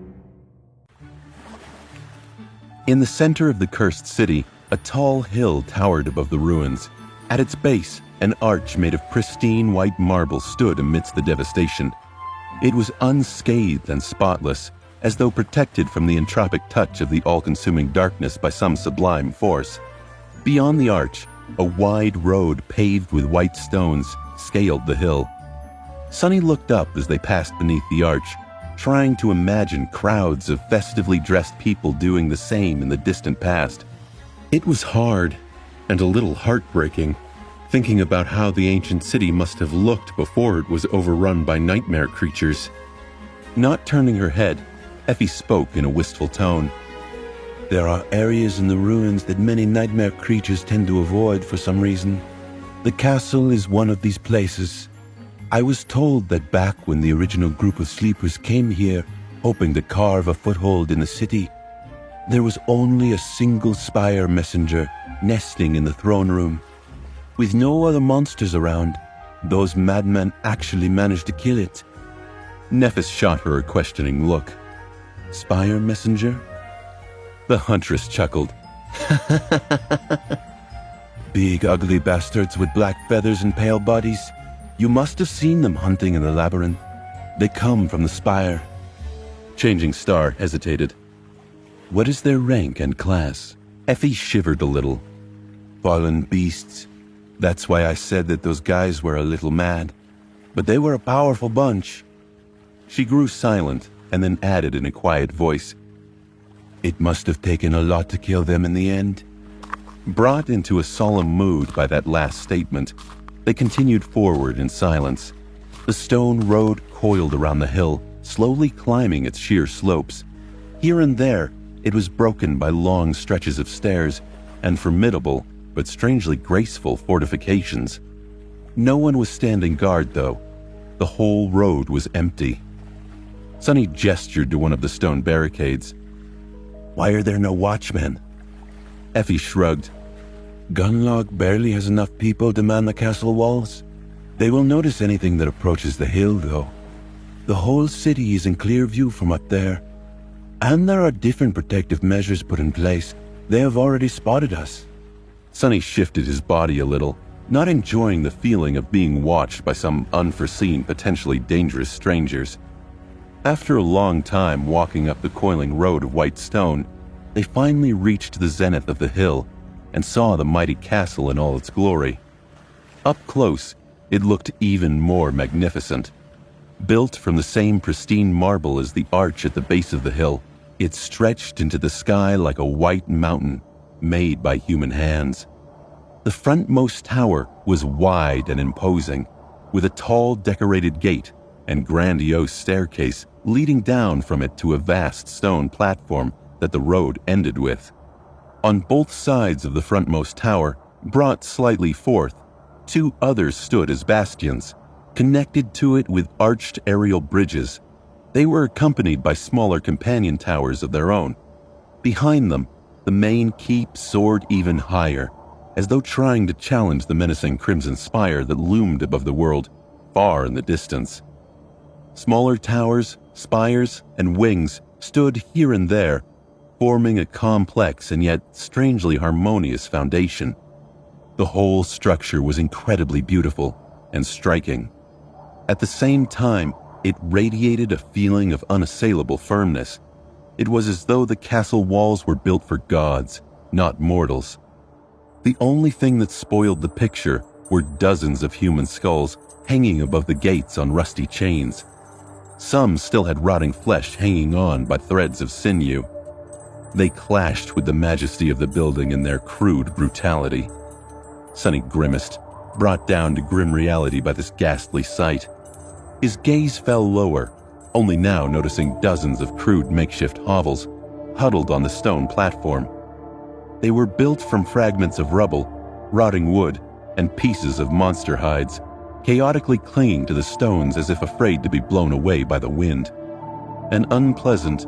In the center of the cursed city, a tall hill towered above the ruins. At its base, an arch made of pristine white marble stood amidst the devastation. It was unscathed and spotless, as though protected from the entropic touch of the all-consuming darkness by some sublime force. Beyond the arch, a wide road paved with white stones scaled the hill. Sonny looked up as they passed beneath the arch, trying to imagine crowds of festively dressed people doing the same in the distant past. It was hard and a little heartbreaking, thinking about how the ancient city must have looked before it was overrun by nightmare creatures. Not turning her head, Effie spoke in a wistful tone. There are areas in the ruins that many nightmare creatures tend to avoid for some reason. The castle is one of these places. I was told that back when the original group of sleepers came here, hoping to carve a foothold in the city, there was only a single spire messenger nesting in the throne room. With no other monsters around, those madmen actually managed to kill it. Nephis shot her a questioning look. Spire messenger? The huntress chuckled. Big ugly bastards with black feathers and pale bodies. You must have seen them hunting in the labyrinth. They come from the spire. Changing Star hesitated. What is their rank and class? Effie shivered a little. Fallen beasts. That's why I said that those guys were a little mad. But they were a powerful bunch. She grew silent and then added in a quiet voice, It must have taken a lot to kill them in the end. Brought into a solemn mood by that last statement, they continued forward in silence. The stone road coiled around the hill, slowly climbing its sheer slopes. Here and there, it was broken by long stretches of stairs and formidable but strangely graceful fortifications. No one was standing guard, though. The whole road was empty. Sonny gestured to one of the stone barricades. Why are there no watchmen? Effie shrugged. Gunlock barely has enough people to man the castle walls. They will notice anything that approaches the hill, though. The whole city is in clear view from up there. And there are different protective measures put in place. They have already spotted us. Sonny shifted his body a little, not enjoying the feeling of being watched by some unforeseen, potentially dangerous strangers. After a long time walking up the coiling road of white stone, they finally reached the zenith of the hill and saw the mighty castle in all its glory. Up close, it looked even more magnificent. Built from the same pristine marble as the arch at the base of the hill, it stretched into the sky like a white mountain made by human hands. The frontmost tower was wide and imposing, with a tall decorated gate and grandiose staircase leading down from it to a vast stone platform that the road ended with. On both sides of the frontmost tower, brought slightly forth, two others stood as bastions, connected to it with arched aerial bridges. They were accompanied by smaller companion towers of their own. Behind them, the main keep soared even higher, as though trying to challenge the menacing crimson spire that loomed above the world, far in the distance. Smaller towers, spires, and wings stood here and there, forming a complex and yet strangely harmonious foundation. The whole structure was incredibly beautiful and striking. At the same time, it radiated a feeling of unassailable firmness. It was as though the castle walls were built for gods, not mortals. The only thing that spoiled the picture were dozens of human skulls hanging above the gates on rusty chains. Some still had rotting flesh hanging on by threads of sinew. They clashed with the majesty of the building in their crude brutality. Sonny grimaced, brought down to grim reality by this ghastly sight. His gaze fell lower, only now noticing dozens of crude makeshift hovels huddled on the stone platform. They were built from fragments of rubble, rotting wood, and pieces of monster hides, chaotically clinging to the stones as if afraid to be blown away by the wind. An unpleasant,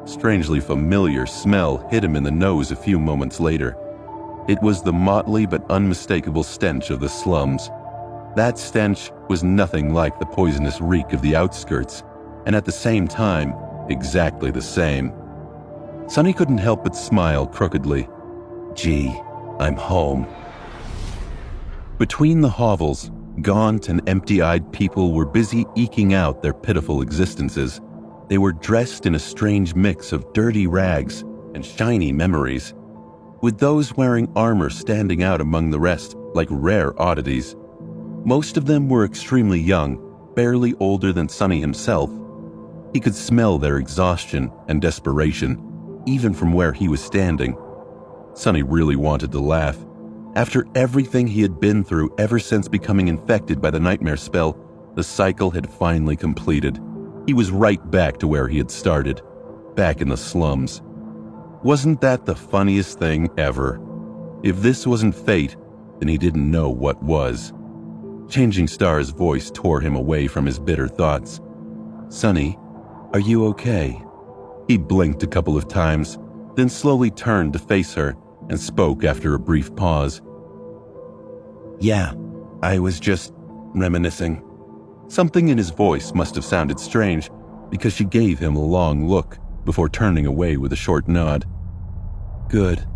strangely familiar smell hit him in the nose a few moments later. It was the motley but unmistakable stench of the slums. That stench was nothing like the poisonous reek of the outskirts, and at the same time, exactly the same. Sonny couldn't help but smile crookedly. Gee, I'm home. Between the hovels, gaunt and empty-eyed people were busy eking out their pitiful existences. They were dressed in a strange mix of dirty rags and shiny memories, with those wearing armor standing out among the rest like rare oddities. Most of them were extremely young, barely older than Sonny himself. He could smell their exhaustion and desperation, even from where he was standing. Sonny really wanted to laugh. After everything he had been through ever since becoming infected by the nightmare spell, the cycle had finally completed. He was right back to where he had started, back in the slums. Wasn't that the funniest thing ever? If this wasn't fate, then he didn't know what was. Changing Star's voice tore him away from his bitter thoughts. Sonny, are you okay? He blinked a couple of times, then slowly turned to face her and spoke after a brief pause. Yeah, I was just reminiscing. Something in his voice must have sounded strange because she gave him a long look before turning away with a short nod. Good.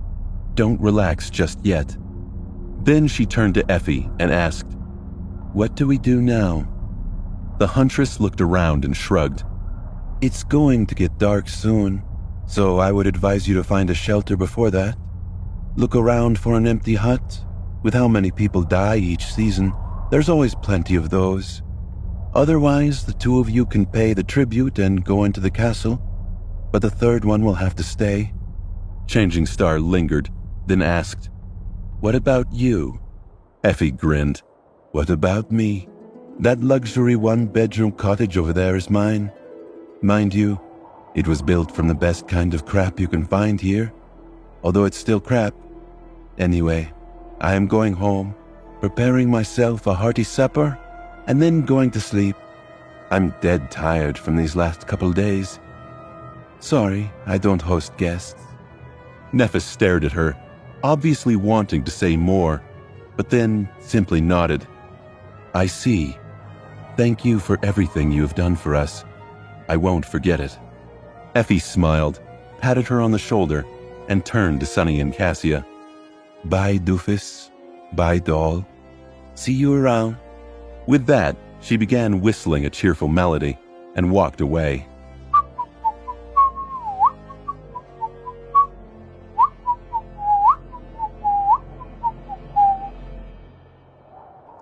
Don't relax just yet. Then she turned to Effie and asked, What do we do now? The huntress looked around and shrugged. It's going to get dark soon, so I would advise you to find a shelter before that. Look around for an empty hut. With how many people die each season, there's always plenty of those. Otherwise, the two of you can pay the tribute and go into the castle, but the third one will have to stay. Changing Star lingered, then asked, What about you? Effie grinned. What about me? That luxury one-bedroom cottage over there is mine. Mind you, it was built from the best kind of crap you can find here, although it's still crap. Anyway, I am going home, preparing myself a hearty supper, and then going to sleep. I'm dead tired from these last couple days. Sorry, I don't host guests. Nephis stared at her, obviously wanting to say more, but then simply nodded. I see. Thank you for everything you have done for us. I won't forget it. Effie smiled, patted her on the shoulder, and turned to Sonny and Cassia. Bye, doofus. Bye, doll. See you around. With that, she began whistling a cheerful melody and walked away.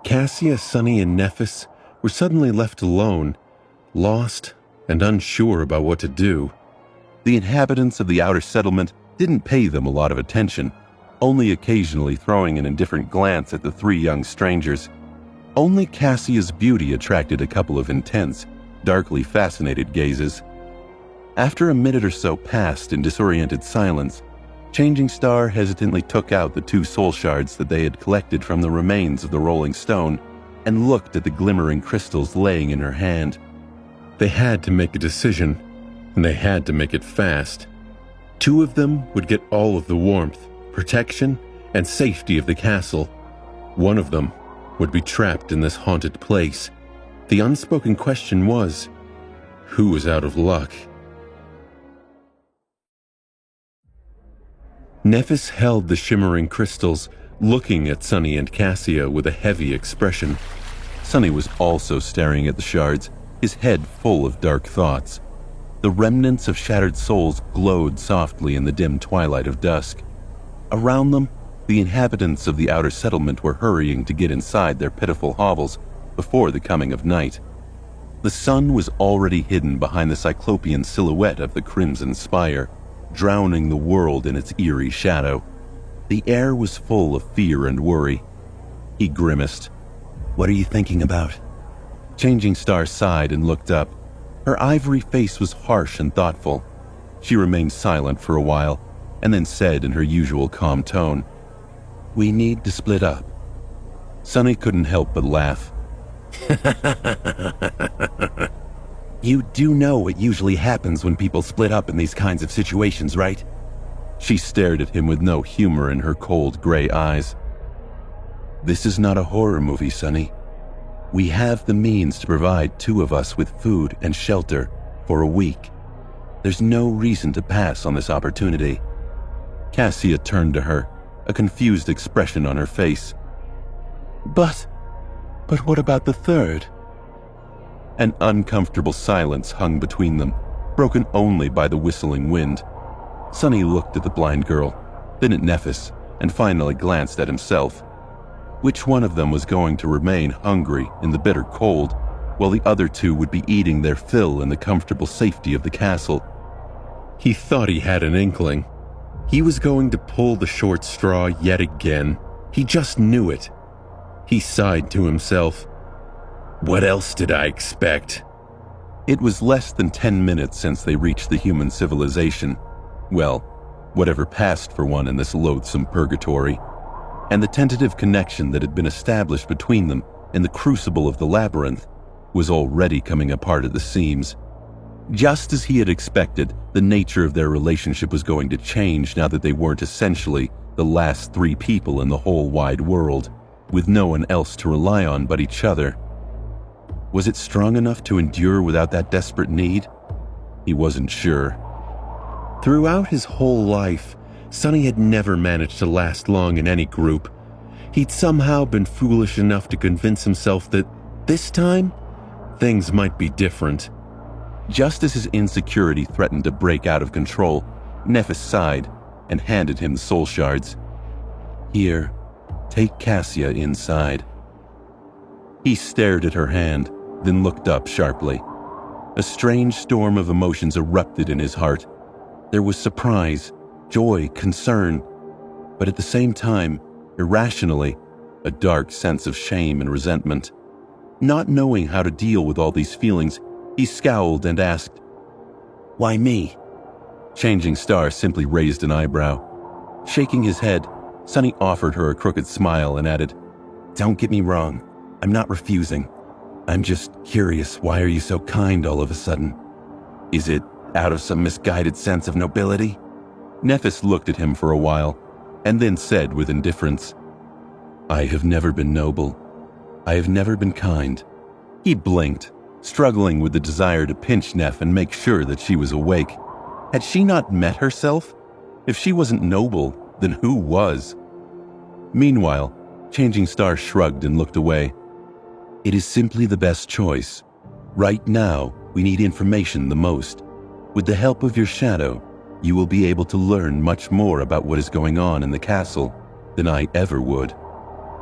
Cassia, Sonny, and Nephis were suddenly left alone, lost and unsure about what to do. The inhabitants of the outer settlement didn't pay them a lot of attention, only occasionally throwing an indifferent glance at the three young strangers. Only Cassia's beauty attracted a couple of intense, darkly fascinated gazes. After a minute or so passed in disoriented silence, Changing Star hesitantly took out the 2 soul shards that they had collected from the remains of the rolling stone and looked at the glimmering crystals laying in her hand. They had to make a decision, and they had to make it fast. 2 of them would get all of the warmth, protection, and safety of the castle. 1 of them would be trapped in this haunted place. The unspoken question was, who was out of luck? Nephis held the shimmering crystals, looking at Sunny and Cassia with a heavy expression. Sunny was also staring at the shards, his head full of dark thoughts. The remnants of shattered souls glowed softly in the dim twilight of dusk. Around them, the inhabitants of the outer settlement were hurrying to get inside their pitiful hovels before the coming of night. The sun was already hidden behind the cyclopean silhouette of the crimson spire, drowning the world in its eerie shadow. The air was full of fear and worry. He grimaced. What are you thinking about? Changing Star sighed and looked up. Her ivory face was harsh and thoughtful. She remained silent for a while, and then said in her usual calm tone, We need to split up. Sunny couldn't help but laugh. You do know what usually happens when people split up in these kinds of situations, right? She stared at him with no humor in her cold gray eyes. This is not a horror movie, Sunny. We have the means to provide 2 of us with food and shelter for a week. There's no reason to pass on this opportunity. Cassia turned to her, a confused expression on her face. But what about the 3rd? An uncomfortable silence hung between them, broken only by the whistling wind. Sunny looked at the blind girl, then at Nephis, and finally glanced at himself. Which one of them was going to remain hungry in the bitter cold, while the other 2 would be eating their fill in the comfortable safety of the castle? He thought he had an inkling. He was going to pull the short straw yet again. He just knew it. He sighed to himself. What else did I expect? It was less than 10 minutes since they reached the human civilization. Well, whatever passed for one in this loathsome purgatory. And the tentative connection that had been established between them in the crucible of the labyrinth was already coming apart at the seams. Just as he had expected, the nature of their relationship was going to change now that they weren't essentially the last 3 people in the whole wide world, with no one else to rely on but each other. Was it strong enough to endure without that desperate need? He wasn't sure. Throughout his whole life, Sunny had never managed to last long in any group. He'd somehow been foolish enough to convince himself that this time, things might be different. Just as his insecurity threatened to break out of control, Nephis sighed and handed him the soul shards. Here, take Cassia inside. He stared at her hand, then looked up sharply. A strange storm of emotions erupted in his heart. There was surprise, joy, concern, but at the same time, irrationally, a dark sense of shame and resentment. Not knowing how to deal with all these feelings, he scowled and asked, Why me? Changing Star simply raised an eyebrow. Shaking his head, Sunny offered her a crooked smile and added, Don't get me wrong, I'm not refusing. I'm just curious, why are you so kind all of a sudden? Is it out of some misguided sense of nobility? Nephis looked at him for a while, and then said with indifference, I have never been noble. I have never been kind. He blinked, struggling with the desire to pinch Neph and make sure that she was awake. Had she not met herself? If she wasn't noble, then who was? Meanwhile, Changing Star shrugged and looked away. It is simply the best choice. Right now, we need information the most. With the help of your shadow, you will be able to learn much more about what is going on in the castle than I ever would.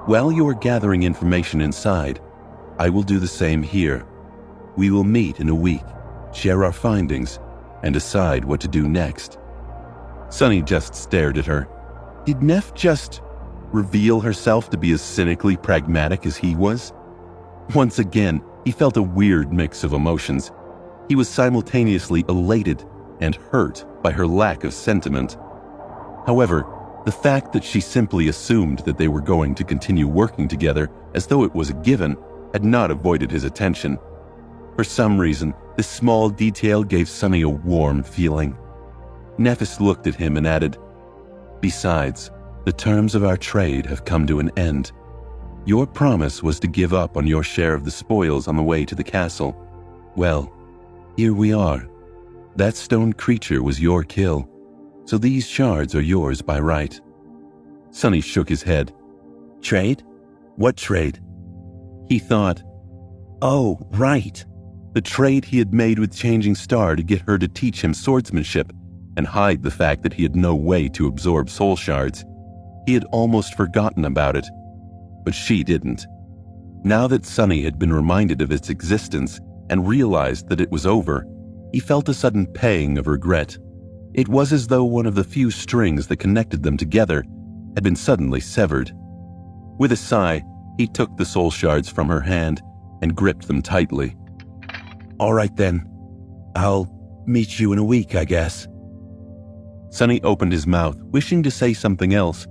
While you are gathering information inside, I will do the same here. We will meet in a week, share our findings, and decide what to do next. Sunny just stared at her. Did Neph just reveal herself to be as cynically pragmatic as he was? Once again, he felt a weird mix of emotions. He was simultaneously elated and hurt by her lack of sentiment. However, the fact that she simply assumed that they were going to continue working together as though it was a given had not avoided his attention. For some reason, this small detail gave Sonny a warm feeling. Nefis looked at him and added, "Besides, the terms of our trade have come to an end. Your promise was to give up on your share of the spoils on the way to the castle. Well, here we are. That stone creature was your kill, so these shards are yours by right." Sonny shook his head. Trade? What trade? He thought, Oh, right. the trade he had made with Changing Star to get her to teach him swordsmanship and hide the fact that he had no way to absorb soul shards. He had almost forgotten about it, but she didn't. Now that Sonny had been reminded of its existence and realized that it was over, he felt a sudden pang of regret. It was as though one of the few strings that connected them together had been suddenly severed. With a sigh, he took the soul shards from her hand and gripped them tightly. All right then. I'll meet you in a week, I guess. Sonny opened his mouth, wishing to say something else,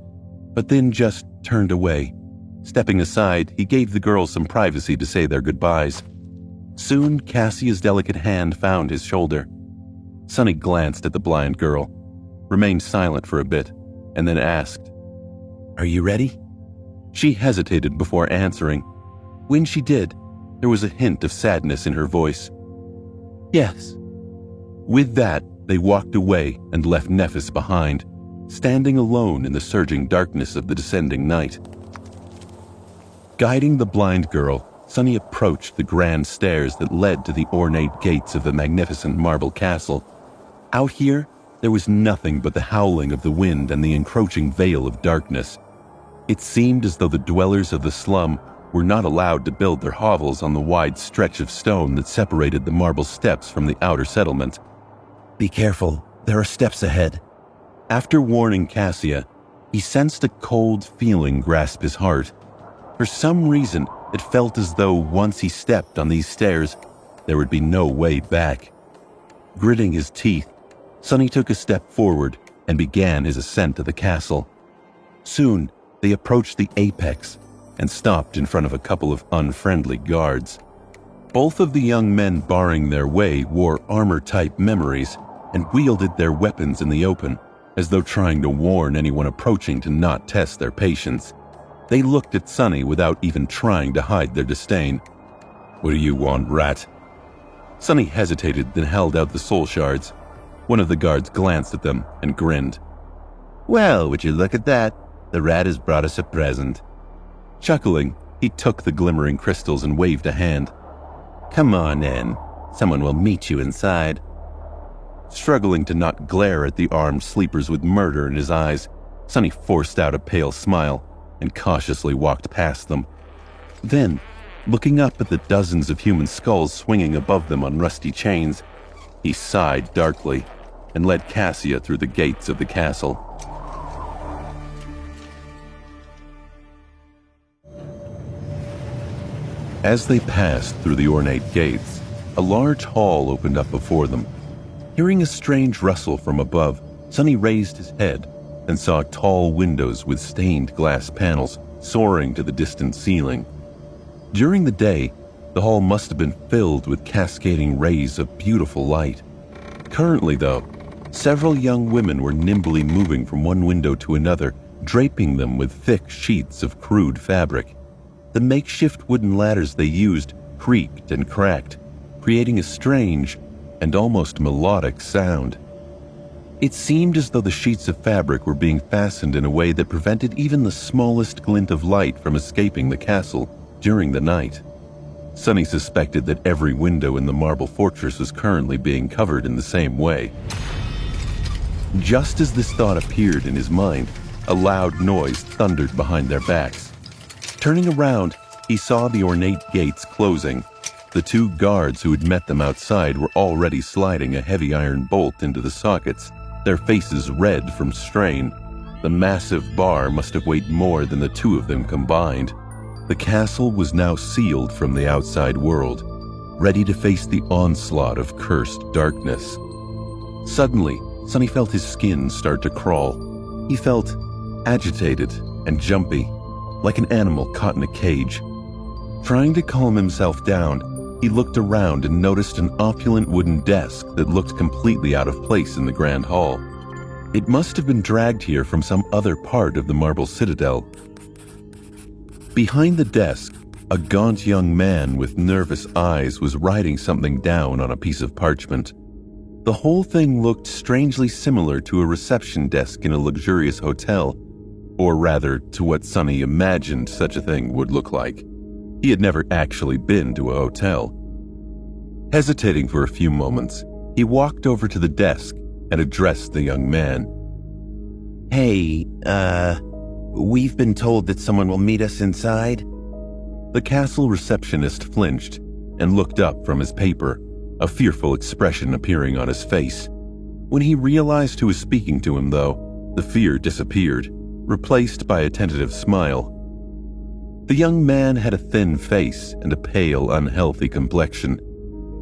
but then just turned away. Stepping aside, he gave the girls some privacy to say their goodbyes. Soon, Cassia's delicate hand found his shoulder. Sonny glanced at the blind girl, remained silent for a bit, and then asked, Are you ready? She hesitated before answering. When she did, there was a hint of sadness in her voice. Yes. With that, they walked away and left Nefis behind, standing alone in the surging darkness of the descending night. Guiding the blind girl, Sonny approached the grand stairs that led to the ornate gates of the magnificent marble castle. Out here, there was nothing but the howling of the wind and the encroaching veil of darkness. It seemed as though the dwellers of the slum were not allowed to build their hovels on the wide stretch of stone that separated the marble steps from the outer settlement. Be careful, there are steps ahead. After warning Cassia, he sensed a cold feeling grasp his heart. For some reason, it felt as though once he stepped on these stairs, there would be no way back. Gritting his teeth, Sonny took a step forward and began his ascent to the castle. Soon, they approached the apex and stopped in front of a couple of unfriendly guards. Both of the young men barring their way wore armor-type memories and wielded their weapons in the open, as though trying to warn anyone approaching to not test their patience. They looked at Sonny without even trying to hide their disdain. What do you want, rat? Sonny hesitated, then held out the soul shards. One of the guards glanced at them and grinned. Well, would you look at that? The rat has brought us a present. Chuckling, he took the glimmering crystals and waved a hand. Come on in. Someone will meet you inside. Struggling to not glare at the armed sleepers with murder in his eyes, Sonny forced out a pale smile and cautiously walked past them. Then, looking up at the dozens of human skulls swinging above them on rusty chains, he sighed darkly and led Cassia through the gates of the castle. As they passed through the ornate gates, a large hall opened up before them. Hearing a strange rustle from above, Sonny raised his head and saw tall windows with stained glass panels soaring to the distant ceiling. During the day, the hall must have been filled with cascading rays of beautiful light. Currently, though, several young women were nimbly moving from one window to another, draping them with thick sheets of crude fabric. The makeshift wooden ladders they used creaked and cracked, creating a strange and almost melodic sound. It seemed as though the sheets of fabric were being fastened in a way that prevented even the smallest glint of light from escaping the castle during the night. Sonny suspected that every window in the marble fortress was currently being covered in the same way. Just as this thought appeared in his mind, a loud noise thundered behind their backs. Turning around, he saw the ornate gates closing. The two guards who had met them outside were already sliding a heavy iron bolt into the sockets, their faces red from strain. The massive bar must have weighed more than the two of them combined. The castle was now sealed from the outside world, ready to face the onslaught of cursed darkness. Suddenly, Sonny felt his skin start to crawl. He felt agitated and jumpy, like an animal caught in a cage. Trying to calm himself down, he looked around and noticed an opulent wooden desk that looked completely out of place in the grand hall. It must have been dragged here from some other part of the marble citadel. Behind the desk, a gaunt young man with nervous eyes was writing something down on a piece of parchment. The whole thing looked strangely similar to a reception desk in a luxurious hotel, or rather to what Sonny imagined such a thing would look like. He had never actually been to a hotel. Hesitating for a few moments, he walked over to the desk and addressed the young man. Hey, we've been told that someone will meet us inside. The castle receptionist flinched and looked up from his paper, a fearful expression appearing on his face. When he realized who was speaking to him, though, the fear disappeared, replaced by a tentative smile. The young man had a thin face and a pale, unhealthy complexion.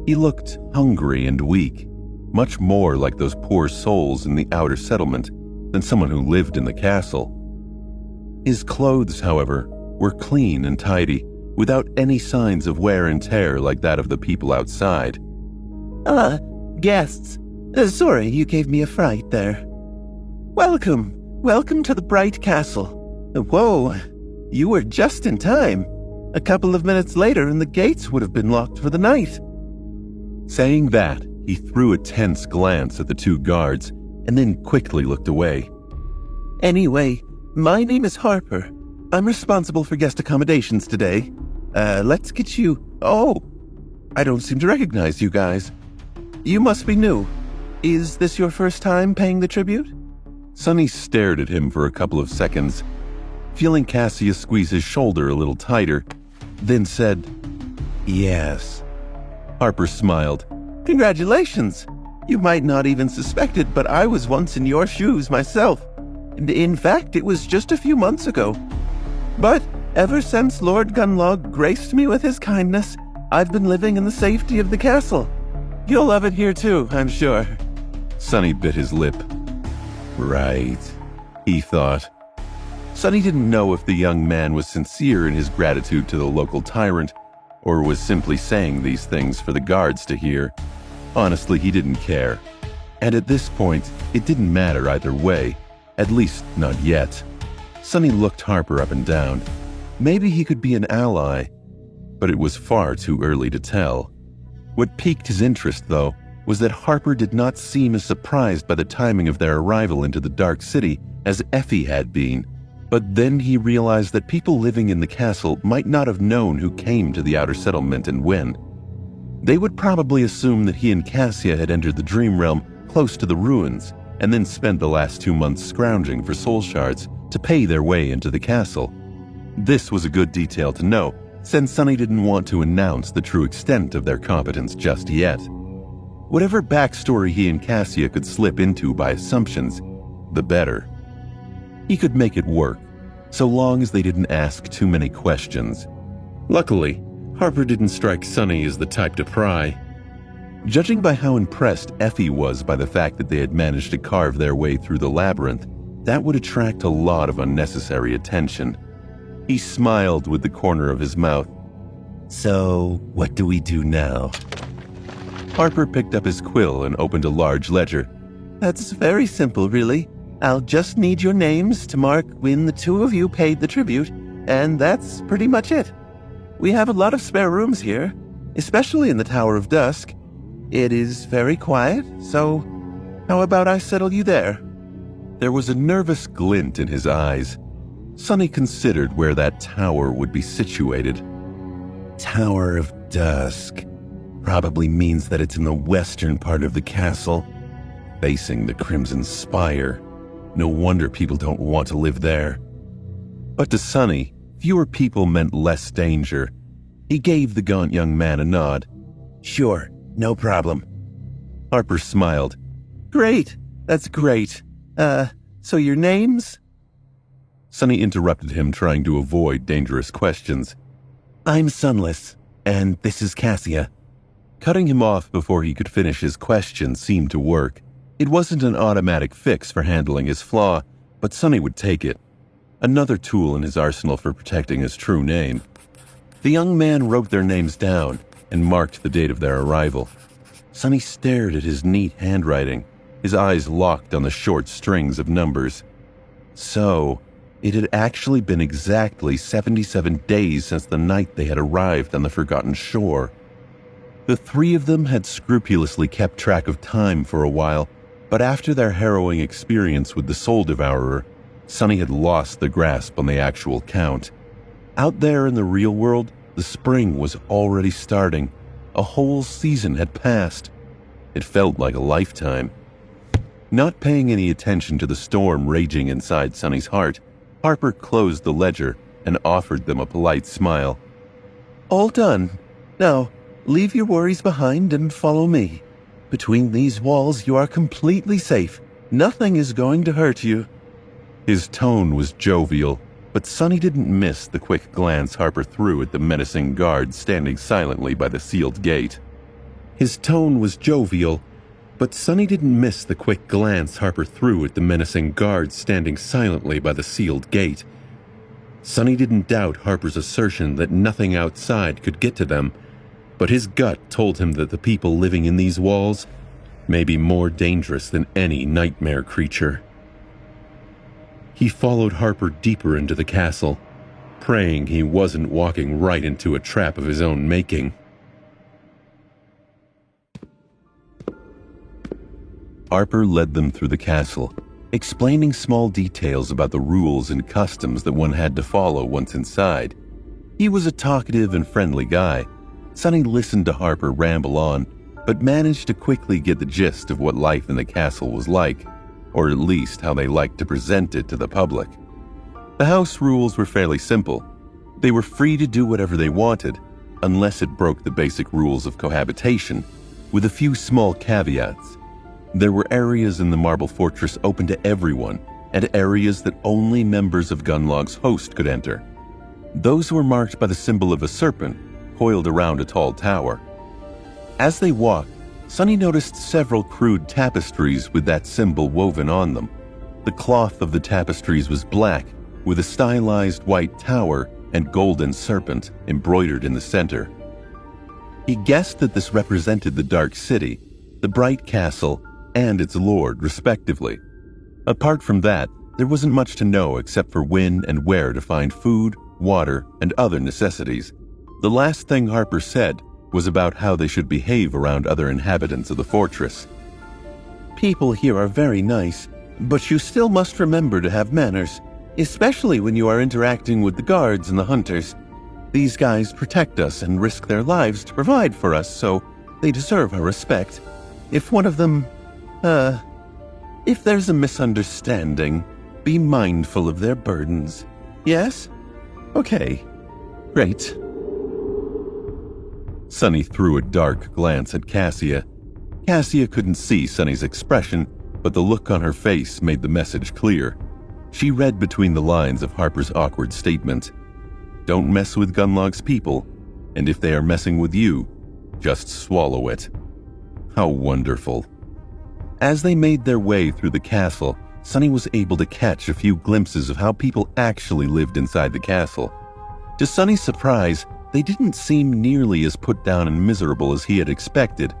He looked hungry and weak, much more like those poor souls in the outer settlement than someone who lived in the castle. His clothes, however, were clean and tidy, without any signs of wear and tear like that of the people outside. Guests. Sorry, you gave me a fright there. Welcome to the Bright Castle. Whoa, you were just in time. A couple of minutes later and the gates would have been locked for the night. Saying that, he threw a tense glance at the two guards and then quickly looked away. Anyway, my name is Harper. I'm responsible for guest accommodations today. Let's get you... Oh, I don't seem to recognize you guys. You must be new. Is this your first time paying the tribute? Sonny stared at him for a couple of seconds, feeling Cassia squeeze his shoulder a little tighter, then said, Yes. Harper smiled. Congratulations. You might not even suspect it, but I was once in your shoes myself. In fact, it was just a few months ago. But ever since Lord Gunlog graced me with his kindness, I've been living in the safety of the castle. You'll love it here too, I'm sure. Sonny bit his lip. Right, he thought. Sonny didn't know if the young man was sincere in his gratitude to the local tyrant, or was simply saying these things for the guards to hear. Honestly, he didn't care. And at this point, it didn't matter either way, at least not yet. Sonny looked Harper up and down. Maybe he could be an ally, but it was far too early to tell. What piqued his interest, though, was that Harper did not seem as surprised by the timing of their arrival into the Dark City as Effie had been. But then he realized that people living in the castle might not have known who came to the outer settlement and when. They would probably assume that he and Cassia had entered the Dream Realm close to the ruins and then spent the last 2 months scrounging for soul shards to pay their way into the castle. This was a good detail to know, since Sonny didn't want to announce the true extent of their competence just yet. Whatever backstory he and Cassia could slip into by assumptions, the better. He could make it work, so long as they didn't ask too many questions. Luckily, Harper didn't strike Sonny as the type to pry. Judging by how impressed Effie was by the fact that they had managed to carve their way through the labyrinth, that would attract a lot of unnecessary attention. He smiled with the corner of his mouth. So, what do we do now? Harper picked up his quill and opened a large ledger. That's very simple, really. I'll just need your names to mark when the two of you paid the tribute, and that's pretty much it. We have a lot of spare rooms here, especially in the Tower of Dusk. It is very quiet, so how about I settle you there? There was a nervous glint in his eyes. Sonny considered where that tower would be situated. Tower of Dusk. Probably means that it's in the western part of the castle, facing the Crimson Spire. No wonder people don't want to live there. But to Sonny, fewer people meant less danger. He gave the gaunt young man a nod. Sure, no problem. Harper smiled. Great, that's great. So your names? Sonny interrupted him, trying to avoid dangerous questions. I'm Sunless, and this is Cassia. Cutting him off before he could finish his question seemed to work. It wasn't an automatic fix for handling his flaw, but Sonny would take it. Another tool in his arsenal for protecting his true name. The young man wrote their names down and marked the date of their arrival. Sonny stared at his neat handwriting, his eyes locked on the short strings of numbers. So, it had actually been exactly 77 days since the night they had arrived on the Forgotten Shore. The three of them had scrupulously kept track of time for a while, but after their harrowing experience with the Soul Devourer, Sonny had lost the grasp on the actual count. Out there in the real world, the spring was already starting. A whole season had passed. It felt like a lifetime. Not paying any attention to the storm raging inside Sonny's heart, Harper closed the ledger and offered them a polite smile. "All done. Now, leave your worries behind and follow me. Between these walls, you are completely safe. Nothing is going to hurt you." His tone was jovial, but Sonny didn't miss the quick glance Harper threw at the menacing guard standing silently by the sealed gate. His tone was jovial, but Sonny didn't miss the quick glance Harper threw at the menacing guard standing silently by the sealed gate. Sonny didn't doubt Harper's assertion that nothing outside could get to them, but his gut told him that the people living in these walls may be more dangerous than any nightmare creature. He followed Harper deeper into the castle, praying he wasn't walking right into a trap of his own making. Harper led them through the castle, explaining small details about the rules and customs that one had to follow once inside. He was a talkative and friendly guy. Sonny listened to Harper ramble on, but managed to quickly get the gist of what life in the castle was like, or at least how they liked to present it to the public. The house rules were fairly simple. They were free to do whatever they wanted, unless it broke the basic rules of cohabitation, with a few small caveats. There were areas in the Marble Fortress open to everyone, and areas that only members of Gunlog's host could enter. Those were marked by the symbol of a serpent, coiled around a tall tower. As they walked, Sonny noticed several crude tapestries with that symbol woven on them. The cloth of the tapestries was black, with a stylized white tower and golden serpent embroidered in the center. He guessed that this represented the Dark City, the Bright Castle, and its lord, respectively. Apart from that, there wasn't much to know except for when and where to find food, water, and other necessities. The last thing Harper said was about how they should behave around other inhabitants of the fortress. "People here are very nice, but you still must remember to have manners, especially when you are interacting with the guards and the hunters. These guys protect us and risk their lives to provide for us, so they deserve our respect. If one of them, if there's a misunderstanding, be mindful of their burdens. Yes? Okay. Great." Sonny threw a dark glance at Cassia. Cassia couldn't see Sonny's expression, but the look on her face made the message clear. She read between the lines of Harper's awkward statement. Don't mess with Gunlog's people, and if they are messing with you, just swallow it. How wonderful. As they made their way through the castle, Sonny was able to catch a few glimpses of how people actually lived inside the castle. To Sonny's surprise, they didn't seem nearly as put down and miserable as he had expected.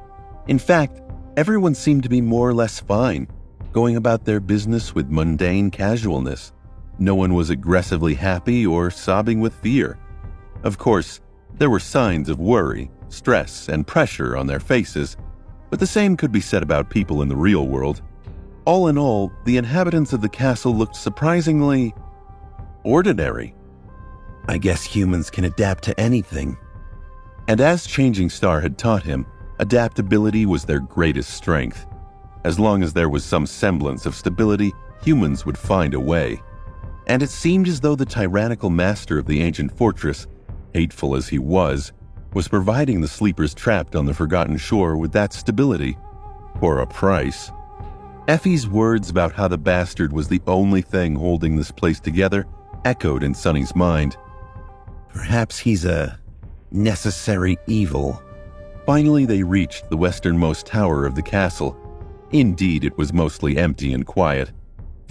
In fact, everyone seemed to be more or less fine, going about their business with mundane casualness. No one was aggressively happy or sobbing with fear. Of course, there were signs of worry, stress, and pressure on their faces, but the same could be said about people in the real world. All in all, the inhabitants of the castle looked surprisingly ordinary. I guess humans can adapt to anything. And as Changing Star had taught him, adaptability was their greatest strength. As long as there was some semblance of stability, humans would find a way. And it seemed as though the tyrannical master of the ancient fortress, hateful as he was providing the sleepers trapped on the Forgotten Shore with that stability, for a price. Effie's words about how the bastard was the only thing holding this place together echoed in Sonny's mind. Perhaps he's a necessary evil. Finally, they reached the westernmost tower of the castle. Indeed, it was mostly empty and quiet.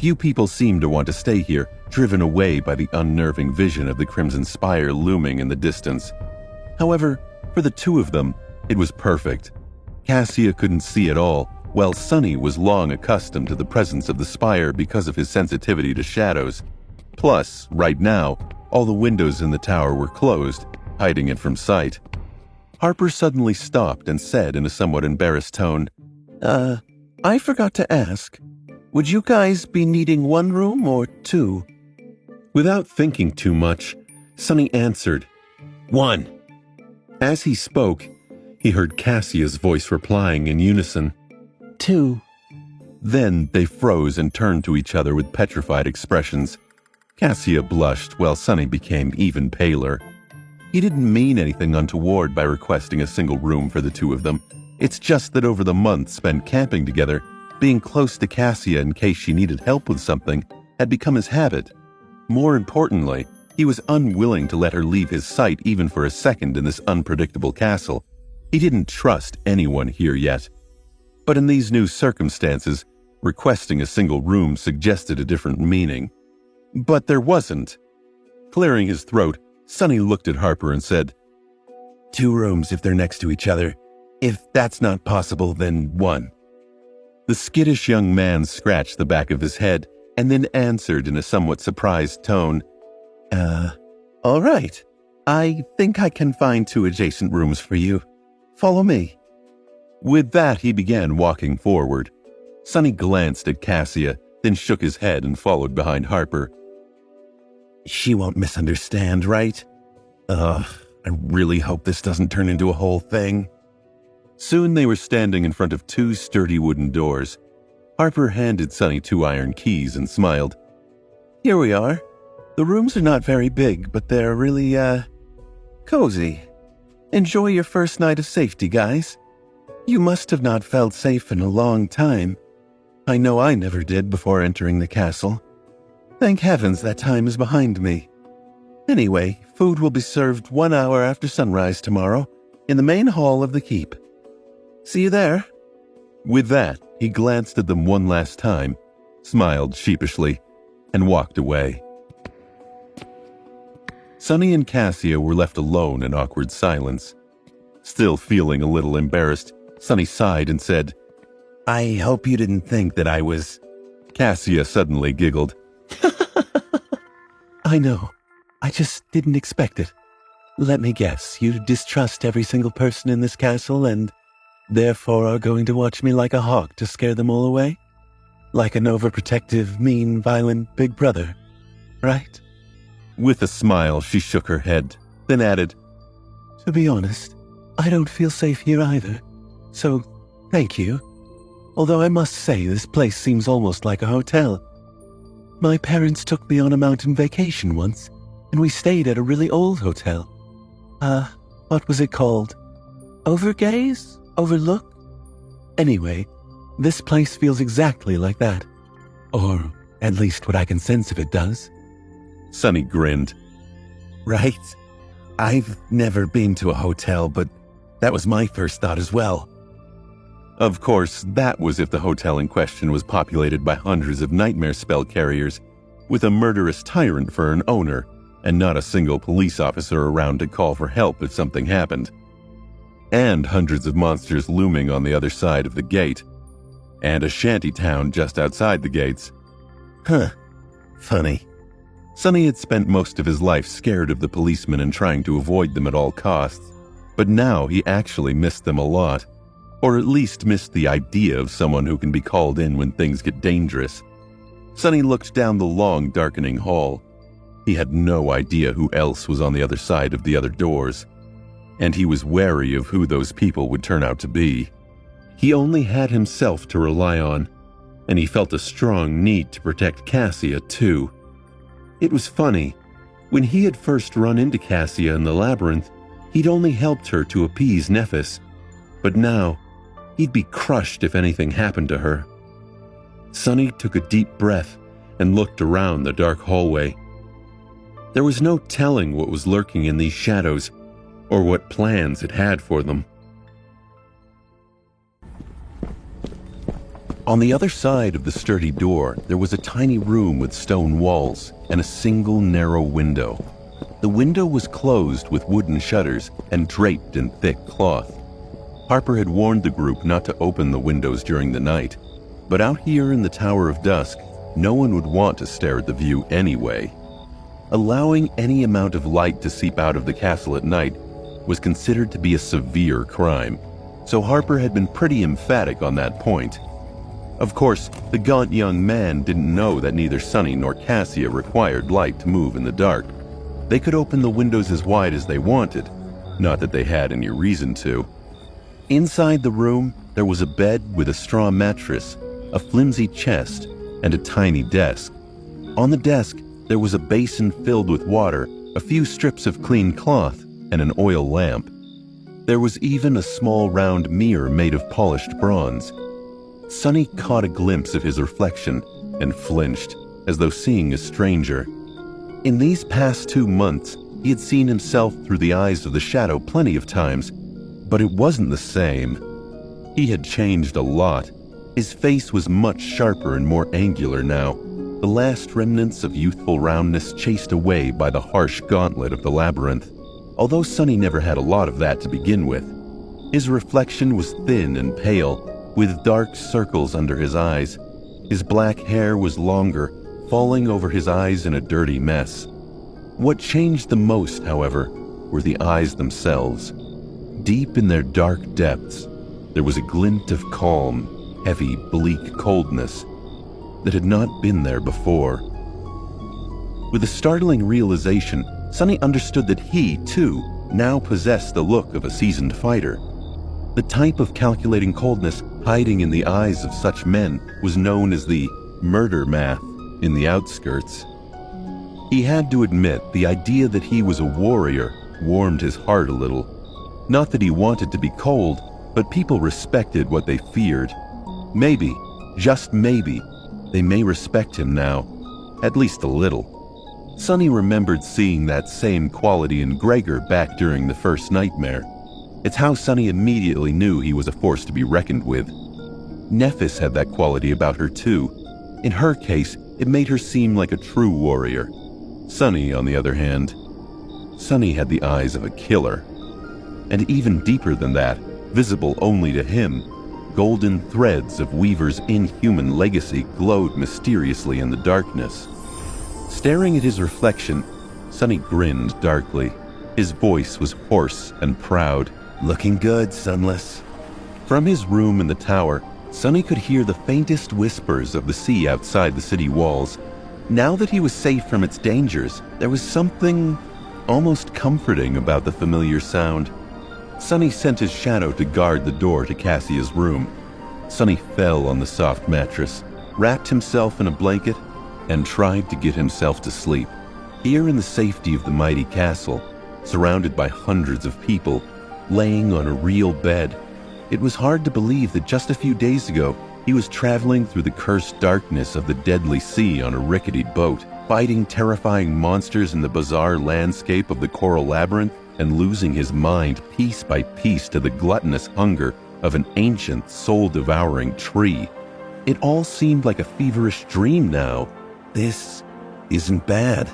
Few people seemed to want to stay here, driven away by the unnerving vision of the Crimson Spire looming in the distance. However, for the two of them, it was perfect. Cassia couldn't see at all, while Sonny was long accustomed to the presence of the spire because of his sensitivity to shadows. Plus, right now, all the windows in the tower were closed, hiding it from sight. Harper suddenly stopped and said in a somewhat embarrassed tone, I forgot to ask. Would you guys be needing one room or two? Without thinking too much, Sonny answered, One. As he spoke, he heard Cassia's voice replying in unison, Two. Then they froze and turned to each other with petrified expressions. Cassia blushed while Sonny became even paler. He didn't mean anything untoward by requesting a single room for the two of them. It's just that over the months spent camping together, being close to Cassia in case she needed help with something had become his habit. More importantly, he was unwilling to let her leave his sight even for a second in this unpredictable castle. He didn't trust anyone here yet. But in these new circumstances, requesting a single room suggested a different meaning. But there wasn't. Clearing his throat, Sonny looked at Harper and said, 2 rooms if they're next to each other. If that's not possible, then 1. The skittish young man scratched the back of his head and then answered in a somewhat surprised tone, All right. I think I can find 2 adjacent rooms for you. Follow me. With that, he began walking forward. Sonny glanced at Cassia, then shook his head and followed behind Harper. She won't misunderstand, right? I really hope this doesn't turn into a whole thing. Soon they were standing in front of 2 sturdy wooden doors. Harper handed Sonny 2 iron keys and smiled. Here we are. The rooms are not very big, but they're really, cozy. Enjoy your first night of safety, guys. You must have not felt safe in a long time. I know I never did before entering the castle. Thank heavens that time is behind me. Anyway, food will be served 1 hour after sunrise tomorrow in the main hall of the keep. See you there. With that, he glanced at them one last time, smiled sheepishly, and walked away. Sonny and Cassia were left alone in awkward silence. Still feeling a little embarrassed, Sonny sighed and said, I hope you didn't think that I was... Cassia suddenly giggled. I know. I just didn't expect it. Let me guess, you distrust every single person in this castle and therefore are going to watch me like a hawk to scare them all away? Like an overprotective, mean, violent big brother, right? With a smile, she shook her head, then added, To be honest, I don't feel safe here either. So, thank you. Although I must say this place seems almost like a hotel. My parents took me on a mountain vacation once, and we stayed at a really old hotel. What was it called? Overgaze? Overlook? Anyway, this place feels exactly like that. Or at least what I can sense of it does. Sonny grinned. Right? I've never been to a hotel, but that was my first thought as well. Of course, that was if the hotel in question was populated by hundreds of nightmare spell carriers, with a murderous tyrant for an owner, and not a single police officer around to call for help if something happened. And hundreds of monsters looming on the other side of the gate. And a shanty town just outside the gates. Funny. Sonny had spent most of his life scared of the policemen and trying to avoid them at all costs, but now he actually missed them a lot. Or at least missed the idea of someone who can be called in when things get dangerous. Sonny looked down the long, darkening hall. He had no idea who else was on the other side of the other doors, and he was wary of who those people would turn out to be. He only had himself to rely on, and he felt a strong need to protect Cassia, too. It was funny. When he had first run into Cassia in the labyrinth, he'd only helped her to appease Nephis, but now, he'd be crushed if anything happened to her. Sonny took a deep breath and looked around the dark hallway. There was no telling what was lurking in these shadows, or what plans it had for them. On the other side of the sturdy door, there was a tiny room with stone walls and a single narrow window. The window was closed with wooden shutters and draped in thick cloth. Harper had warned the group not to open the windows during the night, but out here in the Tower of Dusk, no one would want to stare at the view anyway. Allowing any amount of light to seep out of the castle at night was considered to be a severe crime, so Harper had been pretty emphatic on that point. Of course, the gaunt young man didn't know that neither Sonny nor Cassia required light to move in the dark. They could open the windows as wide as they wanted, not that they had any reason to. Inside the room, there was a bed with a straw mattress, a flimsy chest, and a tiny desk. On the desk, there was a basin filled with water, a few strips of clean cloth, and an oil lamp. There was even a small round mirror made of polished bronze. Sonny caught a glimpse of his reflection and flinched, as though seeing a stranger. In these past 2 months, he had seen himself through the eyes of the shadow plenty of times, but it wasn't the same. He had changed a lot. His face was much sharper and more angular now, the last remnants of youthful roundness chased away by the harsh gauntlet of the labyrinth, although Sonny never had a lot of that to begin with. His reflection was thin and pale, with dark circles under his eyes. His black hair was longer, falling over his eyes in a dirty mess. What changed the most, however, were the eyes themselves. Deep in their dark depths, there was a glint of calm, heavy, bleak coldness that had not been there before. With a startling realization, Sonny understood that he, too, now possessed the look of a seasoned fighter. The type of calculating coldness hiding in the eyes of such men was known as the murder math in the outskirts. He had to admit the idea that he was a warrior warmed his heart a little. Not that he wanted to be cold, but people respected what they feared. Maybe, just maybe, they may respect him now, at least a little. Sonny remembered seeing that same quality in Gregor back during the first nightmare. It's how Sonny immediately knew he was a force to be reckoned with. Nephis had that quality about her too. In her case, it made her seem like a true warrior. Sonny, on the other hand, Sonny had the eyes of a killer. And even deeper than that, visible only to him, golden threads of Weaver's inhuman legacy glowed mysteriously in the darkness. Staring at his reflection, Sonny grinned darkly. His voice was hoarse and proud. "Looking good, Sunless." From his room in the tower, Sonny could hear the faintest whispers of the sea outside the city walls. Now that he was safe from its dangers, there was something almost comforting about the familiar sound. Sonny sent his shadow to guard the door to Cassia's room. Sonny fell on the soft mattress, wrapped himself in a blanket, and tried to get himself to sleep. Here in the safety of the mighty castle, surrounded by hundreds of people, laying on a real bed, it was hard to believe that just a few days ago he was traveling through the cursed darkness of the deadly sea on a rickety boat, fighting terrifying monsters in the bizarre landscape of the Coral Labyrinth, and losing his mind piece by piece to the gluttonous hunger of an ancient, soul-devouring tree. It all seemed like a feverish dream now. This isn't bad.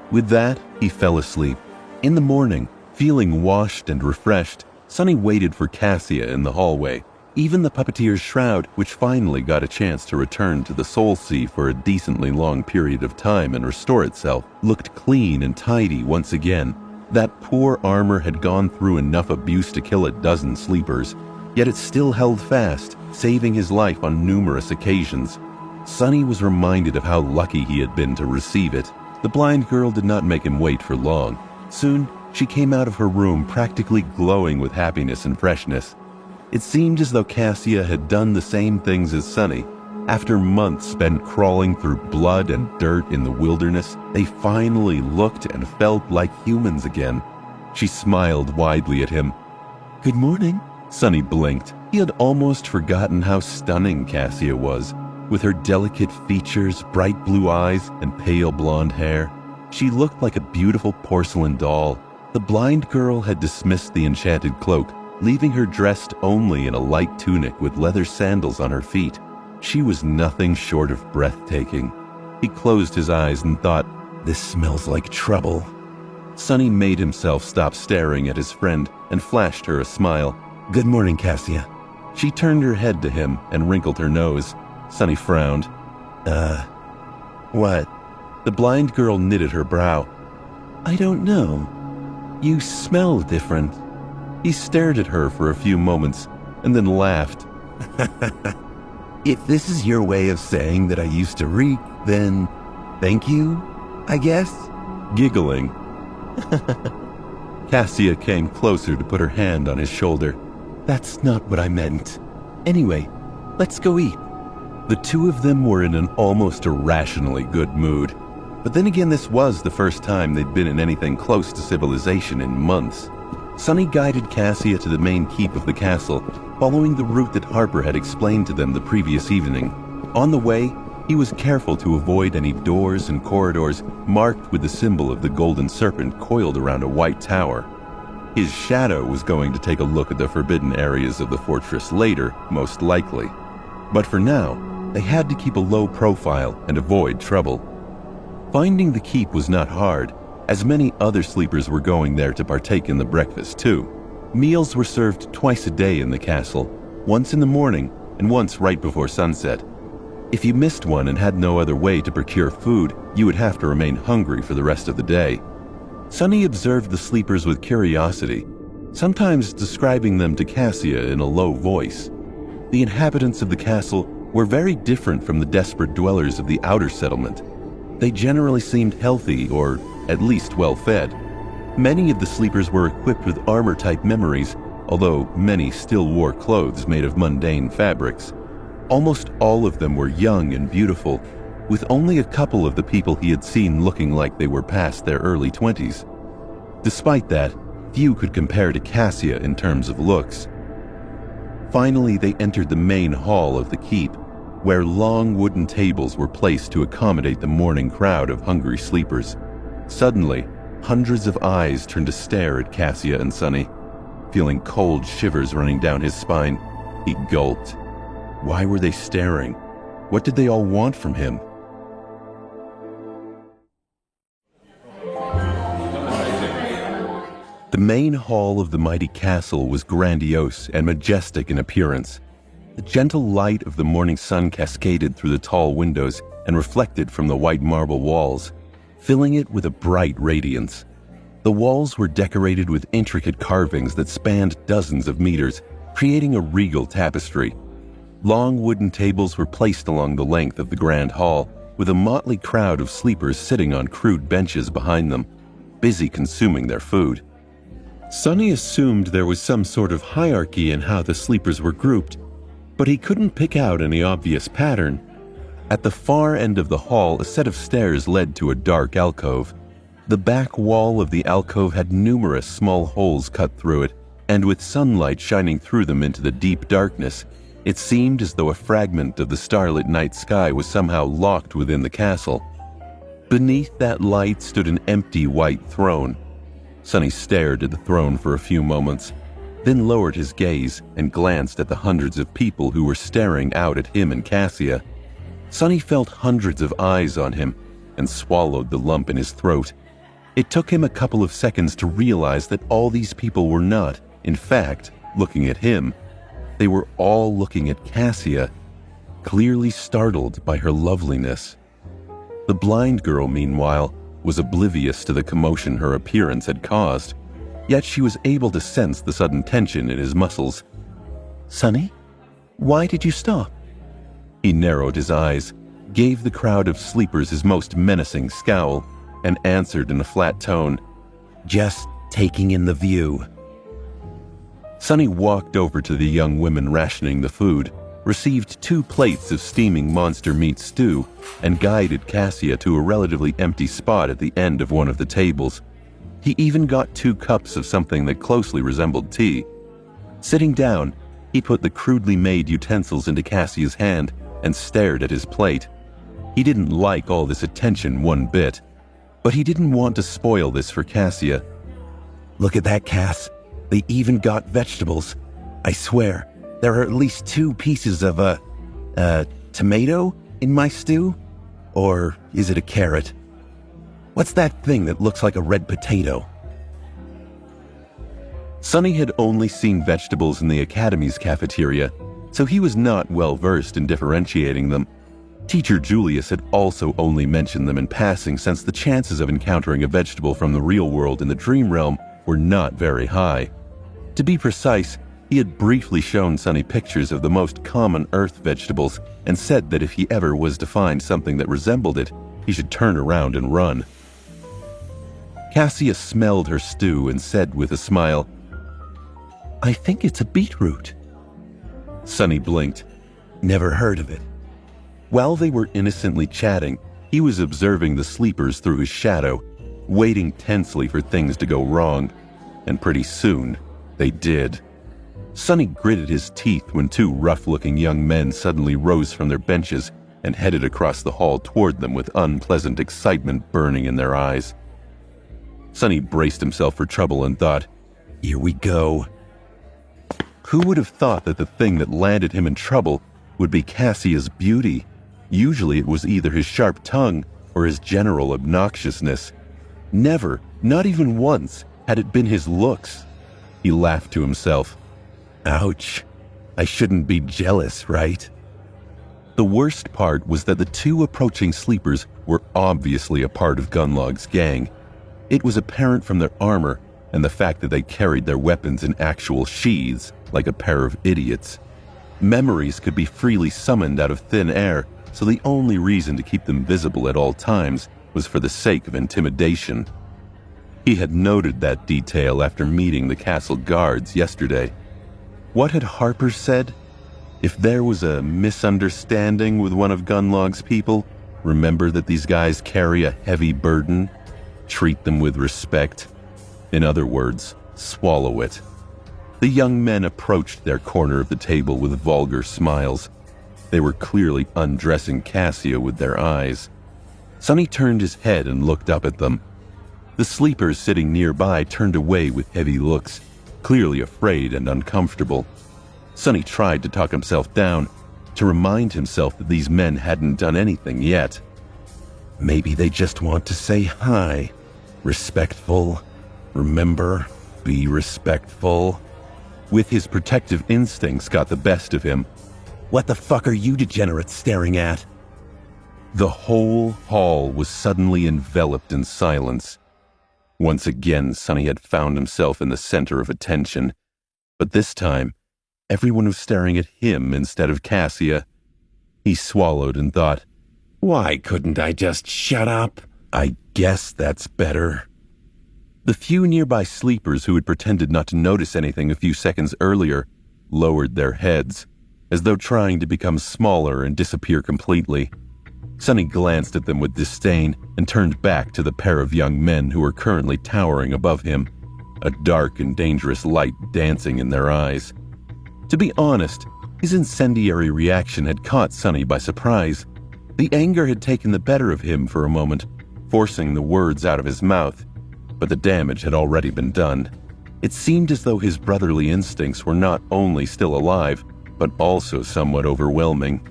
With that, he fell asleep. In the morning, feeling washed and refreshed, Sonny waited for Cassia in the hallway. Even the puppeteer's shroud, which finally got a chance to return to the Soul Sea for a decently long period of time and restore itself, looked clean and tidy once again. That poor armor had gone through enough abuse to kill a dozen sleepers, yet it still held fast, saving his life on numerous occasions. Sonny was reminded of how lucky he had been to receive it. The blind girl did not make him wait for long. Soon, she came out of her room practically glowing with happiness and freshness. It seemed as though Cassia had done the same things as Sonny. After months spent crawling through blood and dirt in the wilderness, they finally looked and felt like humans again. She smiled widely at him. "Good morning." Sonny blinked. He had almost forgotten how stunning Cassia was, with her delicate features, bright blue eyes, and pale blonde hair. She looked like a beautiful porcelain doll. The blind girl had dismissed the enchanted cloak, leaving her dressed only in a light tunic with leather sandals on her feet. She was nothing short of breathtaking. He closed his eyes and thought, "This smells like trouble." Sonny made himself stop staring at his friend and flashed her a smile. "Good morning, Cassia." She turned her head to him and wrinkled her nose. Sonny frowned. What? The blind girl knitted her brow. "I don't know. You smell different." He stared at her for a few moments and then laughed. "If this is your way of saying that I used to reek, then thank you, I guess?" Giggling, Cassia came closer to put her hand on his shoulder. "That's not what I meant. Anyway, let's go eat." The two of them were in an almost irrationally good mood. But then again, this was the first time they'd been in anything close to civilization in months. Sonny guided Cassia to the main keep of the castle, following the route that Harper had explained to them the previous evening. On the way, he was careful to avoid any doors and corridors marked with the symbol of the golden serpent coiled around a white tower. His shadow was going to take a look at the forbidden areas of the fortress later, most likely. But for now, they had to keep a low profile and avoid trouble. Finding the keep was not hard, as many other sleepers were going there to partake in the breakfast too. Meals were served twice a day in the castle, once in the morning and once right before sunset. If you missed one and had no other way to procure food, you would have to remain hungry for the rest of the day. Sonny observed the sleepers with curiosity, sometimes describing them to Cassia in a low voice. The inhabitants of the castle were very different from the desperate dwellers of the outer settlement. They generally seemed healthy or at least well-fed. Many of the sleepers were equipped with armor-type memories, although many still wore clothes made of mundane fabrics. Almost all of them were young and beautiful, with only a couple of the people he had seen looking like they were past their early 20s. Despite that, few could compare to Cassia in terms of looks. Finally, they entered the main hall of the keep, where long wooden tables were placed to accommodate the morning crowd of hungry sleepers. Suddenly, hundreds of eyes turned to stare at Cassia and Sonny. Feeling cold shivers running down his spine, he gulped. Why were they staring? What did they all want from him? The main hall of the mighty castle was grandiose and majestic in appearance. The gentle light of the morning sun cascaded through the tall windows and reflected from the white marble walls, filling it with a bright radiance. The walls were decorated with intricate carvings that spanned dozens of meters, creating a regal tapestry. Long wooden tables were placed along the length of the grand hall, with a motley crowd of sleepers sitting on crude benches behind them, busy consuming their food. Sonny assumed there was some sort of hierarchy in how the sleepers were grouped, but he couldn't pick out any obvious pattern. At the far end of the hall, a set of stairs led to a dark alcove. The back wall of the alcove had numerous small holes cut through it, and with sunlight shining through them into the deep darkness, it seemed as though a fragment of the starlit night sky was somehow locked within the castle. Beneath that light stood an empty white throne. Sonny stared at the throne for a few moments, then lowered his gaze and glanced at the hundreds of people who were staring out at him and Cassia. Sonny felt hundreds of eyes on him and swallowed the lump in his throat. It took him a couple of seconds to realize that all these people were not, in fact, looking at him. They were all looking at Cassia, clearly startled by her loveliness. The blind girl, meanwhile, was oblivious to the commotion her appearance had caused, yet she was able to sense the sudden tension in his muscles. "Sonny, why did you stop?" He narrowed his eyes, gave the crowd of sleepers his most menacing scowl, and answered in a flat tone, "Just taking in the view." Sonny walked over to the young women rationing the food, received 2 plates of steaming monster meat stew, and guided Cassia to a relatively empty spot at the end of one of the tables. He even got 2 cups of something that closely resembled tea. Sitting down, he put the crudely made utensils into Cassia's hand and stared at his plate. He didn't like all this attention one bit, but he didn't want to spoil this for Cassia. "Look at that, Cass. They even got vegetables. I swear, there are at least 2 pieces of tomato in my stew? Or is it a carrot? What's that thing that looks like a red potato? Sonny had only seen vegetables in the Academy's cafeteria, so he was not well versed in differentiating them. Teacher Julius had also only mentioned them in passing, since the chances of encountering a vegetable from the real world in the dream realm were not very high. To be precise, he had briefly shown Sonny pictures of the most common earth vegetables and said that if he ever was to find something that resembled it, he should turn around and run. Cassia smelled her stew and said with a smile, I think it's a beetroot. Sonny blinked. Never heard of it. While they were innocently chatting, he was observing the sleepers through his shadow, waiting tensely for things to go wrong, and pretty soon, they did. Sonny gritted his teeth when two rough-looking young men suddenly rose from their benches and headed across the hall toward them with unpleasant excitement burning in their eyes. Sonny braced himself for trouble and thought, Here we go. Who would have thought that the thing that landed him in trouble would be Cassia's beauty? Usually it was either his sharp tongue or his general obnoxiousness. Never, not even once, had it been his looks. He laughed to himself. Ouch. I shouldn't be jealous, right? The worst part was that the two approaching sleepers were obviously a part of Gunlog's gang. It was apparent from their armor and the fact that they carried their weapons in actual sheaths, like a pair of idiots. Memories could be freely summoned out of thin air, so the only reason to keep them visible at all times was for the sake of intimidation. He had noted that detail after meeting the castle guards yesterday. What had Harper said? If there was a misunderstanding with one of Gunlog's people, remember that these guys carry a heavy burden. Treat them with respect. In other words, swallow it. The young men approached their corner of the table with vulgar smiles. They were clearly undressing Cassia with their eyes. Sonny turned his head and looked up at them. The sleepers sitting nearby turned away with heavy looks, clearly afraid and uncomfortable. Sonny tried to talk himself down, to remind himself that these men hadn't done anything yet. Maybe they just want to say hi. Respectful. Remember, be respectful. With his protective instincts got the best of him. What the fuck are you degenerates staring at? The whole hall was suddenly enveloped in silence. Once again, Sonny had found himself in the center of attention. But this time, everyone was staring at him instead of Cassia. He swallowed and thought, Why couldn't I just shut up? I guess that's better. The few nearby sleepers who had pretended not to notice anything a few seconds earlier lowered their heads, as though trying to become smaller and disappear completely. Sonny glanced at them with disdain and turned back to the pair of young men who were currently towering above him, a dark and dangerous light dancing in their eyes. To be honest, his incendiary reaction had caught Sonny by surprise. The anger had taken the better of him for a moment, forcing the words out of his mouth, but the damage had already been done. It seemed as though his brotherly instincts were not only still alive, but also somewhat overwhelming.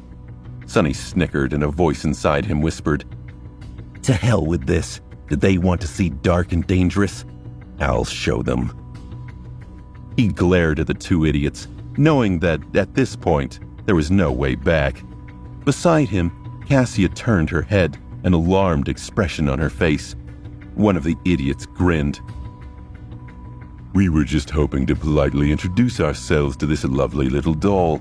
Sonny snickered and a voice inside him whispered, To hell with this. Did they want to see dark and dangerous? I'll show them. He glared at the two idiots, knowing that at this point there was no way back. Beside him, Cassia turned her head, an alarmed expression on her face. One of the idiots grinned. We were just hoping to politely introduce ourselves to this lovely little doll.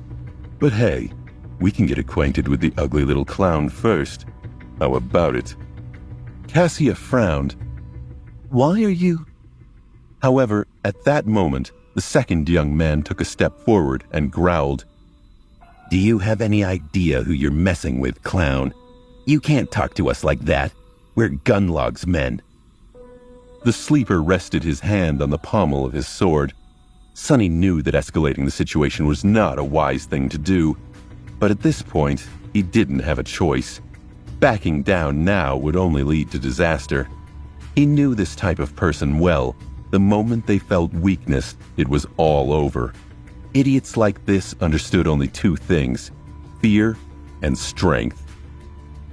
But hey, we can get acquainted with the ugly little clown first. How about it? Cassia frowned. Why are you? However, at that moment, the second young man took a step forward and growled. Do you have any idea who you're messing with, clown? You can't talk to us like that. We're Gunlog's men. The sleeper rested his hand on the pommel of his sword. Sonny knew that escalating the situation was not a wise thing to do, but at this point, he didn't have a choice. Backing down now would only lead to disaster. He knew this type of person well. The moment they felt weakness, it was all over. Idiots like this understood only two things: fear and strength.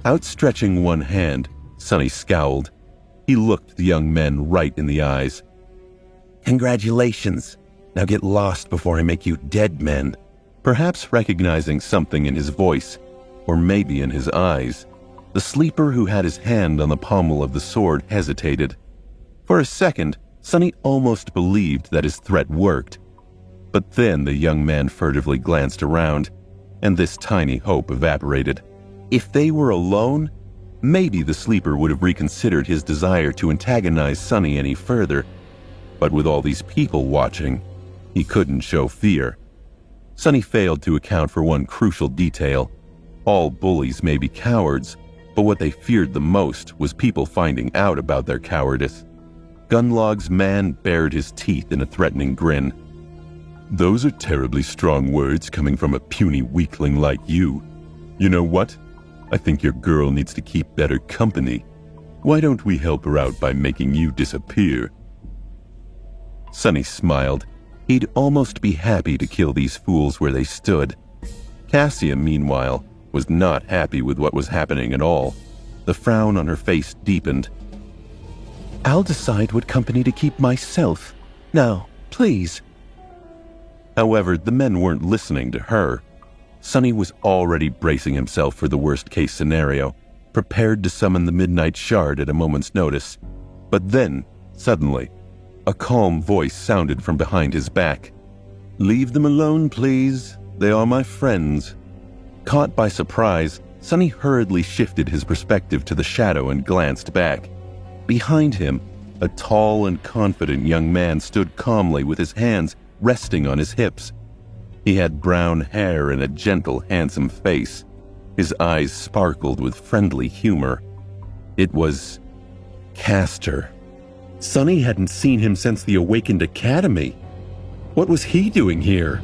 Outstretching one hand, Sonny scowled. He looked the young men right in the eyes. Congratulations. Now get lost before I make you dead men. Perhaps recognizing something in his voice, or maybe in his eyes, the sleeper who had his hand on the pommel of the sword hesitated. For a second, Sonny almost believed that his threat worked. But then the young man furtively glanced around, and this tiny hope evaporated. If they were alone, maybe the sleeper would have reconsidered his desire to antagonize Sonny any further. But with all these people watching, he couldn't show fear. Sonny failed to account for one crucial detail. All bullies may be cowards, but what they feared the most was people finding out about their cowardice. Gunlog's man bared his teeth in a threatening grin. Those are terribly strong words coming from a puny weakling like you. You know what? I think your girl needs to keep better company. Why don't we help her out by making you disappear? Sonny smiled. He'd almost be happy to kill these fools where they stood. Cassia, meanwhile, was not happy with what was happening at all. The frown on her face deepened. I'll decide what company to keep myself. Now, please. However, the men weren't listening to her. Sonny was already bracing himself for the worst-case scenario, prepared to summon the Midnight Shard at a moment's notice. But then, suddenly, a calm voice sounded from behind his back. "Leave them alone, please. They are my friends." Caught by surprise, Sonny hurriedly shifted his perspective to the shadow and glanced back. Behind him, a tall and confident young man stood calmly with his hands resting on his hips. He had brown hair and a gentle, handsome face. His eyes sparkled with friendly humor. It was Castor. Sonny hadn't seen him since the Awakened Academy. What was he doing here?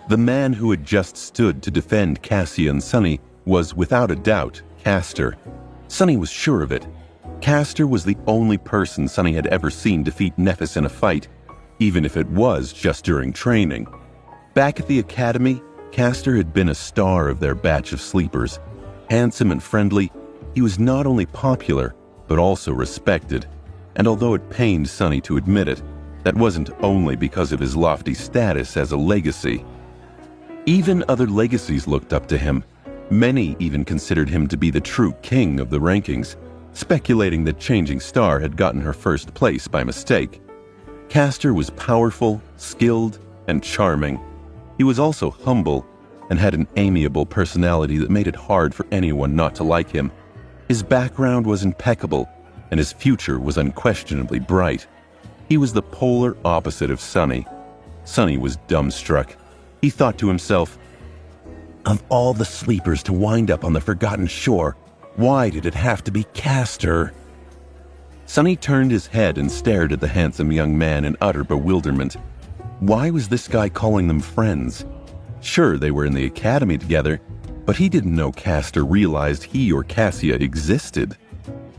The man who had just stood to defend Cassia and Sonny was, without a doubt, Castor. Sonny was sure of it. Castor was the only person Sonny had ever seen defeat Nephis in a fight, even if it was just during training. Back at the academy, Castor had been a star of their batch of sleepers. Handsome and friendly, he was not only popular, but also respected. And although it pained Sonny to admit it, that wasn't only because of his lofty status as a legacy. Even other legacies looked up to him. Many even considered him to be the true king of the rankings, speculating that Changing Star had gotten her first place by mistake. Castor was powerful, skilled, and charming. He was also humble and had an amiable personality that made it hard for anyone not to like him. His background was impeccable, and his future was unquestionably bright. He was the polar opposite of Sonny. Sonny was dumbstruck. He thought to himself, Of all the sleepers to wind up on the Forgotten Shore, why did it have to be Castor? Sonny turned his head and stared at the handsome young man in utter bewilderment. Why was this guy calling them friends? Sure, they were in the academy together, but he didn't know Castor realized he or Cassia existed.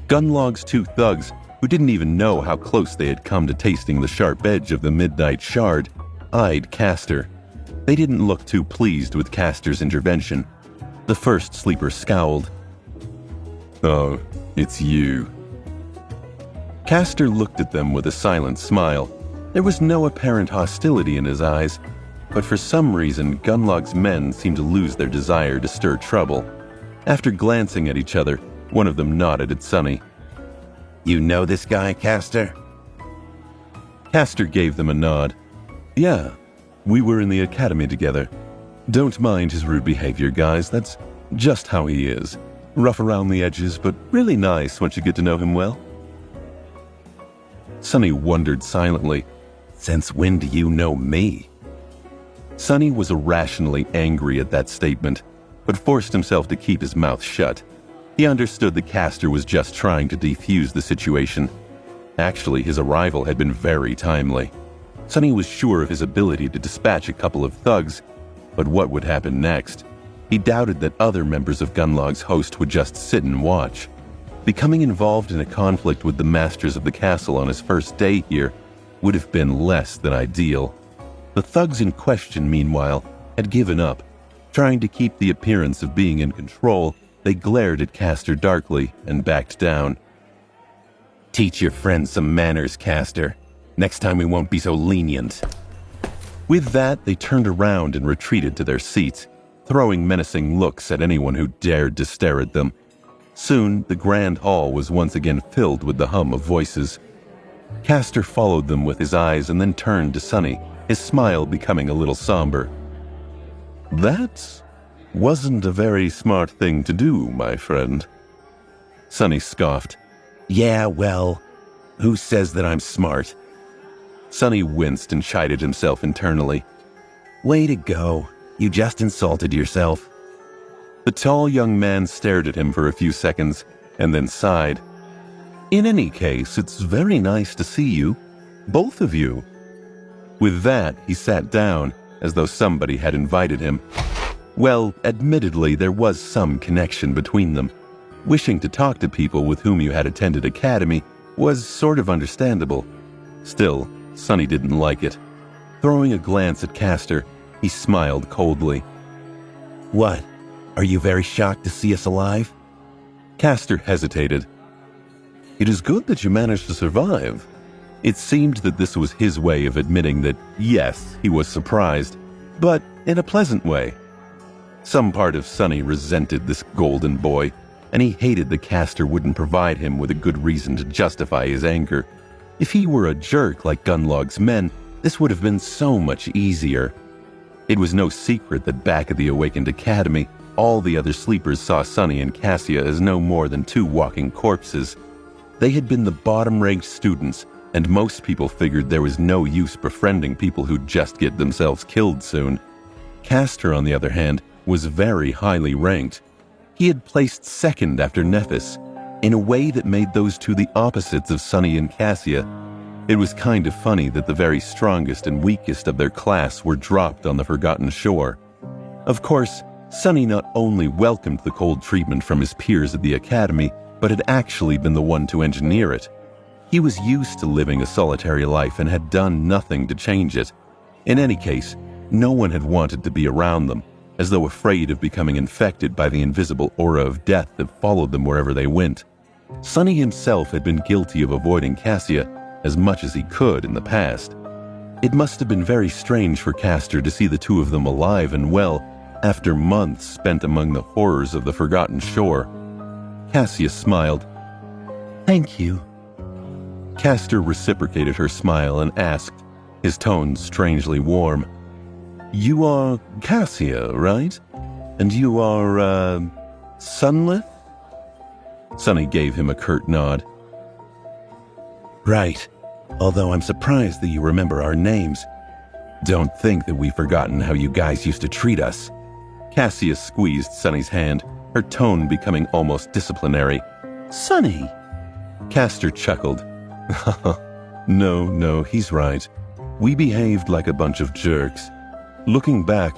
Gunlog's two thugs, who didn't even know how close they had come to tasting the sharp edge of the Midnight Shard, eyed Castor. They didn't look too pleased with Castor's intervention. The first sleeper scowled. "Oh, it's you." Castor looked at them with a silent smile. There was no apparent hostility in his eyes, but for some reason Gunlog's men seemed to lose their desire to stir trouble. After glancing at each other, one of them nodded at Sonny. You know this guy, Castor? Castor gave them a nod. "Yeah, we were in the academy together. Don't mind his rude behavior, guys. That's just how he is. Rough around the edges, but really nice once you get to know him well." Sonny wondered silently. Since when do you know me? Sonny was irrationally angry at that statement, but forced himself to keep his mouth shut. He understood that Castor was just trying to defuse the situation. Actually, his arrival had been very timely. Sonny was sure of his ability to dispatch a couple of thugs, but what would happen next? He doubted that other members of Gunlog's host would just sit and watch. Becoming involved in a conflict with the masters of the castle on his first day here would have been less than ideal. The thugs in question, meanwhile, had given up. Trying to keep the appearance of being in control, they glared at Castor darkly and backed down. Teach your friends some manners, Castor. Next time we won't be so lenient. With that, they turned around and retreated to their seats, throwing menacing looks at anyone who dared to stare at them. Soon, the grand hall was once again filled with the hum of voices. Castor followed them with his eyes and then turned to Sonny, his smile becoming a little somber. "That wasn't a very smart thing to do, my friend." Sonny scoffed. Yeah, well, who says that I'm smart? Sonny winced and chided himself internally. Way to go. You just insulted yourself. The tall young man stared at him for a few seconds and then sighed. "In any case, it's very nice to see you, both of you." With that, he sat down as though somebody had invited him. Well, admittedly, there was some connection between them. Wishing to talk to people with whom you had attended academy was sort of understandable. Still, Sonny didn't like it. Throwing a glance at Castor, he smiled coldly. What? Are you very shocked to see us alive? Castor hesitated. "It is good that you managed to survive." It seemed that this was his way of admitting that, yes, he was surprised, but in a pleasant way. Some part of Sonny resented this golden boy, and he hated that Castor wouldn't provide him with a good reason to justify his anger. If he were a jerk like Gunlog's men, this would have been so much easier. It was no secret that back at the Awakened Academy, all the other sleepers saw Sonny and Cassia as no more than two walking corpses. They had been the bottom-ranked students, and most people figured there was no use befriending people who'd just get themselves killed soon. Castor, on the other hand, was very highly ranked. He had placed second after Nephis, in a way that made those two the opposites of Sonny and Cassia. It was kind of funny that the very strongest and weakest of their class were dropped on the Forgotten Shore. Of course, Sonny not only welcomed the cold treatment from his peers at the academy, but had actually been the one to engineer it. He was used to living a solitary life and had done nothing to change it. In any case, no one had wanted to be around them, as though afraid of becoming infected by the invisible aura of death that followed them wherever they went. Sonny himself had been guilty of avoiding Cassia as much as he could in the past. It must have been very strange for Castor to see the two of them alive and well after months spent among the horrors of the Forgotten Shore. Cassia smiled. Thank you. Castor reciprocated her smile and asked, his tone strangely warm, "You are Cassia, right? And you are, Sunlith?" Sonny gave him a curt nod. Right, although I'm surprised that you remember our names. Don't think that we've forgotten how you guys used to treat us. Cassia squeezed Sonny's hand, her tone becoming almost disciplinary. Sonny! Castor chuckled. No, he's right. We behaved like a bunch of jerks. Looking back,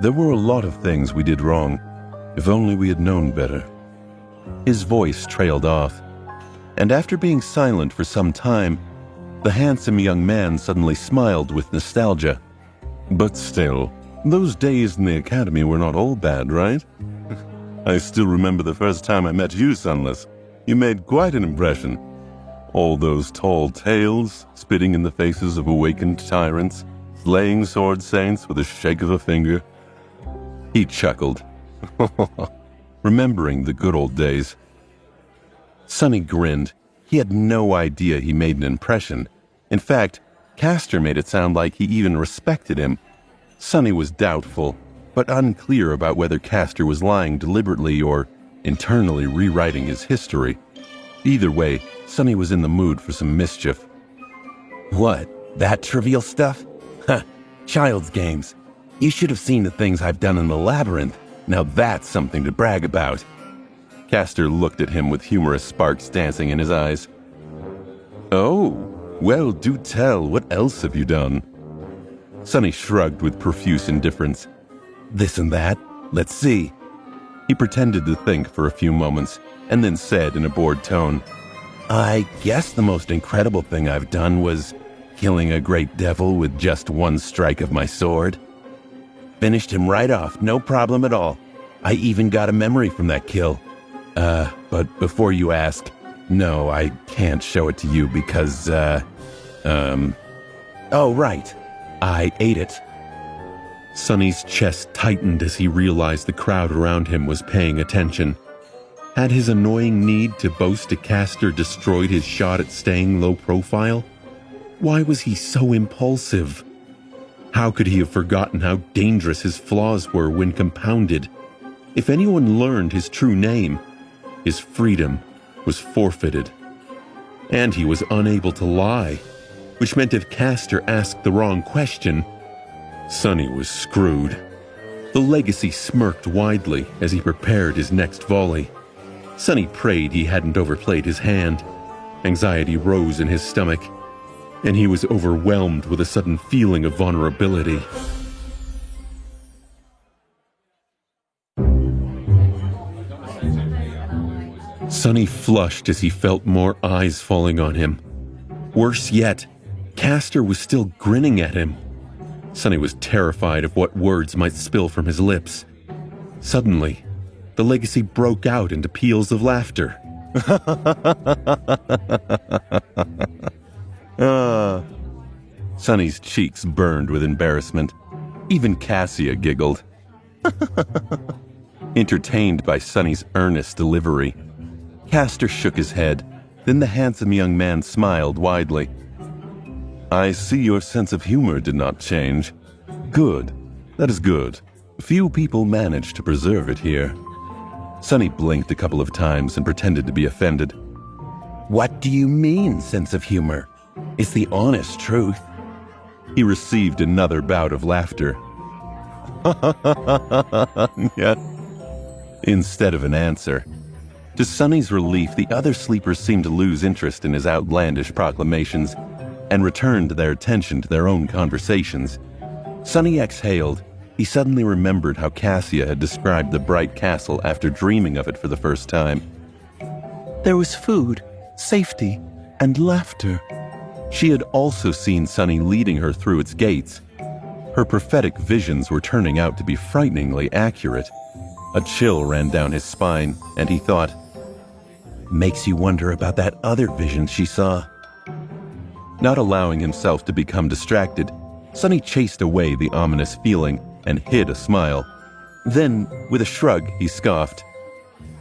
there were a lot of things we did wrong. If only we had known better. His voice trailed off, and after being silent for some time, the handsome young man suddenly smiled with nostalgia. "But still, those days in the academy were not all bad, right? I still remember the first time I met you, Sunless. You made quite an impression. All those tall tales, spitting in the faces of awakened tyrants, slaying sword saints with a shake of a finger." He chuckled, remembering the good old days. Sonny grinned. He had no idea he made an impression. In fact, Castor made it sound like he even respected him. Sonny was doubtful, but unclear about whether Castor was lying deliberately or internally rewriting his history. Either way, Sonny was in the mood for some mischief. What? That trivial stuff? Huh, child's games. You should have seen the things I've done in the labyrinth. Now that's something to brag about. Castor looked at him with humorous sparks dancing in his eyes. "Oh, well, do tell, what else have you done?" Sonny shrugged with profuse indifference. This and that. Let's see. He pretended to think for a few moments, and then said in a bored tone, I guess the most incredible thing I've done was killing a great devil with just one strike of my sword. Finished him right off, no problem at all. I even got a memory from that kill. But before you ask, no, I can't show it to you because, oh, right. I ate it. Sonny's chest tightened as he realized the crowd around him was paying attention. Had his annoying need to boast to Castor destroyed his shot at staying low profile? Why was he so impulsive? How could he have forgotten how dangerous his flaws were when compounded? If anyone learned his true name, his freedom was forfeited. And he was unable to lie, which meant if Castor asked the wrong question, Sonny was screwed. The legacy smirked widely as he prepared his next volley. Sonny prayed he hadn't overplayed his hand. Anxiety rose in his stomach, and he was overwhelmed with a sudden feeling of vulnerability. Sonny flushed as he felt more eyes falling on him. Worse yet, Castor was still grinning at him. Sonny was terrified of what words might spill from his lips. Suddenly, the legacy broke out into peals of laughter. Sonny's cheeks burned with embarrassment. Even Cassia giggled. Entertained by Sonny's earnest delivery, Castor shook his head. Then the handsome young man smiled widely. I see your sense of humor did not change. Good. That is good. Few people manage to preserve it here. Sonny blinked a couple of times and pretended to be offended. What do you mean, sense of humor? It's the honest truth. He received another bout of laughter. Yet, instead of an answer. To Sonny's relief, the other sleepers seemed to lose interest in his outlandish proclamations and returned their attention to their own conversations. Sonny exhaled. He suddenly remembered how Cassia had described the bright castle after dreaming of it for the first time. There was food, safety, and laughter. She had also seen Sonny leading her through its gates. Her prophetic visions were turning out to be frighteningly accurate. A chill ran down his spine, and he thought, makes you wonder about that other vision she saw. Not allowing himself to become distracted, Sonny chased away the ominous feeling and hid a smile. Then, with a shrug, he scoffed.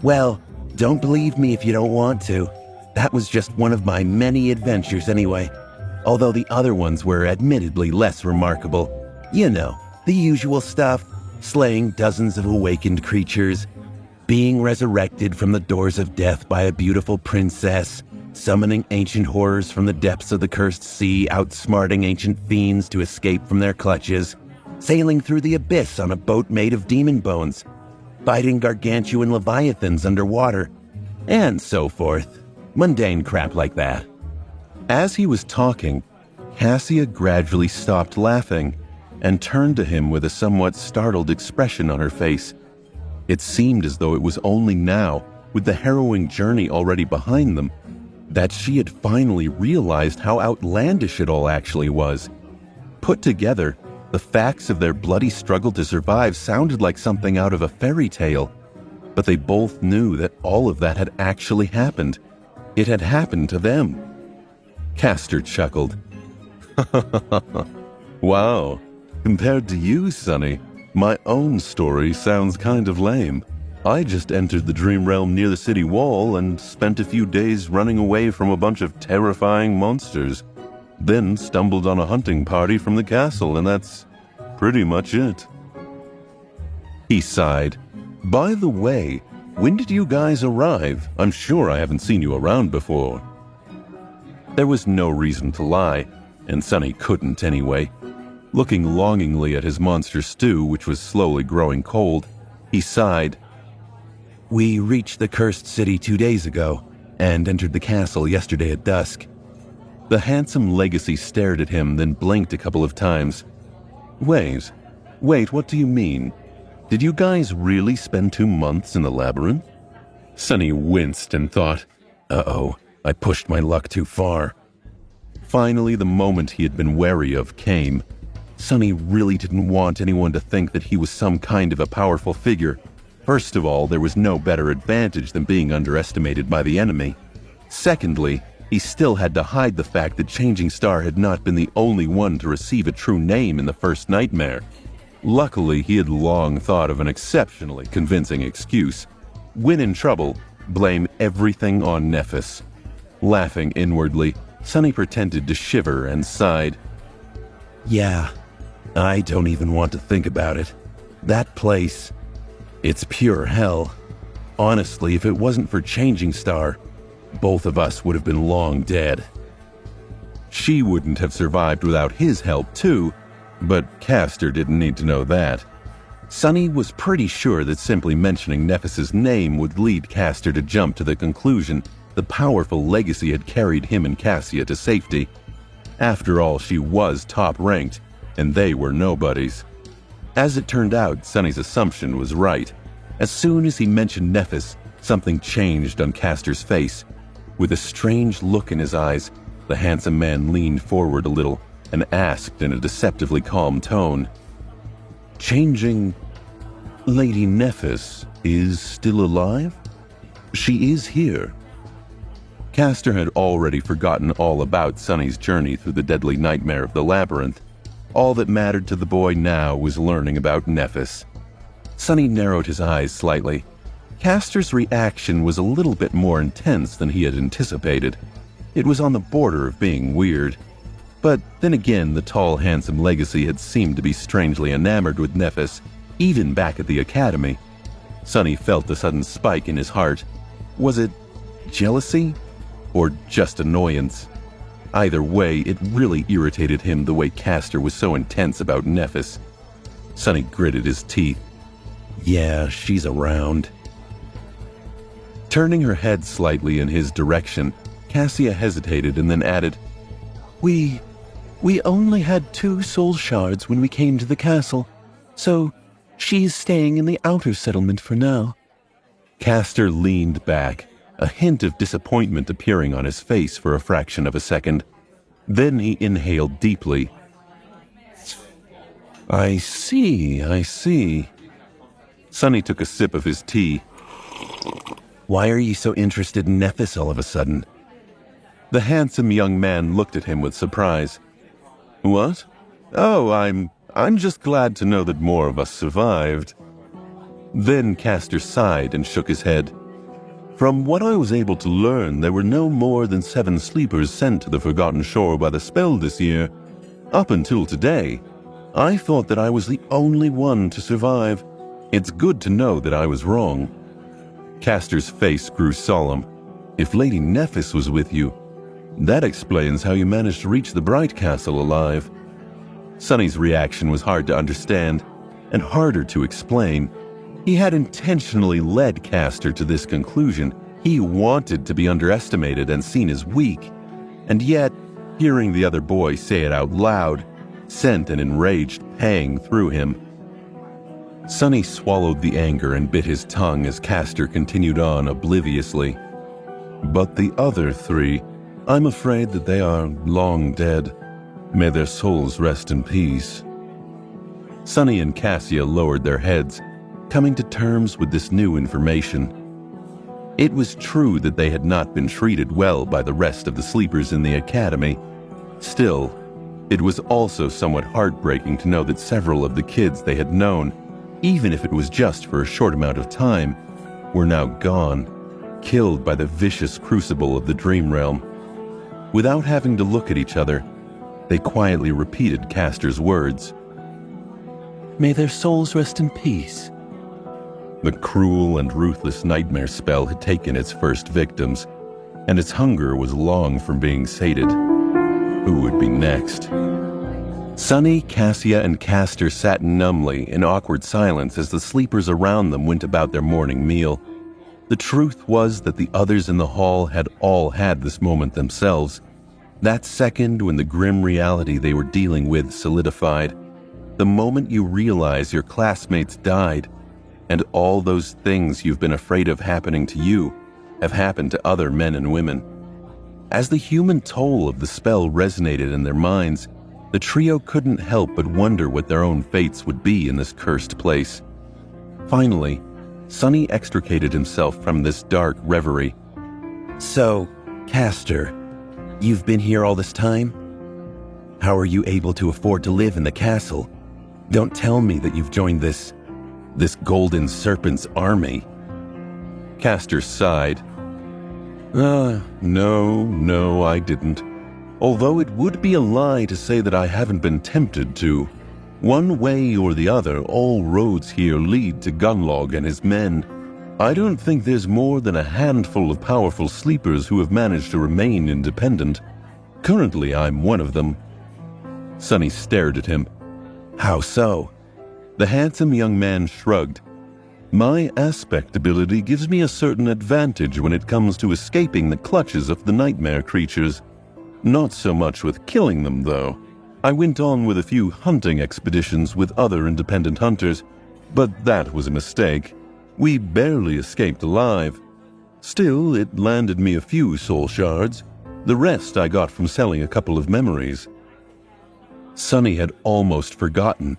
Well, don't believe me if you don't want to. That was just one of my many adventures anyway. Although the other ones were admittedly less remarkable. You know, the usual stuff. Slaying dozens of awakened creatures, being resurrected from the doors of death by a beautiful princess, summoning ancient horrors from the depths of the cursed sea, outsmarting ancient fiends to escape from their clutches, sailing through the abyss on a boat made of demon bones, fighting gargantuan leviathans underwater, and so forth. Mundane crap like that. As he was talking, Cassia gradually stopped laughing and turned to him with a somewhat startled expression on her face. It seemed as though it was only now, with the harrowing journey already behind them, that she had finally realized how outlandish it all actually was. Put together, the facts of their bloody struggle to survive sounded like something out of a fairy tale, but they both knew that all of that had actually happened. It had happened to them. Castor chuckled. Wow. Compared to you, Sonny, my own story sounds kind of lame. I just entered the dream realm near the city wall and spent a few days running away from a bunch of terrifying monsters. Then stumbled on a hunting party from the castle, and that's pretty much it. He sighed. By the way, when did you guys arrive? I'm sure I haven't seen you around before. There was no reason to lie, and Sonny couldn't anyway. Looking longingly at his monster stew, which was slowly growing cold, he sighed. We reached the cursed city 2 days ago, and entered the castle yesterday at dusk. The handsome legacy stared at him, then blinked a couple of times. Wait, what do you mean? Did you guys really spend 2 months in the labyrinth? Sonny winced and thought, uh-oh, I pushed my luck too far. Finally, the moment he had been wary of came. Sonny really didn't want anyone to think that he was some kind of a powerful figure. First of all, there was no better advantage than being underestimated by the enemy. Secondly, he still had to hide the fact that Changing Star had not been the only one to receive a true name in the first nightmare. Luckily, he had long thought of an exceptionally convincing excuse. When in trouble, blame everything on Nephis. Laughing inwardly, Sonny pretended to shiver and sighed. Yeah, I don't even want to think about it. That place, it's pure hell. Honestly, if it wasn't for Changing Star, both of us would have been long dead. She wouldn't have survived without his help too, but Castor didn't need to know that. Sonny was pretty sure that simply mentioning Nephis's name would lead Castor to jump to the conclusion the powerful legacy had carried him and Cassia to safety. After all, she was top-ranked, and they were nobodies. As it turned out, Sonny's assumption was right. As soon as he mentioned Nephis, something changed on Castor's face. With a strange look in his eyes, the handsome man leaned forward a little and asked in a deceptively calm tone, Changing... Lady Nephis is still alive? She is here. Castor had already forgotten all about Sonny's journey through the deadly nightmare of the labyrinth. All that mattered to the boy now was learning about Nephis. Sonny narrowed his eyes slightly. Castor's reaction was a little bit more intense than he had anticipated. It was on the border of being weird. But then again, the tall, handsome legacy had seemed to be strangely enamored with Nephis, even back at the academy. Sonny felt a sudden spike in his heart. Was it jealousy? Or just annoyance? Either way, it really irritated him the way Castor was so intense about Nephis. Sonny gritted his teeth. Yeah, she's around. Turning her head slightly in his direction, Cassia hesitated and then added, We only had 2 soul shards when we came to the castle, so she's staying in the outer settlement for now. Castor leaned back, a hint of disappointment appearing on his face for a fraction of a second. Then he inhaled deeply. I see. Sonny took a sip of his tea. Why are you so interested in Nephis all of a sudden? The handsome young man looked at him with surprise. What? Oh, I'm just glad to know that more of us survived. Then Castor sighed and shook his head. From what I was able to learn, there were no more than 7 sleepers sent to the Forgotten Shore by the spell this year. Up until today, I thought that I was the only one to survive. It's good to know that I was wrong. Castor's face grew solemn. If Lady Nephis was with you, that explains how you managed to reach the Bright Castle alive. Sonny's reaction was hard to understand, and harder to explain. He had intentionally led Castor to this conclusion. He wanted to be underestimated and seen as weak. And yet, hearing the other boy say it out loud sent an enraged pang through him. Sonny swallowed the anger and bit his tongue as Castor continued on obliviously. But the other 3, I'm afraid that they are long dead. May their souls rest in peace. Sonny and Cassia lowered their heads, coming to terms with this new information. It was true that they had not been treated well by the rest of the sleepers in the academy. Still, it was also somewhat heartbreaking to know that several of the kids they had known, even if it was just for a short amount of time, were now gone, killed by the vicious crucible of the dream realm. Without having to look at each other, they quietly repeated Castor's words. May their souls rest in peace. The cruel and ruthless nightmare spell had taken its first victims, and its hunger was long from being sated. Who would be next? Sonny, Cassia, and Castor sat numbly in awkward silence as the sleepers around them went about their morning meal. The truth was that the others in the hall had all had this moment themselves. That second when the grim reality they were dealing with solidified. The moment you realize your classmates died, and all those things you've been afraid of happening to you have happened to other men and women. As the human toll of the spell resonated in their minds, the trio couldn't help but wonder what their own fates would be in this cursed place. Finally, Sonny extricated himself from this dark reverie. So, Castor, you've been here all this time? How are you able to afford to live in the castle? Don't tell me that you've joined this Golden Serpent's army. Castor sighed. No, I didn't. Although it would be a lie to say that I haven't been tempted to. One way or the other, all roads here lead to Gunlog and his men. I don't think there's more than a handful of powerful sleepers who have managed to remain independent. Currently, I'm one of them. Sonny stared at him. How so? The handsome young man shrugged. My aspect ability gives me a certain advantage when it comes to escaping the clutches of the nightmare creatures. Not so much with killing them, though. I went on with a few hunting expeditions with other independent hunters, but that was a mistake. We barely escaped alive. Still, it landed me a few soul shards. The rest I got from selling a couple of memories. Sonny had almost forgotten.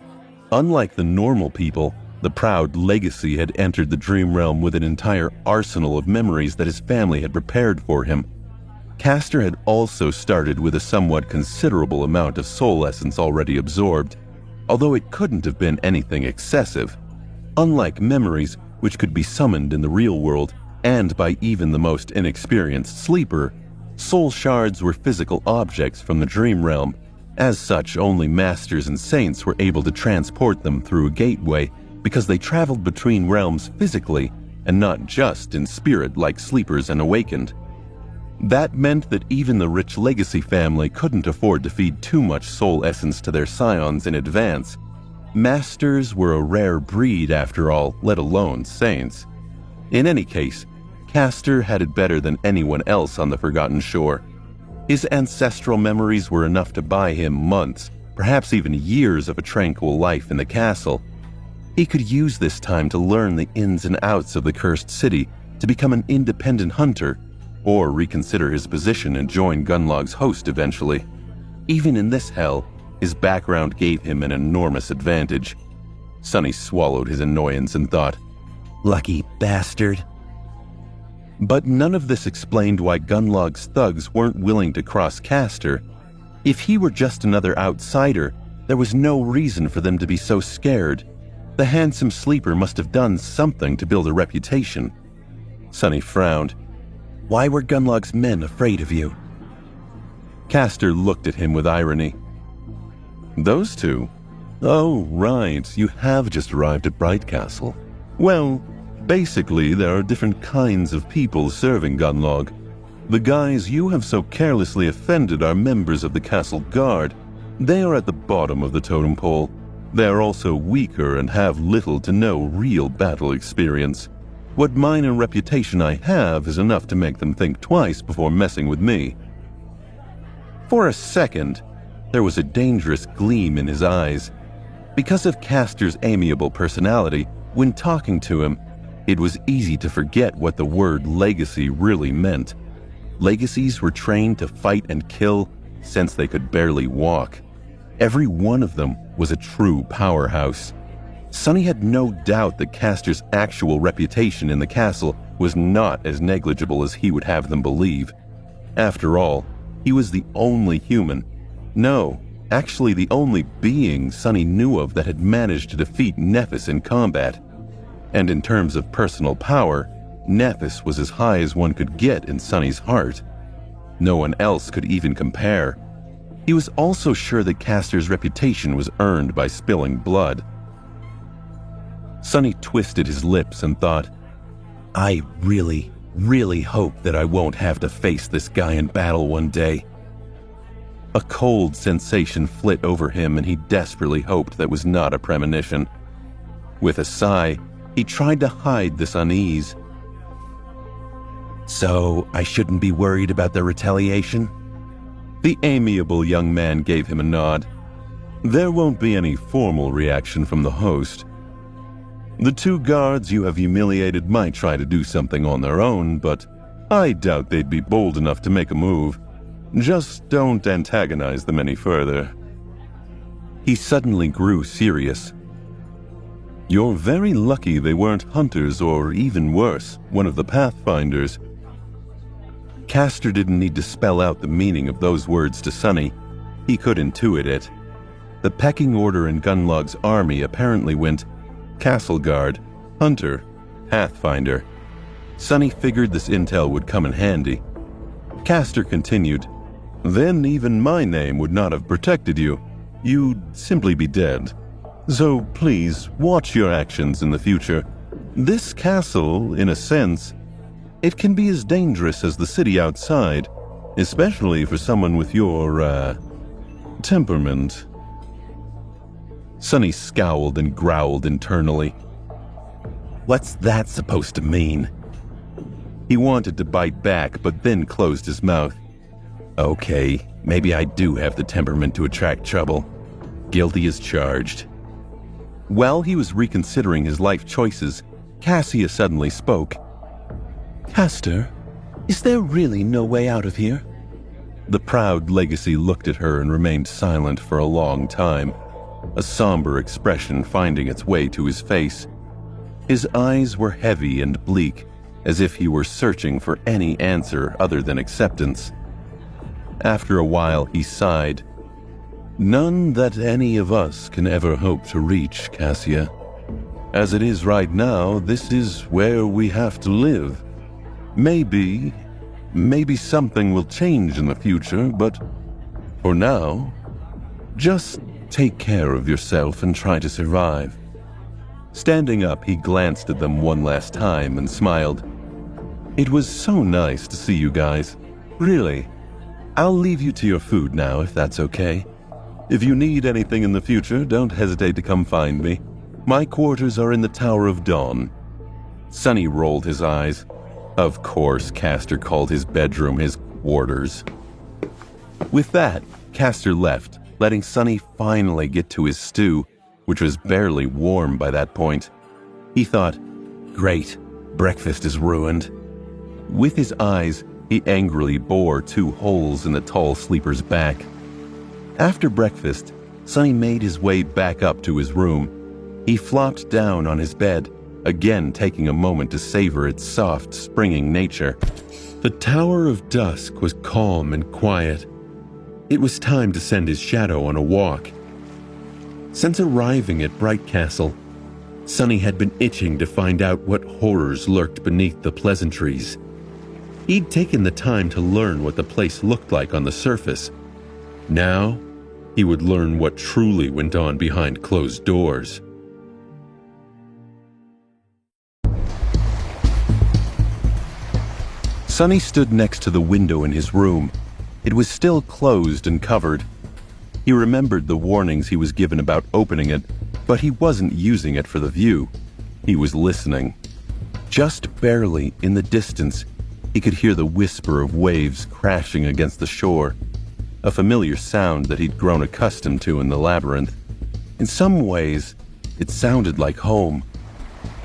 Unlike the normal people, the proud Legacy had entered the dream realm with an entire arsenal of memories that his family had prepared for him. Castor had also started with a somewhat considerable amount of soul essence already absorbed, although it couldn't have been anything excessive. Unlike memories, which could be summoned in the real world and by even the most inexperienced sleeper, soul shards were physical objects from the dream realm. As such, only masters and saints were able to transport them through a gateway because they traveled between realms physically and not just in spirit like sleepers and awakened. That meant that even the rich Legacy family couldn't afford to feed too much soul essence to their scions in advance. Masters were a rare breed after all, let alone saints. In any case, Castor had it better than anyone else on the Forgotten Shore. His ancestral memories were enough to buy him months, perhaps even years of a tranquil life in the castle. He could use this time to learn the ins and outs of the cursed city, to become an independent hunter, or reconsider his position and join Gunlog's host eventually. Even in this hell, his background gave him an enormous advantage. Sonny swallowed his annoyance and thought, Lucky bastard. But none of this explained why Gunlog's thugs weren't willing to cross Castor. If he were just another outsider, there was no reason for them to be so scared. The handsome sleeper must have done something to build a reputation. Sonny frowned. Why were Gunlog's men afraid of you? Castor looked at him with irony. Those two? Oh, right, you have just arrived at Bright Castle. Well, basically there are different kinds of people serving Gunlog. The guys you have so carelessly offended are members of the castle guard. They are at the bottom of the totem pole. They are also weaker and have little to no real battle experience. What minor reputation I have is enough to make them think twice before messing with me. For a second, there was a dangerous gleam in his eyes. Because of Castor's amiable personality, when talking to him, it was easy to forget what the word legacy really meant. Legacies were trained to fight and kill since they could barely walk. Every one of them was a true powerhouse. Sonny had no doubt that Castor's actual reputation in the castle was not as negligible as he would have them believe. After all, he was the only human, no, actually the only being Sonny knew of that had managed to defeat Nephis in combat. And in terms of personal power, Nephis was as high as one could get in Sonny's heart. No one else could even compare. He was also sure that Castor's reputation was earned by spilling blood. Sonny twisted his lips and thought, I really hope that I won't have to face this guy in battle one day. A cold sensation flit over him and he desperately hoped that was not a premonition. With a sigh, he tried to hide this unease. So, I shouldn't be worried about their retaliation? The amiable young man gave him a nod. There won't be any formal reaction from the host. The two guards you have humiliated might try to do something on their own, but I doubt they'd be bold enough to make a move. Just don't antagonize them any further." He suddenly grew serious. "You're very lucky they weren't hunters or, even worse, one of the Pathfinders." Castor didn't need to spell out the meaning of those words to Sonny. He could intuit it. The pecking order in Gunlog's army apparently went Castle Guard, Hunter, Pathfinder. Sonny figured this intel would come in handy. Castor continued, "Then even my name would not have protected you. You'd simply be dead. So please, watch your actions in the future. This castle, in a sense, it can be as dangerous as the city outside, especially for someone with your, temperament." Sonny scowled and growled internally. What's that supposed to mean? He wanted to bite back, but then closed his mouth. Okay, maybe I do have the temperament to attract trouble. Guilty as charged. While he was reconsidering his life choices, Cassia suddenly spoke. Castor, is there really no way out of here? The proud legacy looked at her and remained silent for a long time, a somber expression finding its way to his face. His eyes were heavy and bleak, as if he were searching for any answer other than acceptance. After a while, he sighed. "None that any of us can ever hope to reach, Cassia. As it is right now, this is where we have to live. Maybe something will change in the future, but for now, just take care of yourself and try to survive." Standing up, he glanced at them one last time and smiled. "It was so nice to see you guys. Really. I'll leave you to your food now, if that's okay. If you need anything in the future, don't hesitate to come find me. My quarters are in the Tower of Dawn." Sonny rolled his eyes. Of course, Castor called his bedroom his quarters. With that, Castor left, letting Sonny finally get to his stew, which was barely warm by that point. He thought, "Great, breakfast is ruined." With his eyes, he angrily bored 2 holes in the tall sleeper's back. After breakfast, Sonny made his way back up to his room. He flopped down on his bed, again taking a moment to savor its soft, springing nature. The Tower of Dusk was calm and quiet. It was time to send his shadow on a walk. Since arriving at Bright Castle, Sonny had been itching to find out what horrors lurked beneath the pleasantries. He'd taken the time to learn what the place looked like on the surface. Now, he would learn what truly went on behind closed doors. Sonny stood next to the window in his room. It was still closed and covered. He remembered the warnings he was given about opening it, but he wasn't using it for the view. He was listening. Just barely, in the distance, he could hear the whisper of waves crashing against the shore, a familiar sound that he'd grown accustomed to in the labyrinth. In some ways, it sounded like home.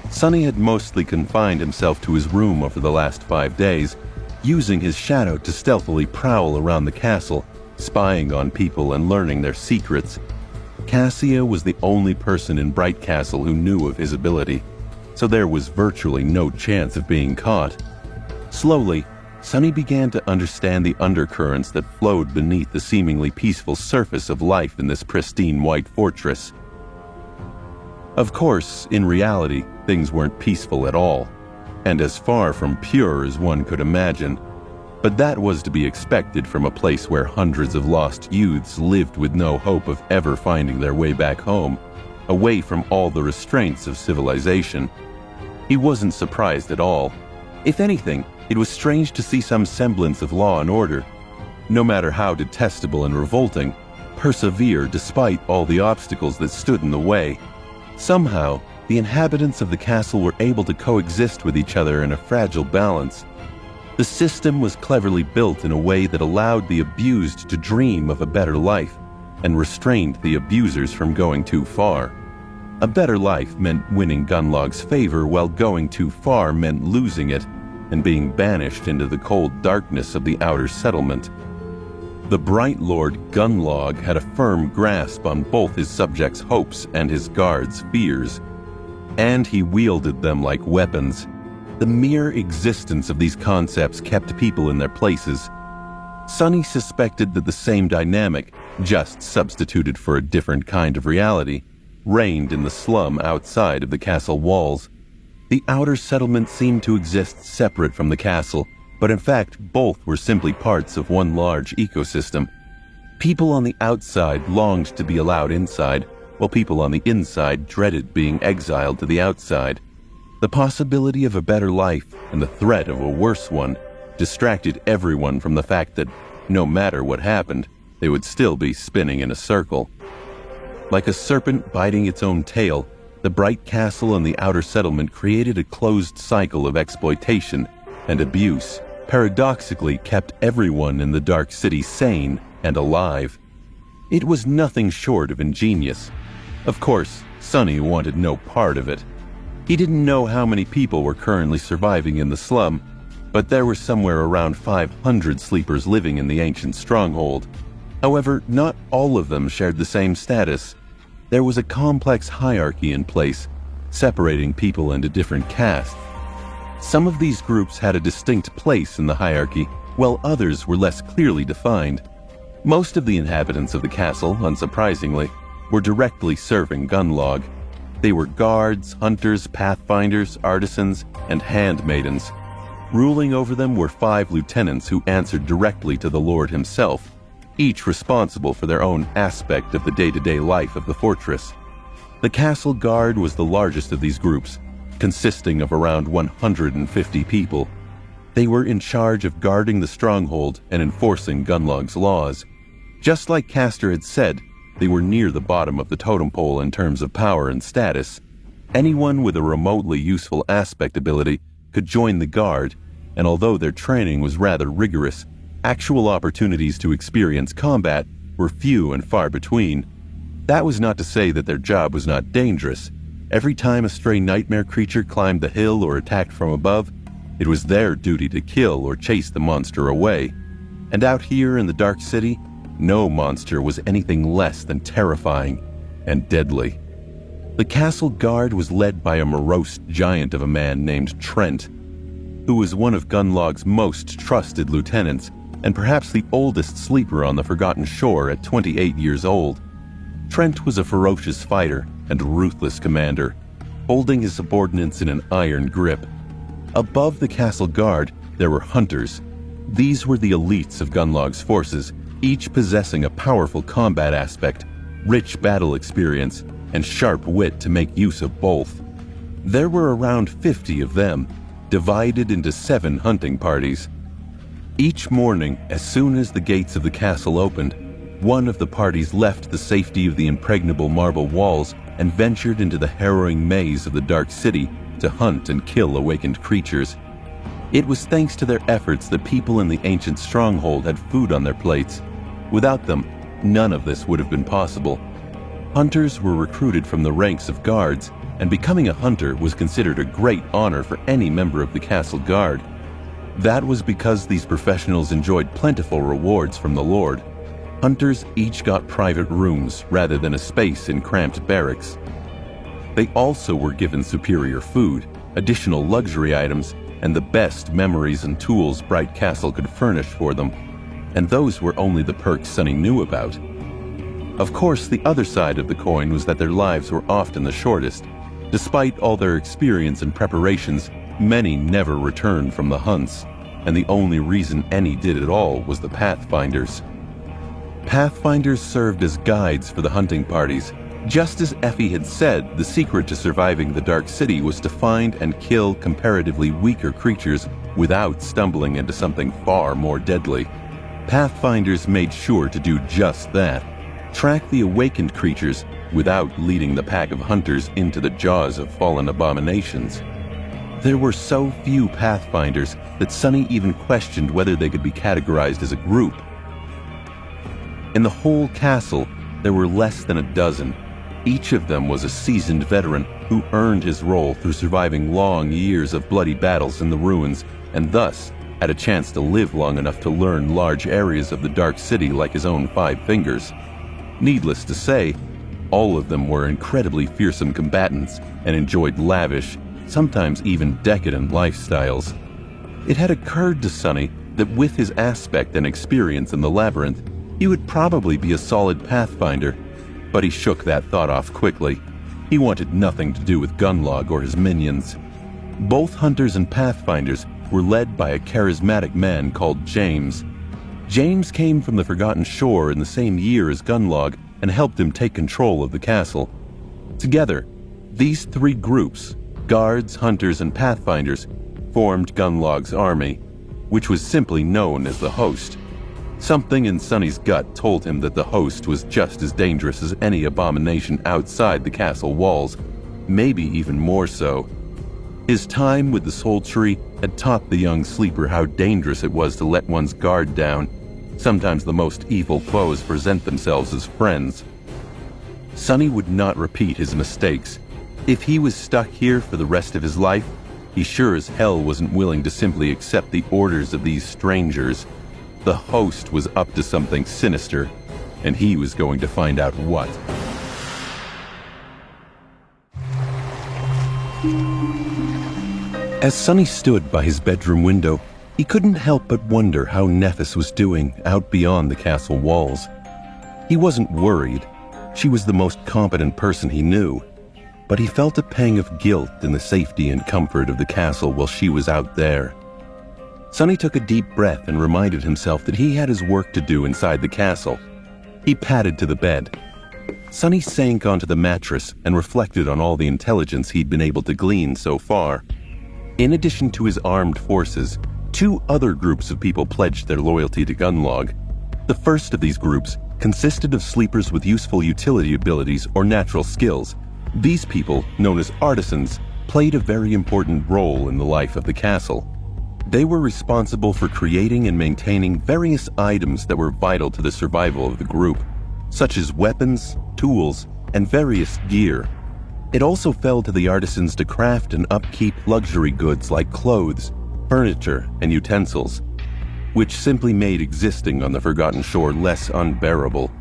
Sonny had mostly confined himself to his room over the last 5 days, using his shadow to stealthily prowl around the castle, spying on people and learning their secrets. Cassia was the only person in Bright Castle who knew of his ability, so there was virtually no chance of being caught. Slowly, Sonny began to understand the undercurrents that flowed beneath the seemingly peaceful surface of life in this pristine white fortress. Of course, in reality, things weren't peaceful at all, and as far from pure as one could imagine. But that was to be expected from a place where hundreds of lost youths lived with no hope of ever finding their way back home, away from all the restraints of civilization. He wasn't surprised at all. If anything, it was strange to see some semblance of law and order, no matter how detestable and revolting, persevere despite all the obstacles that stood in the way. Somehow, the inhabitants of the castle were able to coexist with each other in a fragile balance. The system was cleverly built in a way that allowed the abused to dream of a better life and restrained the abusers from going too far. A better life meant winning Gunlog's favor, while going too far meant losing it and being banished into the cold darkness of the outer settlement. The Bright Lord Gunlog had a firm grasp on both his subjects' hopes and his guards' fears, and he wielded them like weapons. The mere existence of these concepts kept people in their places. Sonny suspected that the same dynamic, just substituted for a different kind of reality, reigned in the slum outside of the castle walls. The outer settlement seemed to exist separate from the castle, but in fact both were simply parts of one large ecosystem. People on the outside longed to be allowed inside, while people on the inside dreaded being exiled to the outside. The possibility of a better life and the threat of a worse one distracted everyone from the fact that, no matter what happened, they would still be spinning in a circle. Like a serpent biting its own tail, the Bright Castle and the outer settlement created a closed cycle of exploitation and abuse, paradoxically kept everyone in the Dark City sane and alive. It was nothing short of ingenious. Of course, Sonny wanted no part of it. He didn't know how many people were currently surviving in the slum, but there were somewhere around 500 sleepers living in the ancient stronghold. However, not all of them shared the same status. There was a complex hierarchy in place, separating people into different castes. Some of these groups had a distinct place in the hierarchy, while others were less clearly defined. Most of the inhabitants of the castle, unsurprisingly, were directly serving Gunlog. They were guards, hunters, pathfinders, artisans, and handmaidens. Ruling over them were 5 lieutenants who answered directly to the Lord himself, each responsible for their own aspect of the day-to-day life of the fortress. The castle guard was the largest of these groups, consisting of around 150 people. They were in charge of guarding the stronghold and enforcing Gunlog's laws. Just like Castor had said, they were near the bottom of the totem pole in terms of power and status. Anyone with a remotely useful aspect ability could join the guard, and although their training was rather rigorous, actual opportunities to experience combat were few and far between. That was not to say that their job was not dangerous. Every time a stray nightmare creature climbed the hill or attacked from above, it was their duty to kill or chase the monster away. And out here in the Dark City, no monster was anything less than terrifying and deadly. The castle guard was led by a morose giant of a man named Trent, who was one of Gunlog's most trusted lieutenants and perhaps the oldest sleeper on the Forgotten Shore at 28 years old. Trent was a ferocious fighter and ruthless commander, holding his subordinates in an iron grip. Above the castle guard, there were hunters. These were the elites of Gunlog's forces, each possessing a powerful combat aspect, rich battle experience, and sharp wit to make use of both. There were around 50 of them, divided into 7 hunting parties. Each morning, as soon as the gates of the castle opened, one of the parties left the safety of the impregnable marble walls and ventured into the harrowing maze of the Dark City to hunt and kill awakened creatures. It was thanks to their efforts that people in the ancient stronghold had food on their plates. Without them, none of this would have been possible. Hunters were recruited from the ranks of guards, and becoming a hunter was considered a great honor for any member of the castle guard. That was because these professionals enjoyed plentiful rewards from the Lord. Hunters each got private rooms rather than a space in cramped barracks. They also were given superior food, additional luxury items, and the best memories and tools Bright Castle could furnish for them. And those were only the perks Sonny knew about. Of course, the other side of the coin was that their lives were often the shortest. Despite all their experience and preparations, many never returned from the hunts, and the only reason any did at all was the Pathfinders. Pathfinders served as guides for the hunting parties. Just as Effie had said, the secret to surviving the Dark City was to find and kill comparatively weaker creatures without stumbling into something far more deadly. Pathfinders made sure to do just that, track the awakened creatures without leading the pack of hunters into the jaws of fallen abominations. There were so few Pathfinders that Sonny even questioned whether they could be categorized as a group. In the whole castle, there were less than a dozen. Each of them was a seasoned veteran who earned his role through surviving long years of bloody battles in the ruins, and thus had a chance to live long enough to learn large areas of the Dark City like his own 5 fingers. Needless to say, all of them were incredibly fearsome combatants and enjoyed lavish, sometimes even decadent lifestyles. It had occurred to Sonny that with his aspect and experience in the labyrinth, he would probably be a solid pathfinder, but he shook that thought off quickly. He wanted nothing to do with Gunlog or his minions. Both hunters and pathfinders were led by a charismatic man called James. James came from the Forgotten Shore in the same year as Gunlog and helped him take control of the castle. Together, these 3 groups, guards, hunters, and pathfinders, formed Gunlog's army, which was simply known as the Host. Something in Sonny's gut told him that the Host was just as dangerous as any abomination outside the castle walls, maybe even more so. His time with the Soul Tree had taught the young sleeper how dangerous it was to let one's guard down. Sometimes the most evil foes present themselves as friends. Sonny would not repeat his mistakes. If he was stuck here for the rest of his life, he sure as hell wasn't willing to simply accept the orders of these strangers. The Host was up to something sinister, and he was going to find out what. As Sonny stood by his bedroom window, he couldn't help but wonder how Nephis was doing out beyond the castle walls. He wasn't worried. She was the most competent person he knew. But he felt a pang of guilt in the safety and comfort of the castle while she was out there. Sonny took a deep breath and reminded himself that he had his work to do inside the castle. He padded to the bed. Sonny sank onto the mattress and reflected on all the intelligence he'd been able to glean so far. In addition to his armed forces, 2 other groups of people pledged their loyalty to Gunlog. The first of these groups consisted of sleepers with useful utility abilities or natural skills. These people, known as artisans, played a very important role in the life of the castle. They were responsible for creating and maintaining various items that were vital to the survival of the group, such as weapons, tools, and various gear. It also fell to the artisans to craft and upkeep luxury goods like clothes, furniture, and utensils, which simply made existing on the Forgotten Shore less unbearable.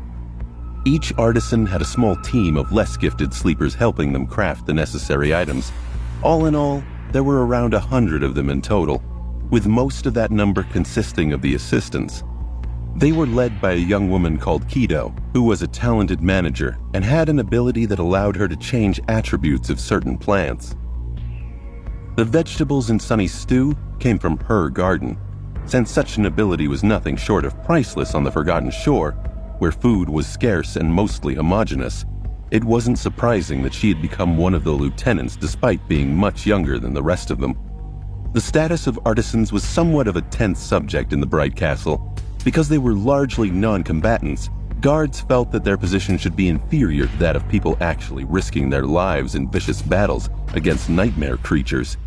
Each artisan had a small team of less gifted sleepers helping them craft the necessary items. All in all, there were around 100 of them in total, with most of that number consisting of the assistants. They were led by a young woman called Kido, who was a talented manager and had an ability that allowed her to change attributes of certain plants. The vegetables in Sonny's stew came from her garden, since such an ability was nothing short of priceless on the Forgotten Shore, where food was scarce and mostly homogeneous. It wasn't surprising that she had become one of the lieutenants despite being much younger than the rest of them. The status of artisans was somewhat of a tense subject in the Bright Castle. Because they were largely non-combatants, guards felt that their position should be inferior to that of people actually risking their lives in vicious battles against nightmare creatures.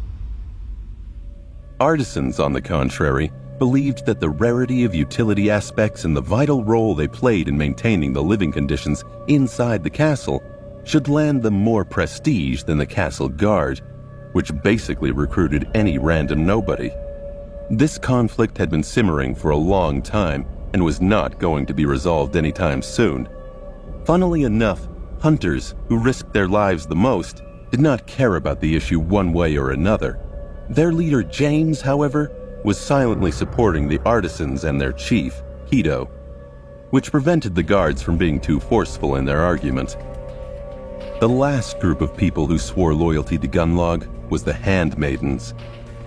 Artisans, on the contrary, believed that the rarity of utility aspects and the vital role they played in maintaining the living conditions inside the castle should land them more prestige than the castle guard, which basically recruited any random nobody. This conflict had been simmering for a long time and was not going to be resolved anytime soon. Funnily enough, hunters, who risked their lives the most, did not care about the issue one way or another. Their leader James, however, was silently supporting the artisans and their chief, Kido, which prevented the guards from being too forceful in their argument. The last group of people who swore loyalty to Gunlog was the Handmaidens.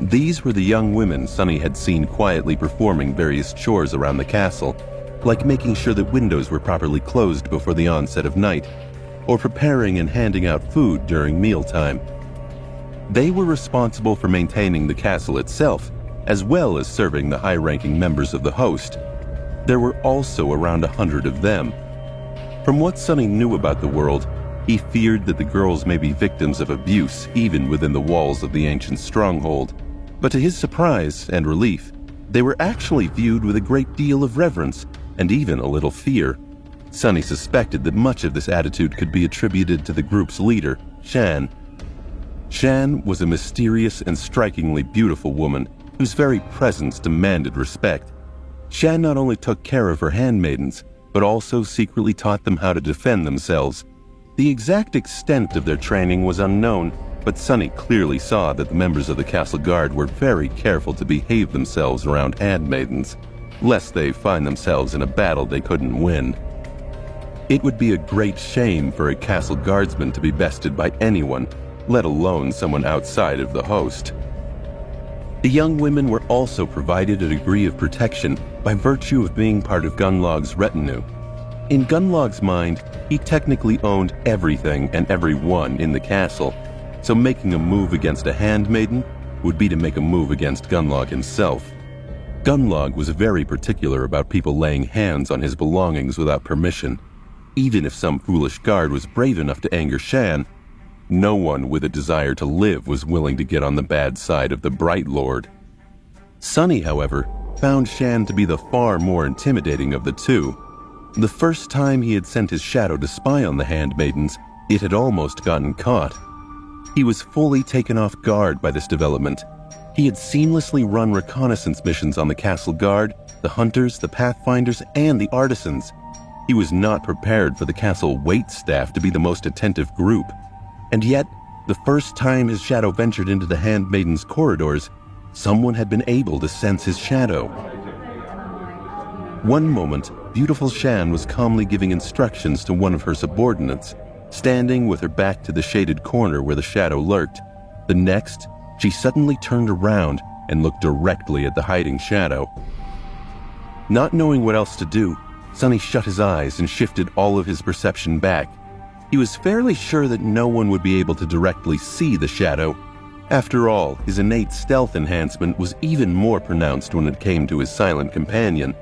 These were the young women Sonny had seen quietly performing various chores around the castle, like making sure that windows were properly closed before the onset of night, or preparing and handing out food during mealtime. They were responsible for maintaining the castle itself, as well as serving the high-ranking members of the Host. There were also around 100 of them. From what Sonny knew about the world, he feared that the girls may be victims of abuse even within the walls of the ancient stronghold. But to his surprise and relief, they were actually viewed with a great deal of reverence and even a little fear. Sonny suspected that much of this attitude could be attributed to the group's leader, Shan. Shan was a mysterious and strikingly beautiful woman whose very presence demanded respect. Shan not only took care of her handmaidens, but also secretly taught them how to defend themselves. The exact extent of their training was unknown, but Sunny clearly saw that the members of the castle guard were very careful to behave themselves around handmaidens, lest they find themselves in a battle they couldn't win. It would be a great shame for a castle guardsman to be bested by anyone, let alone someone outside of the host. The young women were also provided a degree of protection by virtue of being part of Gunlog's retinue. In Gunlog's mind, he technically owned everything and everyone in the castle, so making a move against a handmaiden would be to make a move against Gunlog himself. Gunlog was very particular about people laying hands on his belongings without permission. Even if some foolish guard was brave enough to anger Shan, no one with a desire to live was willing to get on the bad side of the Bright Lord. Sunny, however, found Shan to be the far more intimidating of the two. The first time he had sent his shadow to spy on the handmaidens, it had almost gotten caught. He was fully taken off guard by this development. He had seamlessly run reconnaissance missions on the castle guard, the hunters, the pathfinders, and the artisans. He was not prepared for the castle wait staff to be the most attentive group. And yet, the first time his shadow ventured into the handmaiden's corridors, someone had been able to sense his shadow. One moment, beautiful Shan was calmly giving instructions to one of her subordinates, standing with her back to the shaded corner where the shadow lurked. The next, she suddenly turned around and looked directly at the hiding shadow. Not knowing what else to do, Sunny shut his eyes and shifted all of his perception back. He was fairly sure that no one would be able to directly see the shadow. After all, his innate stealth enhancement was even more pronounced when it came to his silent companion.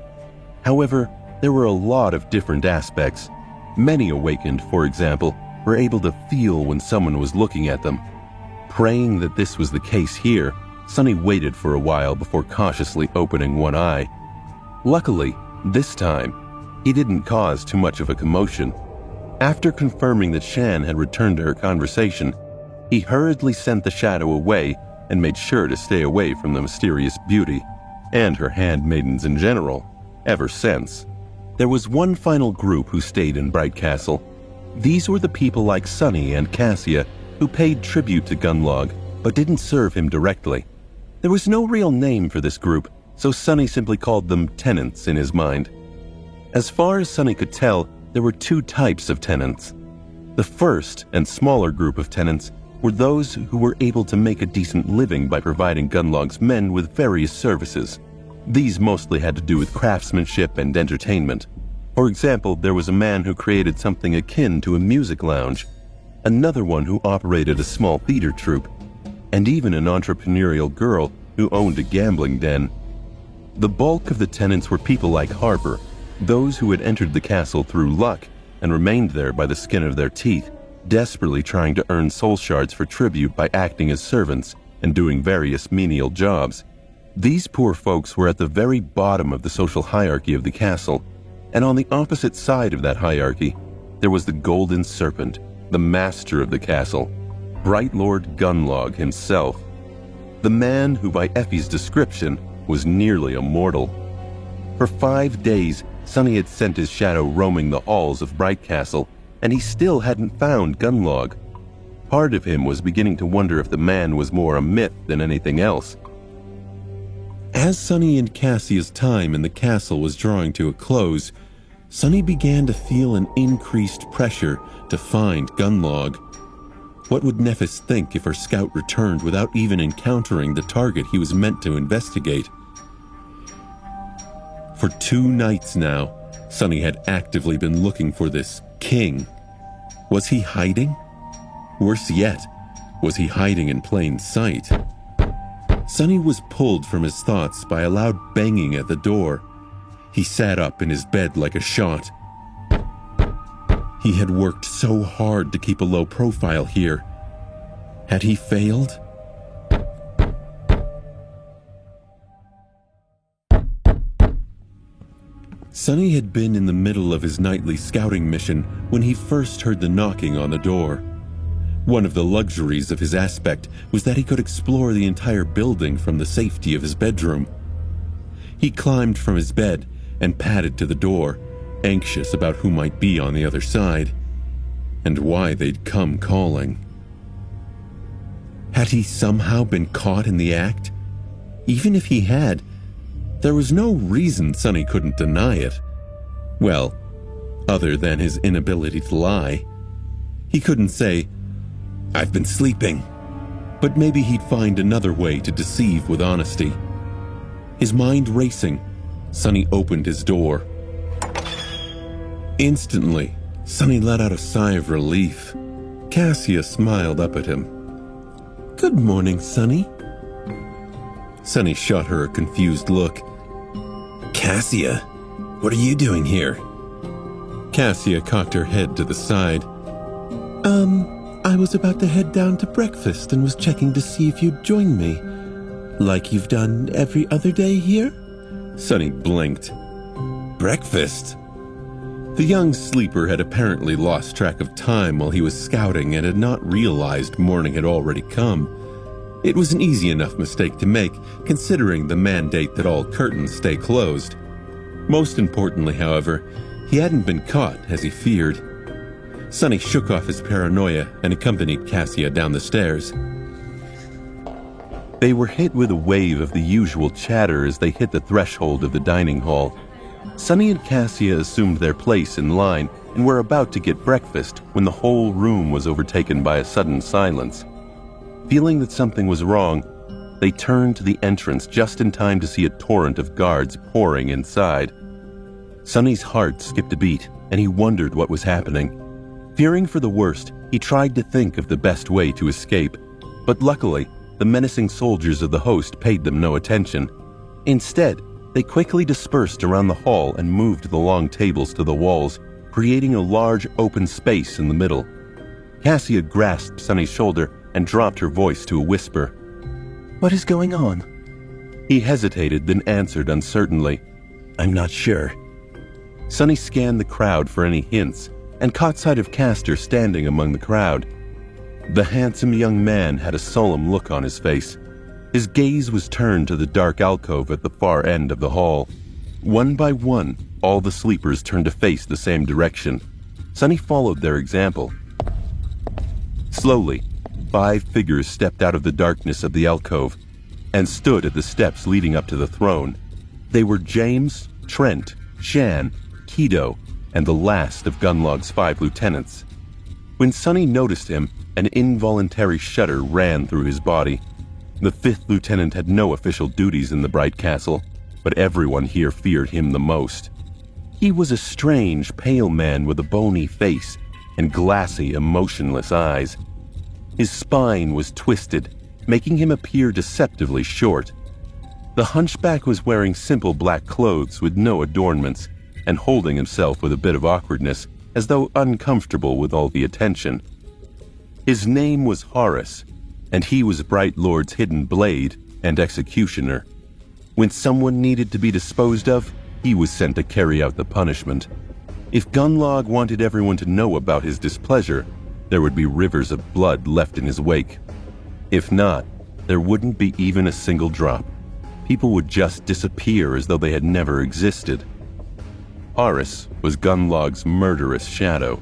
However, there were a lot of different aspects. Many awakened, for example, were able to feel when someone was looking at them. Praying that this was the case here, Sunny waited for a while before cautiously opening one eye. Luckily, this time, he didn't cause too much of a commotion. After confirming that Shan had returned to her conversation, he hurriedly sent the shadow away and made sure to stay away from the mysterious beauty, and her handmaidens in general, ever since. There was one final group who stayed in Bright Castle. These were the people like Sunny and Cassia who paid tribute to Gunlog, but didn't serve him directly. There was no real name for this group, so Sunny simply called them tenants in his mind. As far as Sunny could tell, there were two types of tenants. The first and smaller group of tenants were those who were able to make a decent living by providing Gunlog's men with various services. These mostly had to do with craftsmanship and entertainment. For example, there was a man who created something akin to a music lounge, another one who operated a small theater troupe, and even an entrepreneurial girl who owned a gambling den. The bulk of the tenants were people like Harper, those who had entered the castle through luck and remained there by the skin of their teeth, desperately trying to earn soul shards for tribute by acting as servants and doing various menial jobs. These poor folks were at the very bottom of the social hierarchy of the castle, and on the opposite side of that hierarchy, there was the Golden Serpent, the master of the castle, Bright Lord Gunlog himself, the man who by Effie's description was nearly immortal. For 5 days, Sunny had sent his shadow roaming the halls of Bright Castle, and he still hadn't found Gunlog. Part of him was beginning to wonder if the man was more a myth than anything else. As Sunny and Cassia's time in the castle was drawing to a close, Sunny began to feel an increased pressure to find Gunlog. What would Nephis think if her scout returned without even encountering the target he was meant to investigate? For 2 nights now, Sunny had actively been looking for this king. Was he hiding? Worse yet, was he hiding in plain sight? Sunny was pulled from his thoughts by a loud banging at the door. He sat up in his bed like a shot. He had worked so hard to keep a low profile here. Had he failed? Sunny had been in the middle of his nightly scouting mission when he first heard the knocking on the door. One of the luxuries of his aspect was that he could explore the entire building from the safety of his bedroom. He climbed from his bed and padded to the door, anxious about who might be on the other side, and why they'd come calling. Had he somehow been caught in the act? Even if he had, there was no reason Sonny couldn't deny it. Well, other than his inability to lie. He couldn't say, "I've been sleeping," but maybe he'd find another way to deceive with honesty. His mind racing, Sonny opened his door. Instantly, Sonny let out a sigh of relief. Cassia smiled up at him. "Good morning, Sonny." Sonny shot her a confused look. Cassia, what are you doing here? Cassia cocked her head to the side. I was about to head down to breakfast and was checking to see if you'd join me. Like you've done every other day here? Sonny blinked. Breakfast? The young sleeper had apparently lost track of time while he was scouting and had not realized morning had already come. It was an easy enough mistake to make, considering the mandate that all curtains stay closed. Most importantly, however, he hadn't been caught as he feared. Sonny shook off his paranoia and accompanied Cassia down the stairs. They were hit with a wave of the usual chatter as they hit the threshold of the dining hall. Sonny and Cassia assumed their place in line and were about to get breakfast when the whole room was overtaken by a sudden silence. Feeling that something was wrong, they turned to the entrance just in time to see a torrent of guards pouring inside. Sonny's heart skipped a beat, and he wondered what was happening. Fearing for the worst, he tried to think of the best way to escape, but luckily, the menacing soldiers of the host paid them no attention. Instead, they quickly dispersed around the hall and moved the long tables to the walls, creating a large open space in the middle. Cassia grasped Sonny's shoulder and dropped her voice to a whisper. What is going on? He hesitated, then answered uncertainly. I'm not sure. Sonny scanned the crowd for any hints and caught sight of Castor standing among the crowd. The handsome young man had a solemn look on his face. His gaze was turned to the dark alcove at the far end of the hall. One by one, all the sleepers turned to face the same direction. Sonny followed their example. Slowly, 5 figures stepped out of the darkness of the alcove and stood at the steps leading up to the throne. They were James, Trent, Shan, Kido, and the last of Gunlog's 5 lieutenants. When Sonny noticed him, an involuntary shudder ran through his body. The 5th lieutenant had no official duties in the Bright Castle, but everyone here feared him the most. He was a strange, pale man with a bony face and glassy, emotionless eyes. His spine was twisted, making him appear deceptively short. The hunchback was wearing simple black clothes with no adornments and holding himself with a bit of awkwardness, as though uncomfortable with all the attention. His name was Horus, and he was Bright Lord's hidden blade and executioner. When someone needed to be disposed of, he was sent to carry out the punishment. If Gunlog wanted everyone to know about his displeasure, there would be rivers of blood left in his wake. If not, there wouldn't be even a single drop. People would just disappear as though they had never existed. Horus was Gunlog's murderous shadow.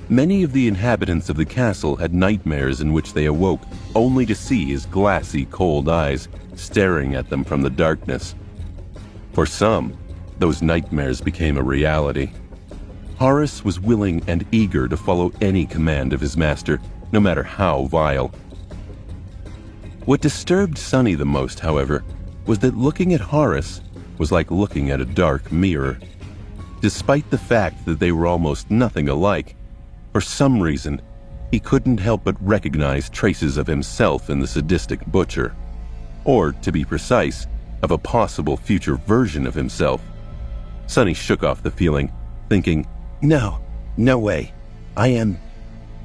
Many of the inhabitants of the castle had nightmares in which they awoke only to see his glassy, cold eyes staring at them from the darkness. For some, those nightmares became a reality. Horus was willing and eager to follow any command of his master, no matter how vile. What disturbed Sonny the most, however, was that looking at Horus was like looking at a dark mirror. Despite the fact that they were almost nothing alike, for some reason, he couldn't help but recognize traces of himself in the sadistic butcher. Or, to be precise, of a possible future version of himself. Sonny shook off the feeling, thinking, No way. I am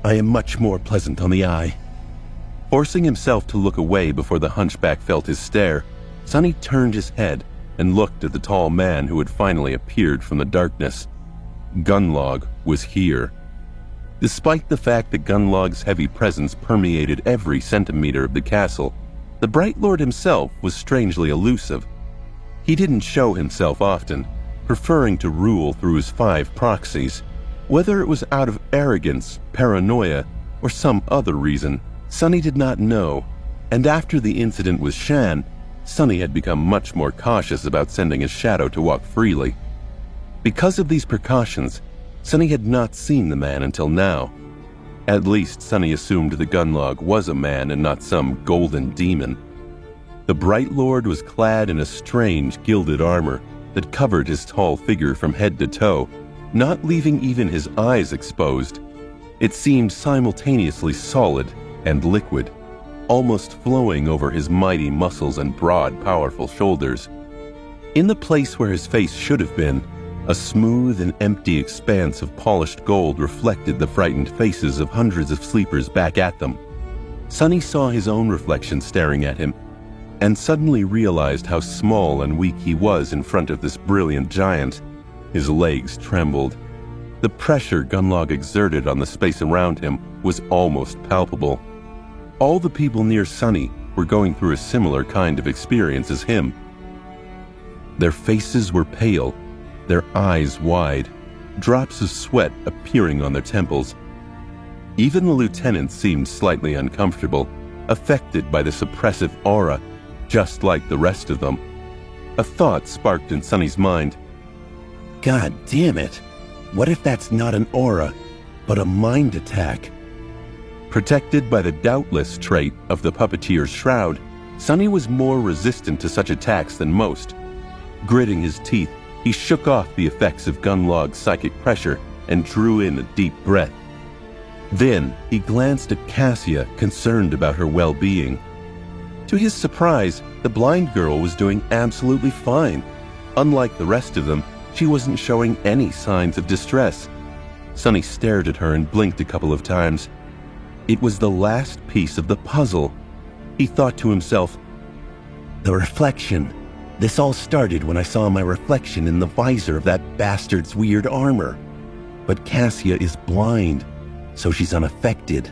much more pleasant on the eye. Forcing himself to look away before the hunchback felt his stare, Sonny turned his head and looked at the tall man who had finally appeared from the darkness. Gunlog was here. Despite the fact that Gunlog's heavy presence permeated every centimeter of the castle, the Bright Lord himself was strangely elusive. He didn't show himself often, preferring to rule through his 5 proxies. Whether it was out of arrogance, paranoia, or some other reason, Sunny did not know, and after the incident with Shan, Sunny had become much more cautious about sending his shadow to walk freely. Because of these precautions, Sunny had not seen the man until now. At least Sunny assumed the Gunlog was a man and not some golden demon. The Bright Lord was clad in a strange gilded armor that covered his tall figure from head to toe, not leaving even his eyes exposed. It seemed simultaneously solid and liquid, almost flowing over his mighty muscles and broad, powerful shoulders. In the place where his face should have been, a smooth and empty expanse of polished gold reflected the frightened faces of hundreds of sleepers back at them. Sunny saw his own reflection staring at him, and suddenly realized how small and weak he was in front of this brilliant giant. His legs trembled. The pressure Gunlog exerted on the space around him was almost palpable. All the people near Sunny were going through a similar kind of experience as him. Their faces were pale, their eyes wide, drops of sweat appearing on their temples. Even the lieutenant seemed slightly uncomfortable, affected by this oppressive aura, just like the rest of them. A thought sparked in Sunny's mind. God damn it! What if that's not an aura, but a mind attack? Protected by the doubtless trait of the puppeteer's shroud, Sunny was more resistant to such attacks than most. Gritting his teeth, he shook off the effects of Gunlog's psychic pressure and drew in a deep breath. Then he glanced at Cassia, concerned about her well-being. To his surprise, the blind girl was doing absolutely fine. Unlike the rest of them, she wasn't showing any signs of distress. Sunny stared at her and blinked a couple of times. It was the last piece of the puzzle. He thought to himself, The reflection. This all started when I saw my reflection in the visor of that bastard's weird armor. But Cassia is blind, so she's unaffected.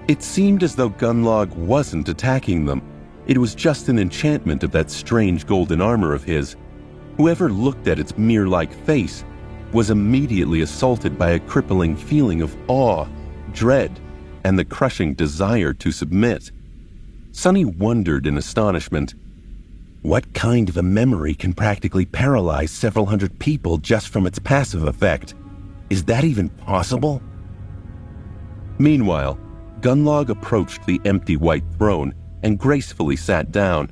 It seemed as though Gunlog wasn't attacking them. It was just an enchantment of that strange golden armor of his. Whoever looked at its mirror-like face was immediately assaulted by a crippling feeling of awe, dread, and the crushing desire to submit. Sunny wondered in astonishment. What kind of a memory can practically paralyze several hundred people just from its passive effect? Is that even possible? Meanwhile, Gunlog approached the empty white throne and gracefully sat down.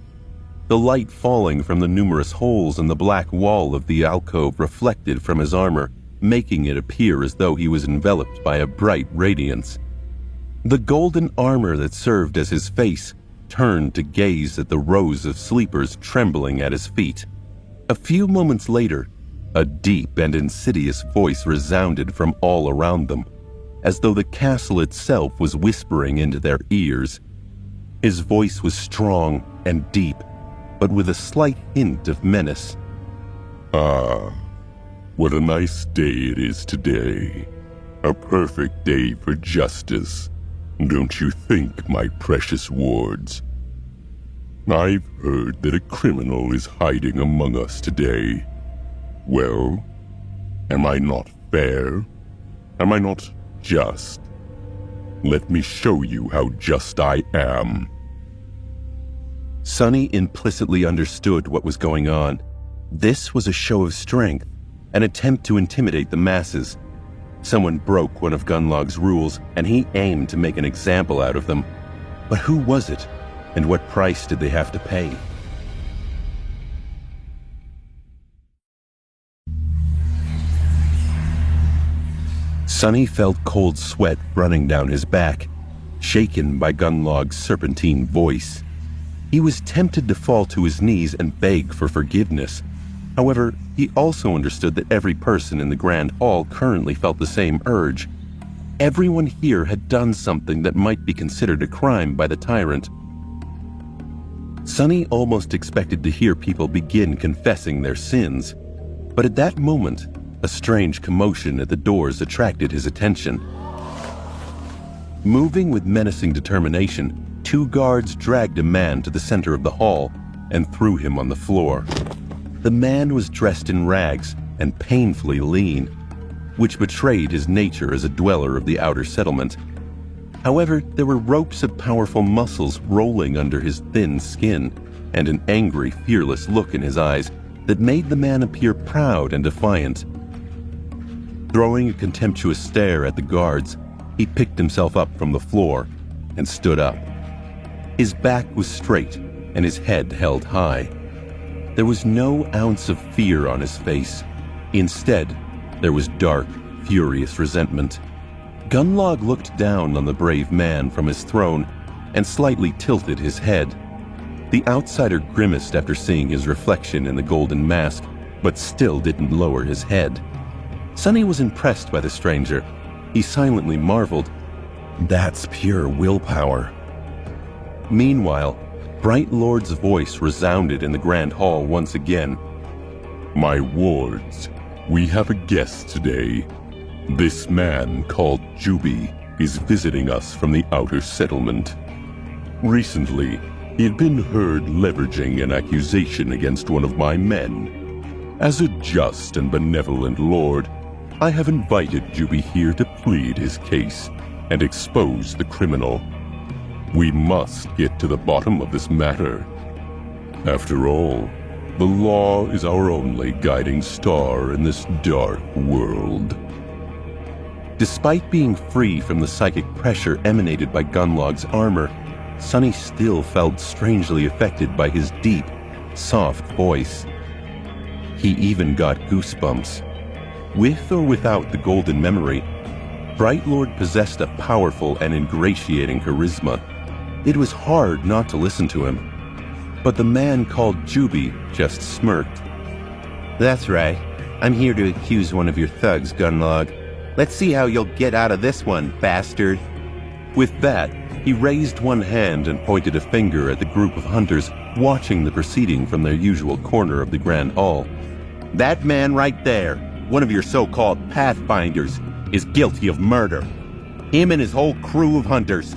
The light falling from the numerous holes in the black wall of the alcove reflected from his armor, making it appear as though he was enveloped by a bright radiance. The golden armor that served as his face turned to gaze at the rows of sleepers trembling at his feet. A few moments later, a deep and insidious voice resounded from all around them, as though the castle itself was whispering into their ears. His voice was strong and deep, but with a slight hint of menace. Ah, what a nice day it is today. A perfect day for justice. Don't you think, my precious wards? I've heard that a criminal is hiding among us today. Well, am I not fair? Am I not just? Let me show you how just I am. Sunny implicitly understood what was going on. This was a show of strength, an attempt to intimidate the masses. Someone broke one of Gunlog's rules, and he aimed to make an example out of them. But who was it, and what price did they have to pay? Sunny felt cold sweat running down his back, shaken by Gunlog's serpentine voice. He was tempted to fall to his knees and beg for forgiveness. However, he also understood that every person in the Grand Hall currently felt the same urge. Everyone here had done something that might be considered a crime by the tyrant. Sunny almost expected to hear people begin confessing their sins, but at that moment, A strange commotion at the doors attracted his attention. Moving with menacing determination, 2 guards dragged a man to the center of the hall and threw him on the floor. The man was dressed in rags and painfully lean, which betrayed his nature as a dweller of the outer settlement. However, there were ropes of powerful muscles rolling under his thin skin, and an angry, fearless look in his eyes that made the man appear proud and defiant. Throwing a contemptuous stare at the guards, he picked himself up from the floor and stood up. His back was straight and his head held high. There was no ounce of fear on his face. Instead, there was dark, furious resentment. Gunlog looked down on the brave man from his throne and slightly tilted his head. The outsider grimaced after seeing his reflection in the golden mask, but still didn't lower his head. Sonny was impressed by the stranger. He silently marveled, "That's pure willpower." Meanwhile, Bright Lord's voice resounded in the Grand Hall once again. My wards, we have a guest today. This man called Juby is visiting us from the outer settlement. Recently, he had been heard leveraging an accusation against one of my men. As a just and benevolent lord, I have invited Juby here to plead his case and expose the criminal. We must get to the bottom of this matter. After all, the law is our only guiding star in this dark world. Despite being free from the psychic pressure emanated by Gunlog's armor, Sonny still felt strangely affected by his deep, soft voice. He even got goosebumps. With or without the golden memory, Bright Lord possessed a powerful and ingratiating charisma. It was hard not to listen to him. But the man called Juby just smirked. "That's right. I'm here to accuse one of your thugs, Gunlog. Let's see how you'll get out of this one, bastard." With that, he raised one hand and pointed a finger at the group of hunters watching the proceeding from their usual corner of the Grand Hall. "That man right there, one of your so-called pathfinders, is guilty of murder. Him and his whole crew of hunters.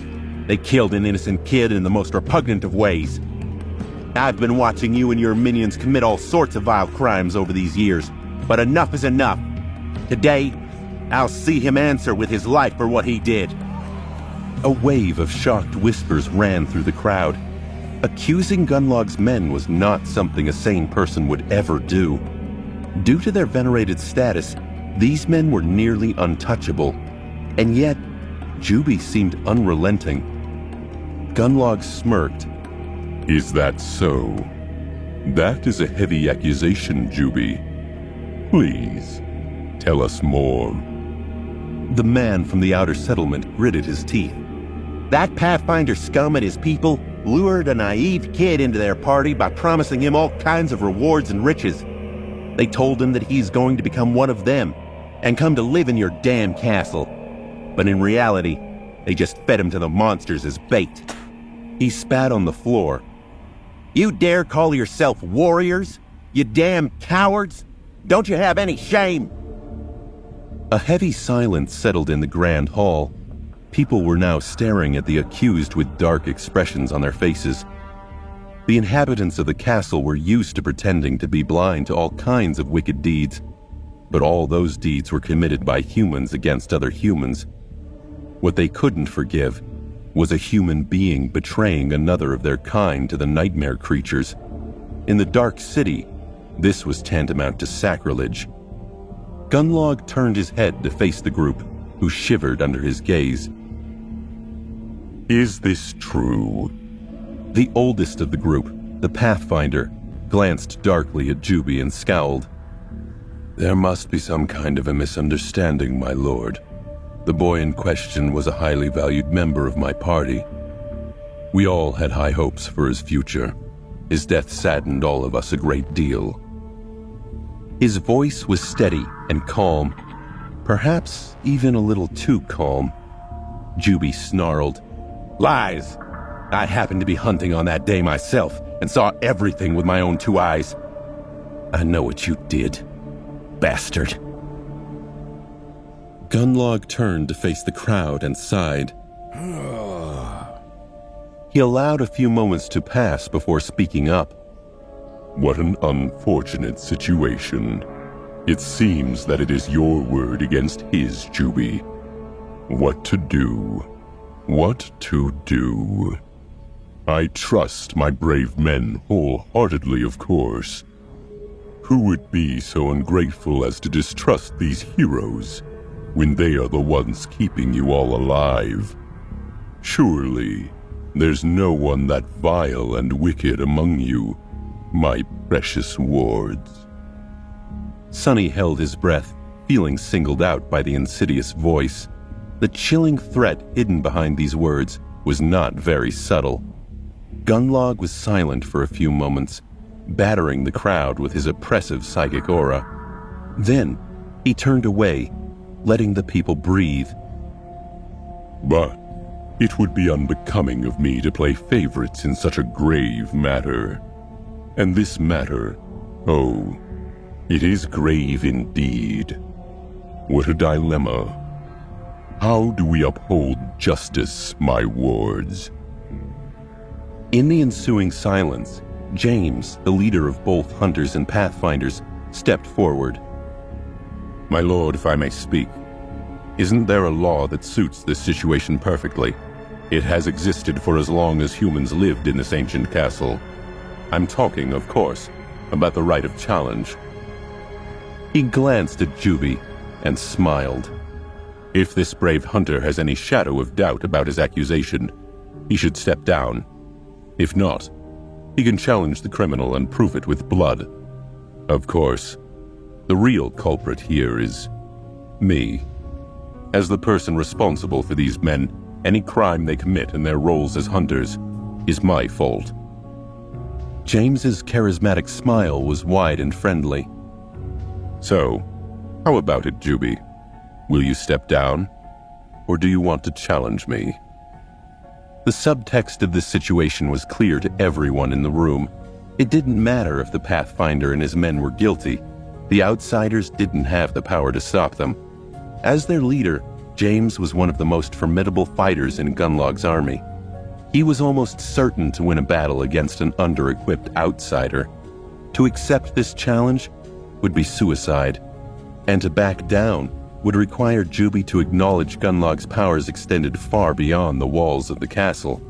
They killed an innocent kid in the most repugnant of ways. I've been watching you and your minions commit all sorts of vile crimes over these years, but enough is enough. Today, I'll see him answer with his life for what he did." A wave of shocked whispers ran through the crowd. Accusing Gunlog's men was not something a sane person would ever do. Due to their venerated status, these men were nearly untouchable, and yet Juby seemed unrelenting. Gunlog smirked. Is that so? That is a heavy accusation, Juby. Please, tell us more. The man from the outer settlement gritted his teeth. "That Pathfinder scum and his people lured a naive kid into their party by promising him all kinds of rewards and riches. They told him that he's going to become one of them and come to live in your damn castle. But in reality, they just fed him to the monsters as bait." He spat on the floor. "You dare call yourself warriors? You damn cowards? Don't you have any shame?" A heavy silence settled in the Grand Hall. People were now staring at the accused with dark expressions on their faces. The inhabitants of the castle were used to pretending to be blind to all kinds of wicked deeds, but all those deeds were committed by humans against other humans. What they couldn't forgive was a human being betraying another of their kind to the nightmare creatures. In the Dark City, this was tantamount to sacrilege. Gunlog turned his head to face the group, who shivered under his gaze. Is this true? The oldest of the group, the Pathfinder, glanced darkly at Juby and scowled. "There must be some kind of a misunderstanding, my lord. The boy in question was a highly valued member of my party. We all had high hopes for his future. His death saddened all of us a great deal." His voice was steady and calm, perhaps even a little too calm. Juby snarled, "Lies! I happened to be hunting on that day myself and saw everything with my own 2 eyes. I know what you did, bastard." Gunlog turned to face the crowd and sighed. He allowed a few moments to pass before speaking up. What an unfortunate situation. It seems that it is your word against his, Juby. What to do? What to do? I trust my brave men wholeheartedly, of course. Who would be so ungrateful as to distrust these heroes when they are the ones keeping you all alive? Surely, there's no one that vile and wicked among you, my precious wards. Sonny held his breath, feeling singled out by the insidious voice. The chilling threat hidden behind these words was not very subtle. Gunlog was silent for a few moments, battering the crowd with his oppressive psychic aura. Then, he turned away, letting the people breathe. But it would be unbecoming of me to play favorites in such a grave matter. And this matter, oh, it is grave indeed. What a dilemma. How do we uphold justice, my wards? In the ensuing silence, James, the leader of both Hunters and Pathfinders, stepped forward. My lord, if I may speak, isn't there a law that suits this situation perfectly? It has existed for as long as humans lived in this ancient castle. I'm talking, of course, about the right of challenge. He glanced at Juby and smiled. If this brave hunter has any shadow of doubt about his accusation, he should step down. If not, he can challenge the criminal and prove it with blood. Of course, the real culprit here is me. As the person responsible for these men, any crime they commit in their roles as hunters is my fault. James's charismatic smile was wide and friendly. So, how about it, Juby? Will you step down, or do you want to challenge me? The subtext of this situation was clear to everyone in the room. It didn't matter if the Pathfinder and his men were guilty. The outsiders didn't have the power to stop them. As their leader, James was one of the most formidable fighters in Gunlog's army. He was almost certain to win a battle against an under-equipped outsider. To accept this challenge would be suicide, and to back down would require Juby to acknowledge Gunlog's powers extended far beyond the walls of the castle.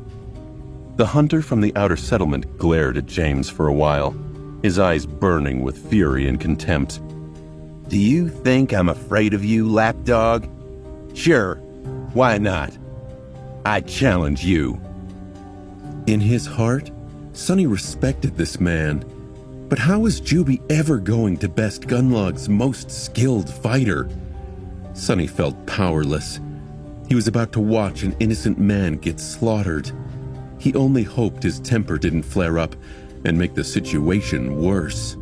The hunter from the outer settlement glared at James for a while, his eyes burning with fury and contempt. Do you think I'm afraid of you, lapdog? Sure, why not? I challenge you. In his heart, Sonny respected this man. But how was Juby ever going to best Gunlog's most skilled fighter? Sonny felt powerless. He was about to watch an innocent man get slaughtered. He only hoped his temper didn't flare up and make the situation worse.